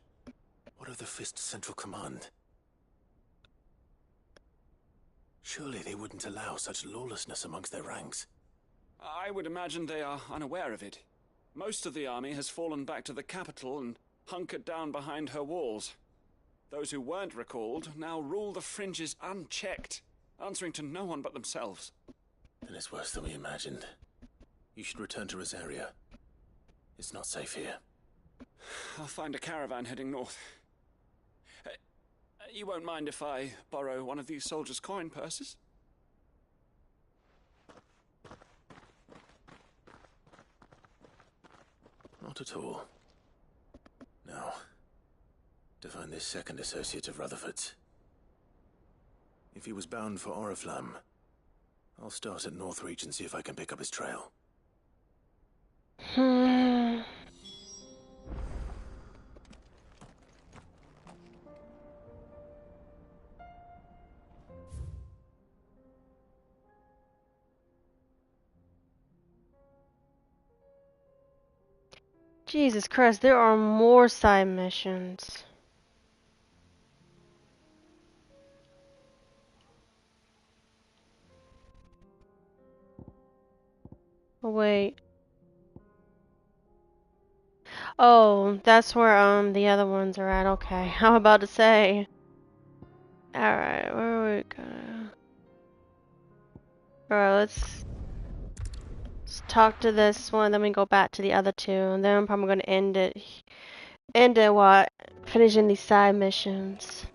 What of the Fist's central command? Surely they wouldn't allow such lawlessness amongst their ranks. I would imagine they are unaware of it. Most of the army has fallen back to the capital and hunkered down behind her walls. Those who weren't recalled now rule the fringes unchecked, answering to no one but themselves. Then it's worse than we imagined. You should return to Rosaria. It's not safe here. I'll find a caravan heading north. You won't mind if I borrow one of these soldiers' coin purses? Not at all. Now, to find this second associate of Rutherford's. If he was bound for Oriflamme, I'll start at Northreach and see if I can pick up his trail. Jesus Christ, there are more side missions. Wait. Oh, that's where the other ones are at. Okay, I'm about to say. Alright, where are we gonna... Alright, let's talk to this one, then we go back to the other two, and then I'm probably gonna end it while finishing these side missions.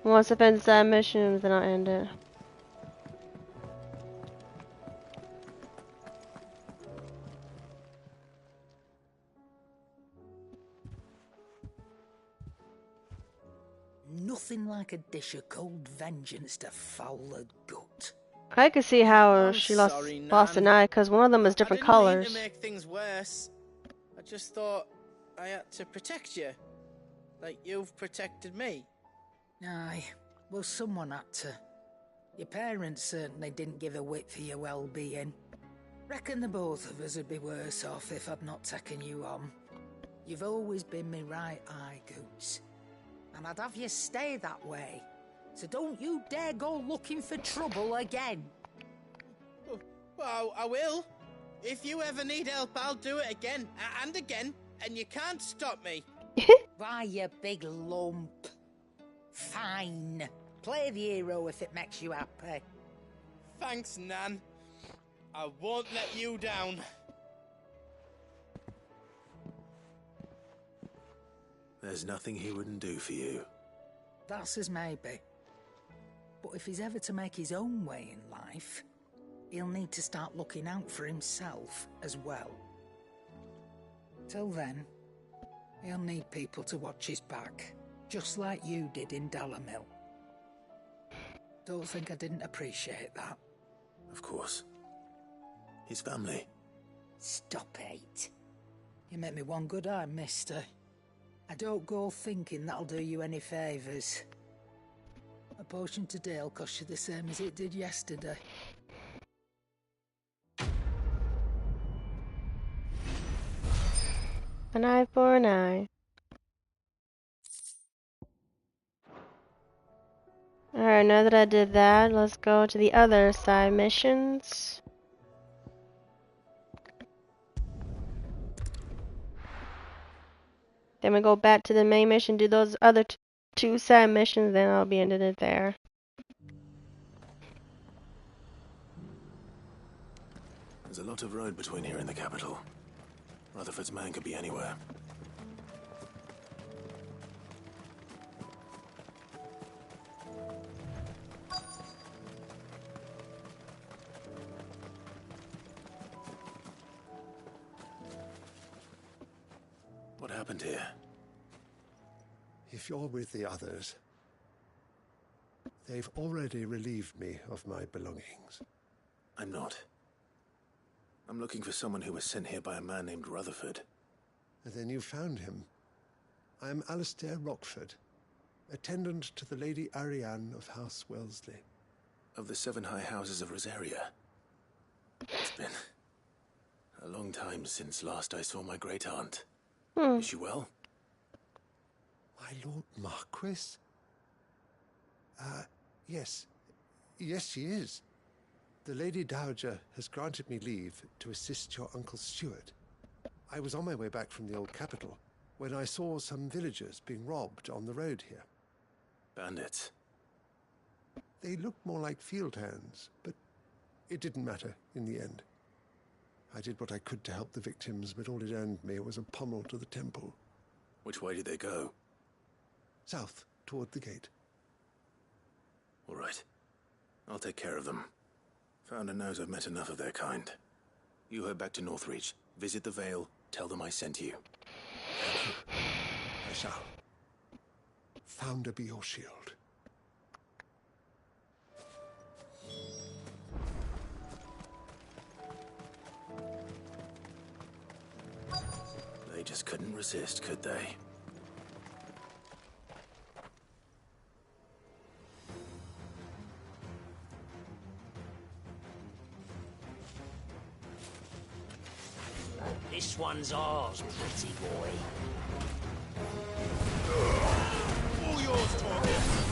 Once I finish the side missions, then I'll end it. Nothing like a dish of cold vengeance to foul the gut. I could see how I'm she sorry, lost an Nan. eye, because one of them is different I didn't colors. mean to make things worse. I just thought I had to protect you. Like you've protected me. Aye, well, someone had to. Your parents certainly didn't give a whit for your well-being. Reckon the both of us would be worse off if I'd not taken you on. You've always been me right eye, Goose. And I'd have you stay that way. So don't you dare go looking for trouble again. Well, I will. If you ever need help, I'll do it again and again, and you can't stop me. Why, you big lump. Fine. Play the hero if it makes you happy. Thanks, Nan. I won't let you down. There's nothing he wouldn't do for you. That's as maybe. But if he's ever to make his own way in life, he'll need to start looking out for himself as well. Till then, he'll need people to watch his back, just like you did in Dalamil. Don't think I didn't appreciate that. Of course. His family. Stop it. You make me one good eye, mister. I don't go thinking that'll do you any favours. A potion today'll cost you the same as it did yesterday. An eye for an eye. Alright, now that I did that, let's go to the other side missions. Then we go back to the main mission, do those other two side missions, then I'll be ending it there. There's a lot of road between here and the capital. Rutherford's man could be anywhere. What happened here? If you're with the others, they've already relieved me of my belongings. I'm not. I'm looking for someone who was sent here by a man named Rutherford. Then you found him. I am Alistair Rockford, attendant to the Lady Ariane of House Wellesley. Of the 7 high houses of Rosaria. It's been a long time since last I saw my great-aunt. Is she well? My Lord Marquis? Yes. Yes, she is. The Lady Dowager has granted me leave to assist your Uncle Stuart. I was on my way back from the old capital when I saw some villagers being robbed on the road here. Bandits? They looked more like field hands, but it didn't matter in the end. I did what I could to help the victims, but all it earned me was a pummel to the temple. Which way did they go? South, toward the gate. All right. I'll take care of them. Founder knows I've met enough of their kind. You head back to Northreach, visit the Vale, tell them I sent you. Thank you. I shall. Founder be your shield. They just couldn't resist, could they? This one's ours, pretty boy. All yours, Torgil.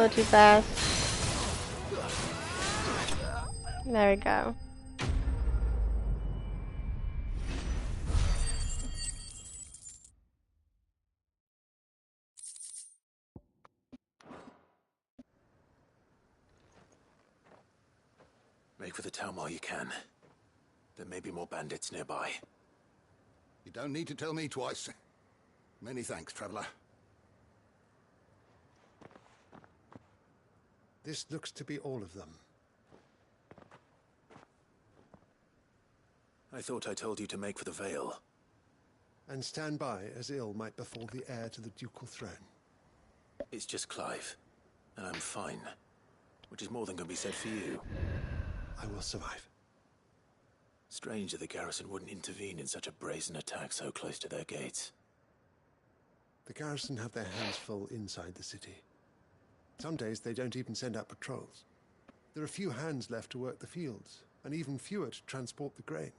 little too fast. There we go. Make for the town while you can. There may be more bandits nearby. You don't need to tell me twice. Many thanks, traveler. This looks to be all of them. I thought I told you to make for the Vale. And stand by as ill might befall the heir to the ducal throne. It's just Clive, and I'm fine. Which is more than can be said for you. I will survive. Strange that the garrison wouldn't intervene in such a brazen attack so close to their gates. The garrison have their hands full inside the city. Some days they don't even send out patrols. There are few hands left to work the fields, and even fewer to transport the grain.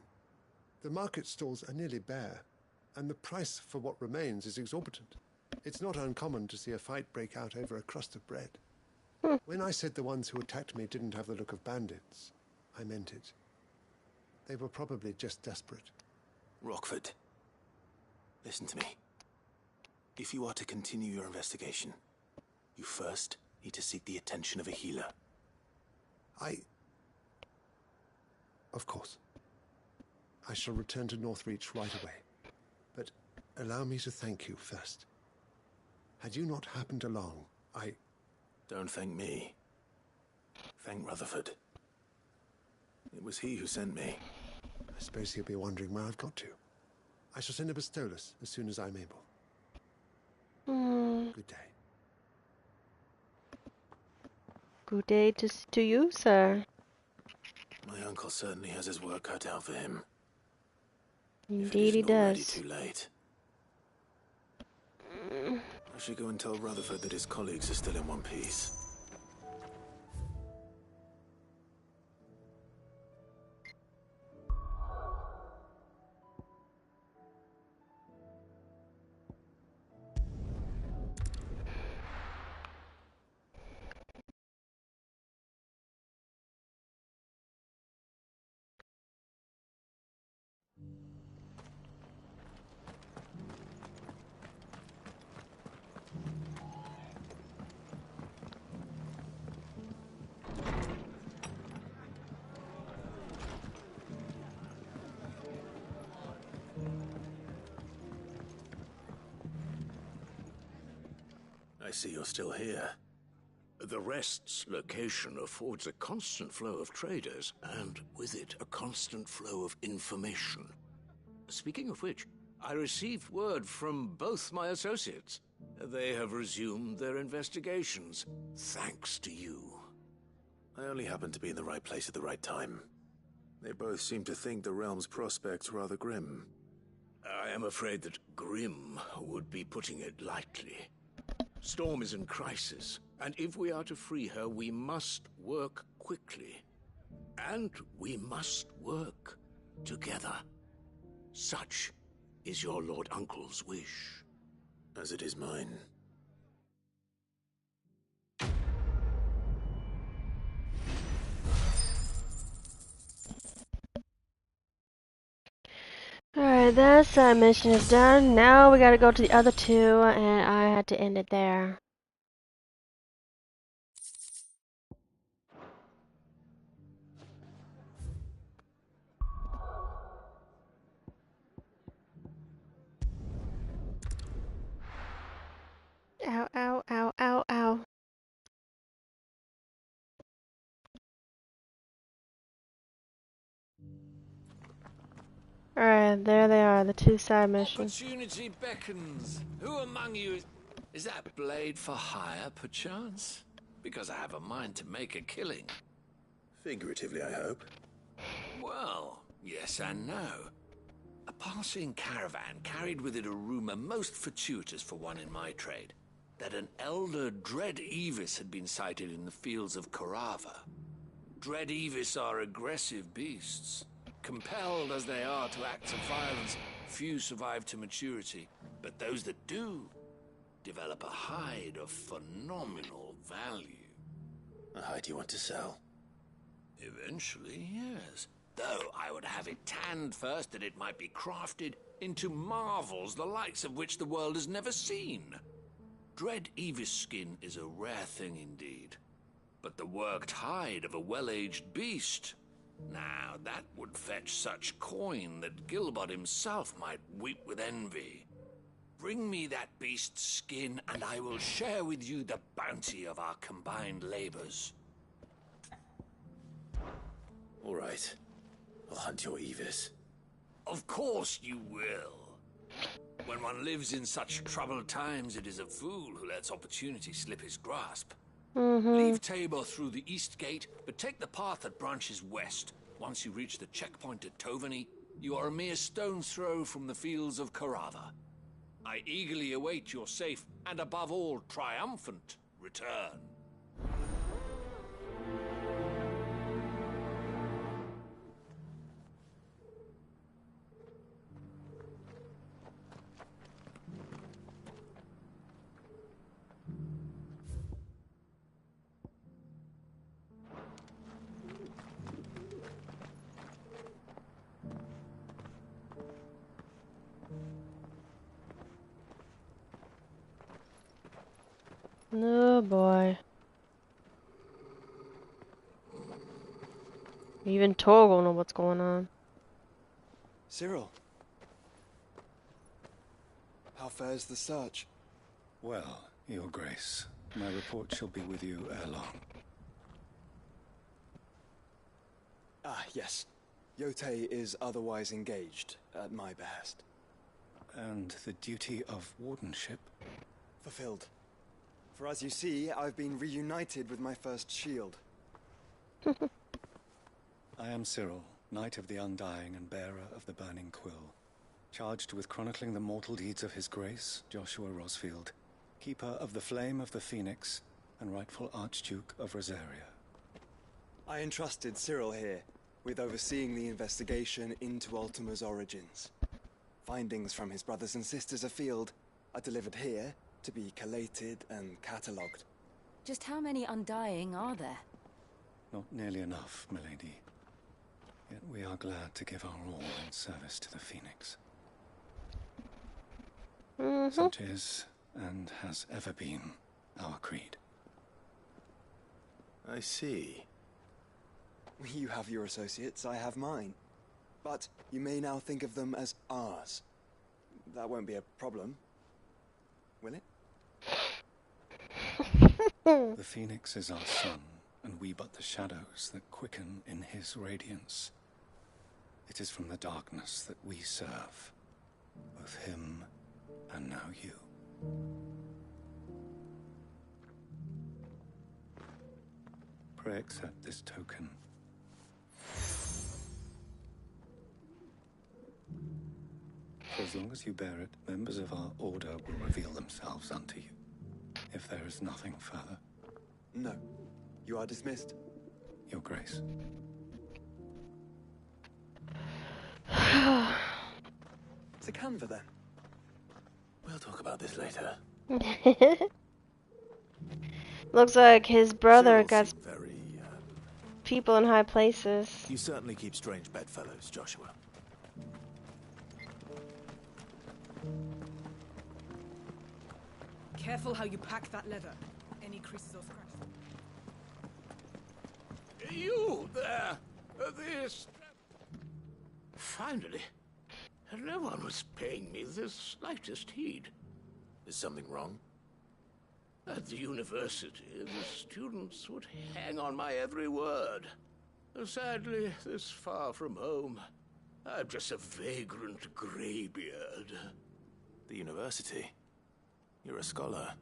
The market stalls are nearly bare, and the price for what remains is exorbitant. It's not uncommon to see a fight break out over a crust of bread. When I said the ones who attacked me didn't have the look of bandits, I meant it. They were probably just desperate. Rockford, listen to me. If you are to continue your investigation, you first need to seek the attention of a healer. Of course. I shall return to Northreach right away. But allow me to thank you first. Had you not happened along, Don't thank me. Thank Rutherford. It was he who sent me. I suppose he'll be wondering where I've got to. I shall send a Bastolus as soon as I'm able. Good day. Good day to you, sir. My uncle certainly has his work cut out for him. Indeed he Already does. too late. I should go and tell Rutherford that his colleagues are still in one piece. I see you're still here. The Rest's location affords a constant flow of traders, and with it, a constant flow of information. Speaking of which, I received word from both my associates. They have resumed their investigations, thanks to you. I only happened to be in the right place at the right time. They both seem to think the realm's prospects rather grim. I am afraid that grim would be putting it lightly. Storm is in crisis, and if we are to free her, we must work quickly. And we must work together. Such is your Lord Uncle's wish. As it is mine. Alright, that side mission is done. Now we gotta go to the other two, and I had to end it there. Ow, ow, ow, ow, ow. Alright, there they are, the two side missions. Opportunity beckons. Who among you is that blade for hire, perchance? Because I have a mind to make a killing. Figuratively, I hope. Well, yes and no. A passing caravan carried with it a rumor most fortuitous for one in my trade, that an elder Dread Evis had been sighted in the fields of Korava. Dread Evis are aggressive beasts. Compelled as they are to acts of violence, few survive to maturity, but those that do develop a hide of phenomenal value. A hide you want to sell? Eventually, yes. Though I would have it tanned first that it might be crafted into marvels the likes of which the world has never seen. Dread Evis skin is a rare thing indeed. But the worked hide of a well-aged beast... Now, that would fetch such coin that Gilbert himself might weep with envy. Bring me that beast's skin, and I will share with you the bounty of our combined labors. All right. I'll hunt your Evis. Of course you will. When one lives in such troubled times, it is a fool who lets opportunity slip his grasp. Leave Tabor through the east gate, but take the path that branches west. Once you reach the checkpoint at Tovany, you are a mere stone's throw from the fields of Carava. I eagerly await your safe, and above all, triumphant return. Oh boy. Even Torgal know what's going on. Cyril. How fares the search? Well, Your Grace, my report shall be with you ere long. Ah, yes. Yotei is otherwise engaged, at my behest. And the duty of wardenship? Fulfilled. For as you see, I've been reunited with my first shield. I am Cyril, Knight of the Undying and bearer of the Burning Quill, charged with chronicling the mortal deeds of His Grace, Joshua Rosfield, Keeper of the Flame of the Phoenix, and rightful Archduke of Rosaria. I entrusted Cyril here with overseeing the investigation into Ultima's origins. Findings from his brothers and sisters afield are delivered here to be collated and catalogued. Just how many Undying are there? Not nearly enough, milady. Yet we are glad to give our all in service to the Phoenix. Such is, and has ever been, our creed. I see. You have your associates, I have mine. But you may now think of them as ours. That won't be a problem, will it? The Phoenix is our sun, and we but the shadows that quicken in his radiance. It is from the darkness that we serve, both him and now you. Pray accept this token. For as long as you bear it, members of our order will reveal themselves unto you. If there is nothing further. No. You are dismissed. Your Grace. To Canva, then. We'll talk about this later. Looks like his brother Cyril got seemed very, people in high places. You certainly keep strange bedfellows, Joshua. Careful how you pack that leather. Any creases or scratches. You there! This... Finally. No one was paying me the slightest heed. Is something wrong? At the university, the students would hang on my every word. Sadly, this far from home, I'm just a vagrant greybeard. The university? You're a scholar.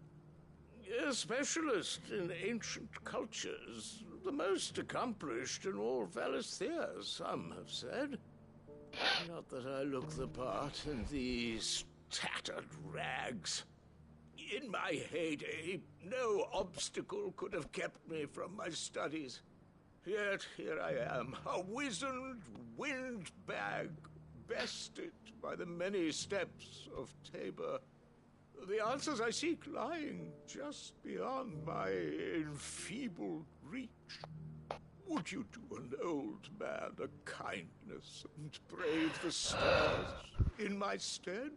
A specialist in ancient cultures. The most accomplished in all Valisthea, some have said. Not that I look the part in these tattered rags. In my heyday, no obstacle could have kept me from my studies. Yet here I am, a wizened windbag, bested by the many steps of Tabor. The answers I seek lying just beyond my enfeebled reach. Would you do an old man a kindness and brave the stairs in my stead?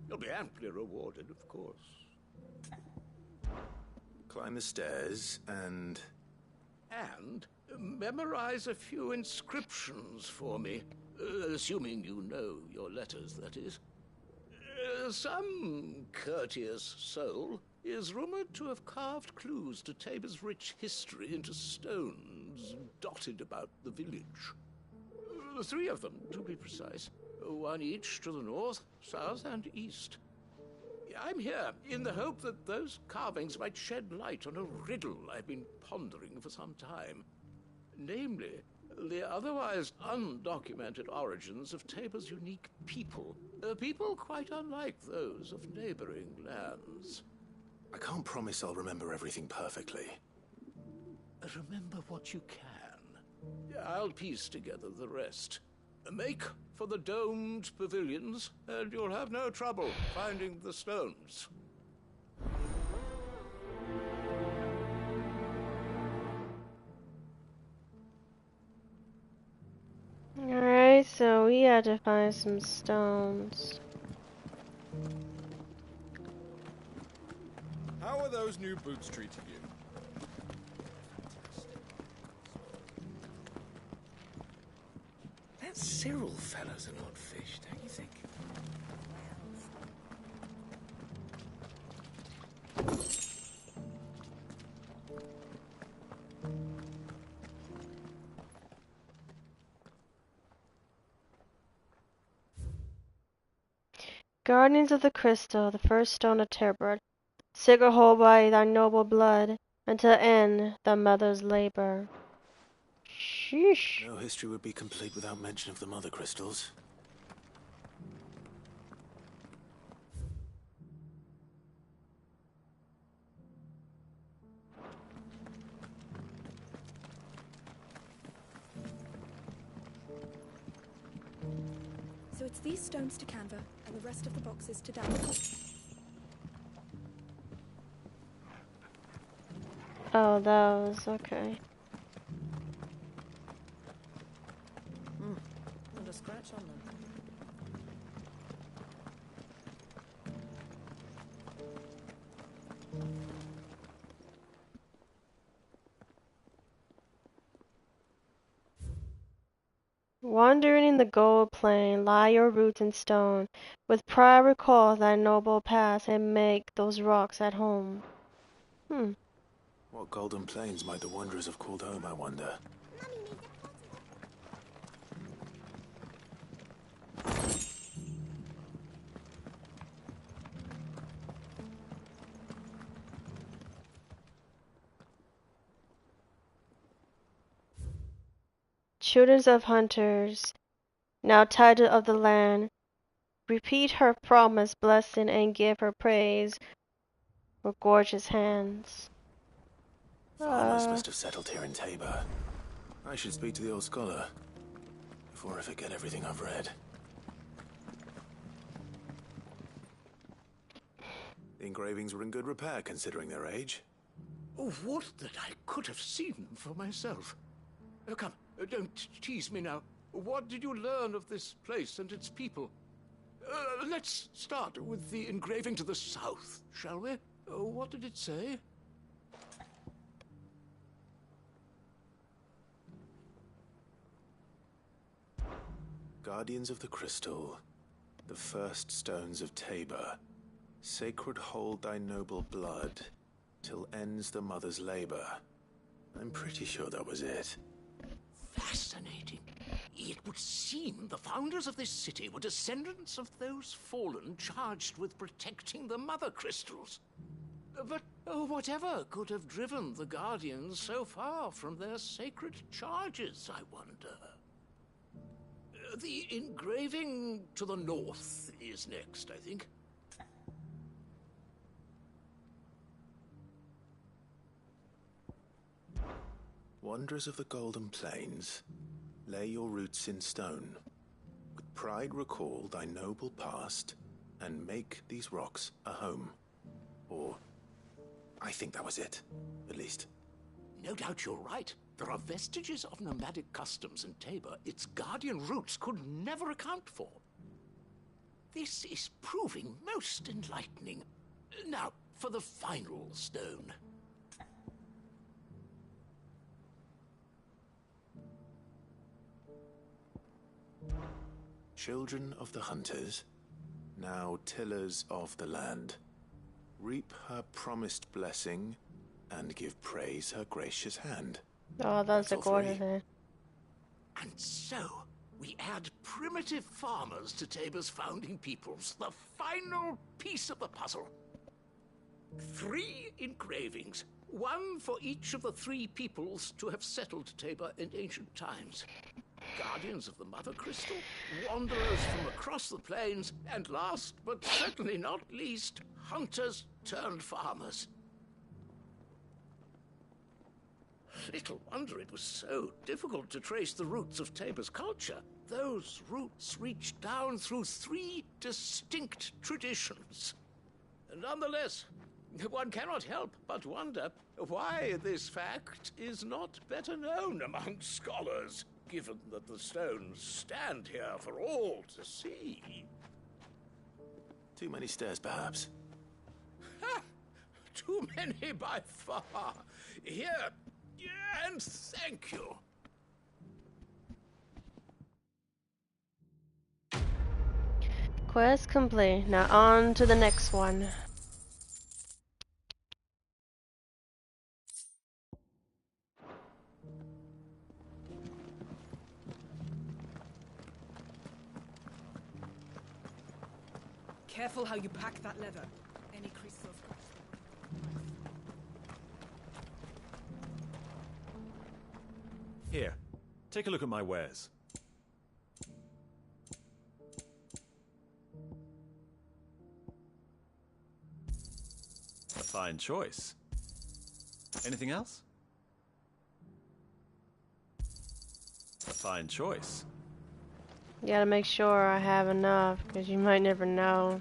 You'll be amply rewarded, of course. Climb the stairs and... And memorize a few inscriptions for me. Assuming you know your letters, that is. Some courteous soul is rumored to have carved clues to Tabor's rich history into stones dotted about the village. 3 of them, to be precise. 1 each to the north, south, and east. I'm here in the hope that those carvings might shed light on a riddle I've been pondering for some time. Namely, the otherwise undocumented origins of Tabor's unique people. People quite unlike those of neighboring lands. I can't promise I'll remember everything perfectly. Remember what you can. I'll piece together the rest. Make for the domed pavilions, and you'll have no trouble finding the stones. Alright, so we had to find some stones. How are those new boots treating you? That Cyril fellow's an odd fish, don't you think? Guardians of the Crystal, the first stone of Tabor, sacred hold by thy noble blood, until end the mother's labor. Sheesh. No history would be complete without mention of the mother crystals. So it's these stones to Canva, and the rest of the boxes to download. Oh, those, okay. Not a scratch on them. Wandering in the gold plain, lie your roots in stone. With pride recall thy noble past, and make those rocks at home. What golden plains might the wanderers have called home, I wonder? Children of hunters, now title of the land, repeat her promised blessing and give her praise with gorgeous hands. Farmers must have settled here in Tabor. I should speak to the old scholar before I forget everything I've read. The engravings were in good repair considering their age. Oh, would that I could have seen them for myself. Come, don't tease me now. What did you learn of this place and its people? Let's start with the engraving to the south, shall we? What did it say? Guardians of the Crystal, the first stones of Tabor, sacred hold thy noble blood, till ends the mother's labor. I'm pretty sure that was it. Fascinating. It would seem the founders of this city were descendants of those fallen charged with protecting the mother crystals. But whatever could have driven the Guardians so far from their sacred charges, I wonder? The engraving to the north is next, I think. Wanderers of the Golden Plains, lay your roots in stone. With pride recall thy noble past, and make these rocks a home. Or, I think that was it, at least. No doubt you're right. There are vestiges of nomadic customs in Tabor its guardian roots could never account for. This is proving most enlightening. Now, for the final stone. Children of the hunters, now tillers of the land, reap her promised blessing and give praise her gracious hand. Oh, that's a gorgeous hair. And so, we add primitive farmers to Tabor's founding peoples, the final piece of the puzzle. 3 engravings, 1 for each of the 3 peoples to have settled Tabor in ancient times. Guardians of the Mother Crystal, wanderers from across the plains, and last but certainly not least, hunters turned farmers. Little wonder it was so difficult to trace the roots of Tabor's culture. Those roots reach down through 3 distinct traditions. Nonetheless, one cannot help but wonder why this fact is not better known among scholars, given that the stones stand here for all to see. Too many stairs, perhaps. Ha! Too many by far. Here, and thank you. Quest complete. Now on to the next one. Careful how you pack that leather. Any creases or scratches. Here, take a look at my wares. A fine choice. Anything else? A fine choice. You gotta make sure I have enough, because you might never know.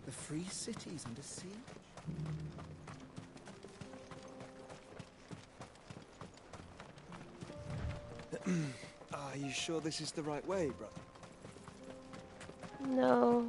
The free city's under siege? Are you sure this is the right way, brother? No.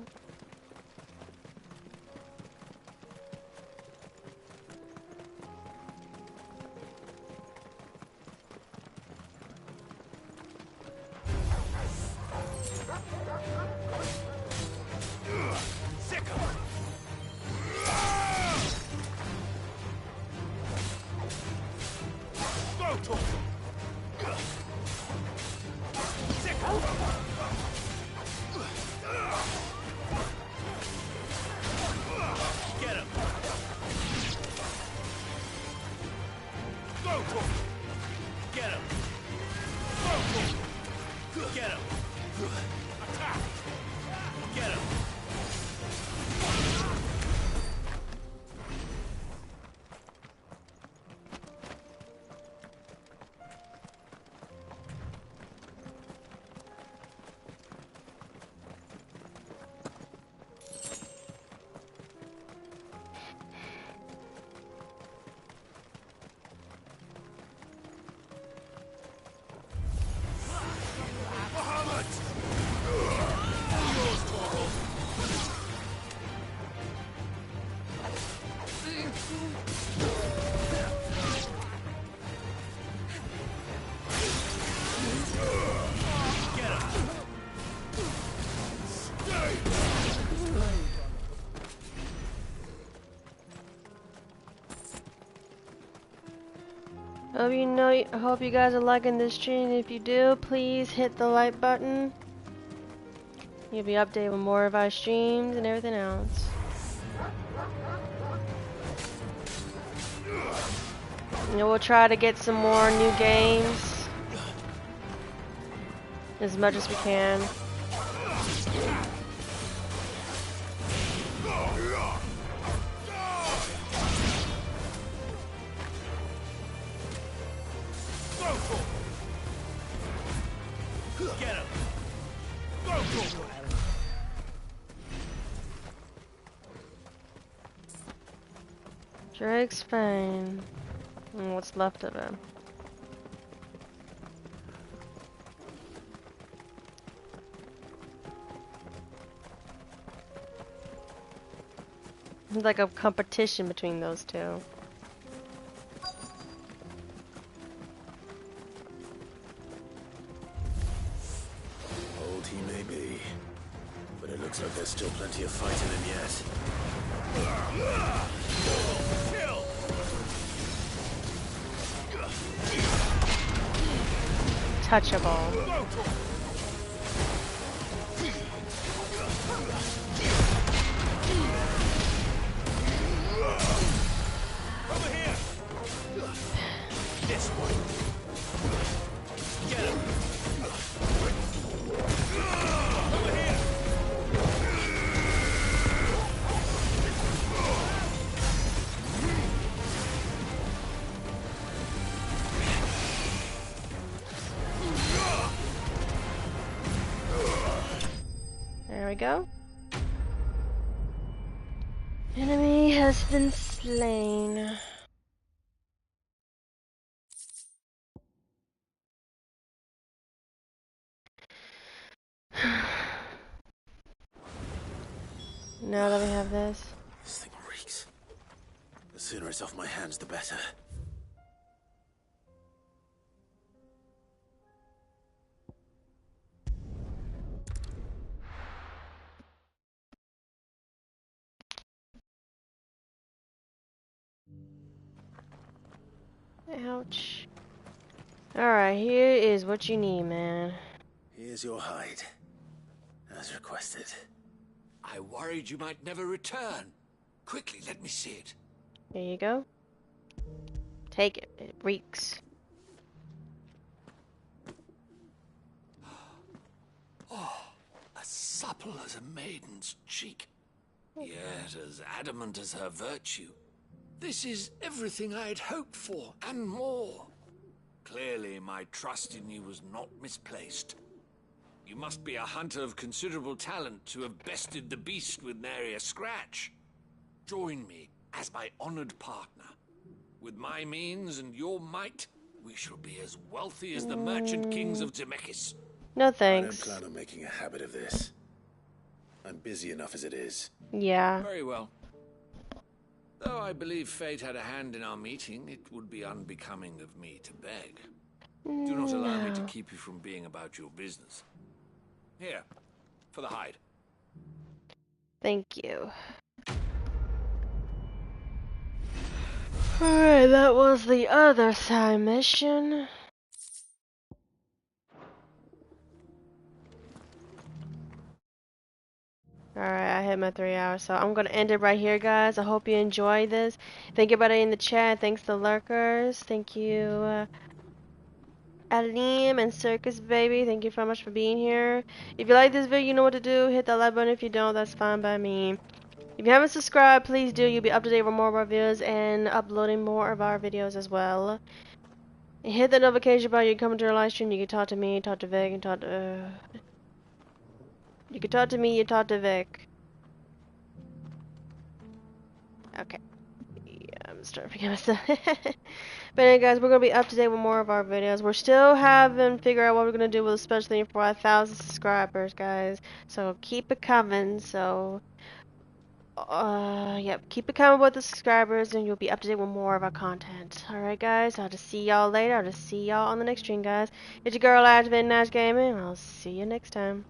I hope you guys are liking this stream. If you do, please hit the like button. You'll be updated with more of our streams and everything else. And we'll try to get some more new games as much as we can. Get him! Drake's fine. And what's left of him? It's like a competition between those two. Old he may be, but it looks like there's still plenty of fight in him yet. Touchable. Over here! This way. Get him! Over here! There we go. Enemy has been slain. Now that we have this. This thing reeks. The sooner it's off my hands, the better. Ouch. Alright, here is what you need, man. Here's your hide, as requested. I worried you might never return. Quickly, let me see it. Here you go. Take it. It reeks. Oh, as supple as a maiden's cheek, yet as adamant as her virtue. This is everything I'd hoped for, and more. Clearly, my trust in you was not misplaced. You must be a hunter of considerable talent to have bested the beast with nary a scratch. Join me as my honored partner. With my means and your might, we shall be as wealthy as the merchant kings of Zemeckis. No thanks. I don't plan on making a habit of this. I'm busy enough as it is. Yeah. Very well. Though I believe fate had a hand in our meeting, it would be unbecoming of me to beg. Do not allow me to keep you from being about your business. Here, for the hide. Thank you. Alright, that was the other side mission. Alright, I hit my 3 hours, so I'm gonna end it right here, guys. I hope you enjoyed this. Thank you everybody in the chat. Thanks to lurkers. Thank you, Alim and Circus Baby. Thank you very much for being here. If you like this video, you know what to do. Hit that like button. If you don't, that's fine by me. If you haven't subscribed, please do. You'll be up to date with more of our videos and uploading more of our videos as well. And hit the notification bell. You come to our live stream. You can talk to me, talk to Vic, and talk to. You can talk to me. You talk to Vic. Okay. Yeah, I'm starting to forget myself. But anyway, guys, we're gonna be up to date with more of our videos. We're still haven't figured out what we're gonna do with especially for 1,000 subscribers, guys. So keep it coming. So. Yep, keep it coming with the subscribers and you'll be up to date with more of our content. Alright guys, I'll just see y'all later. I'll just see y'all on the next stream, guys. It's your girl Vic&Ashley Gaming. I'll see you next time.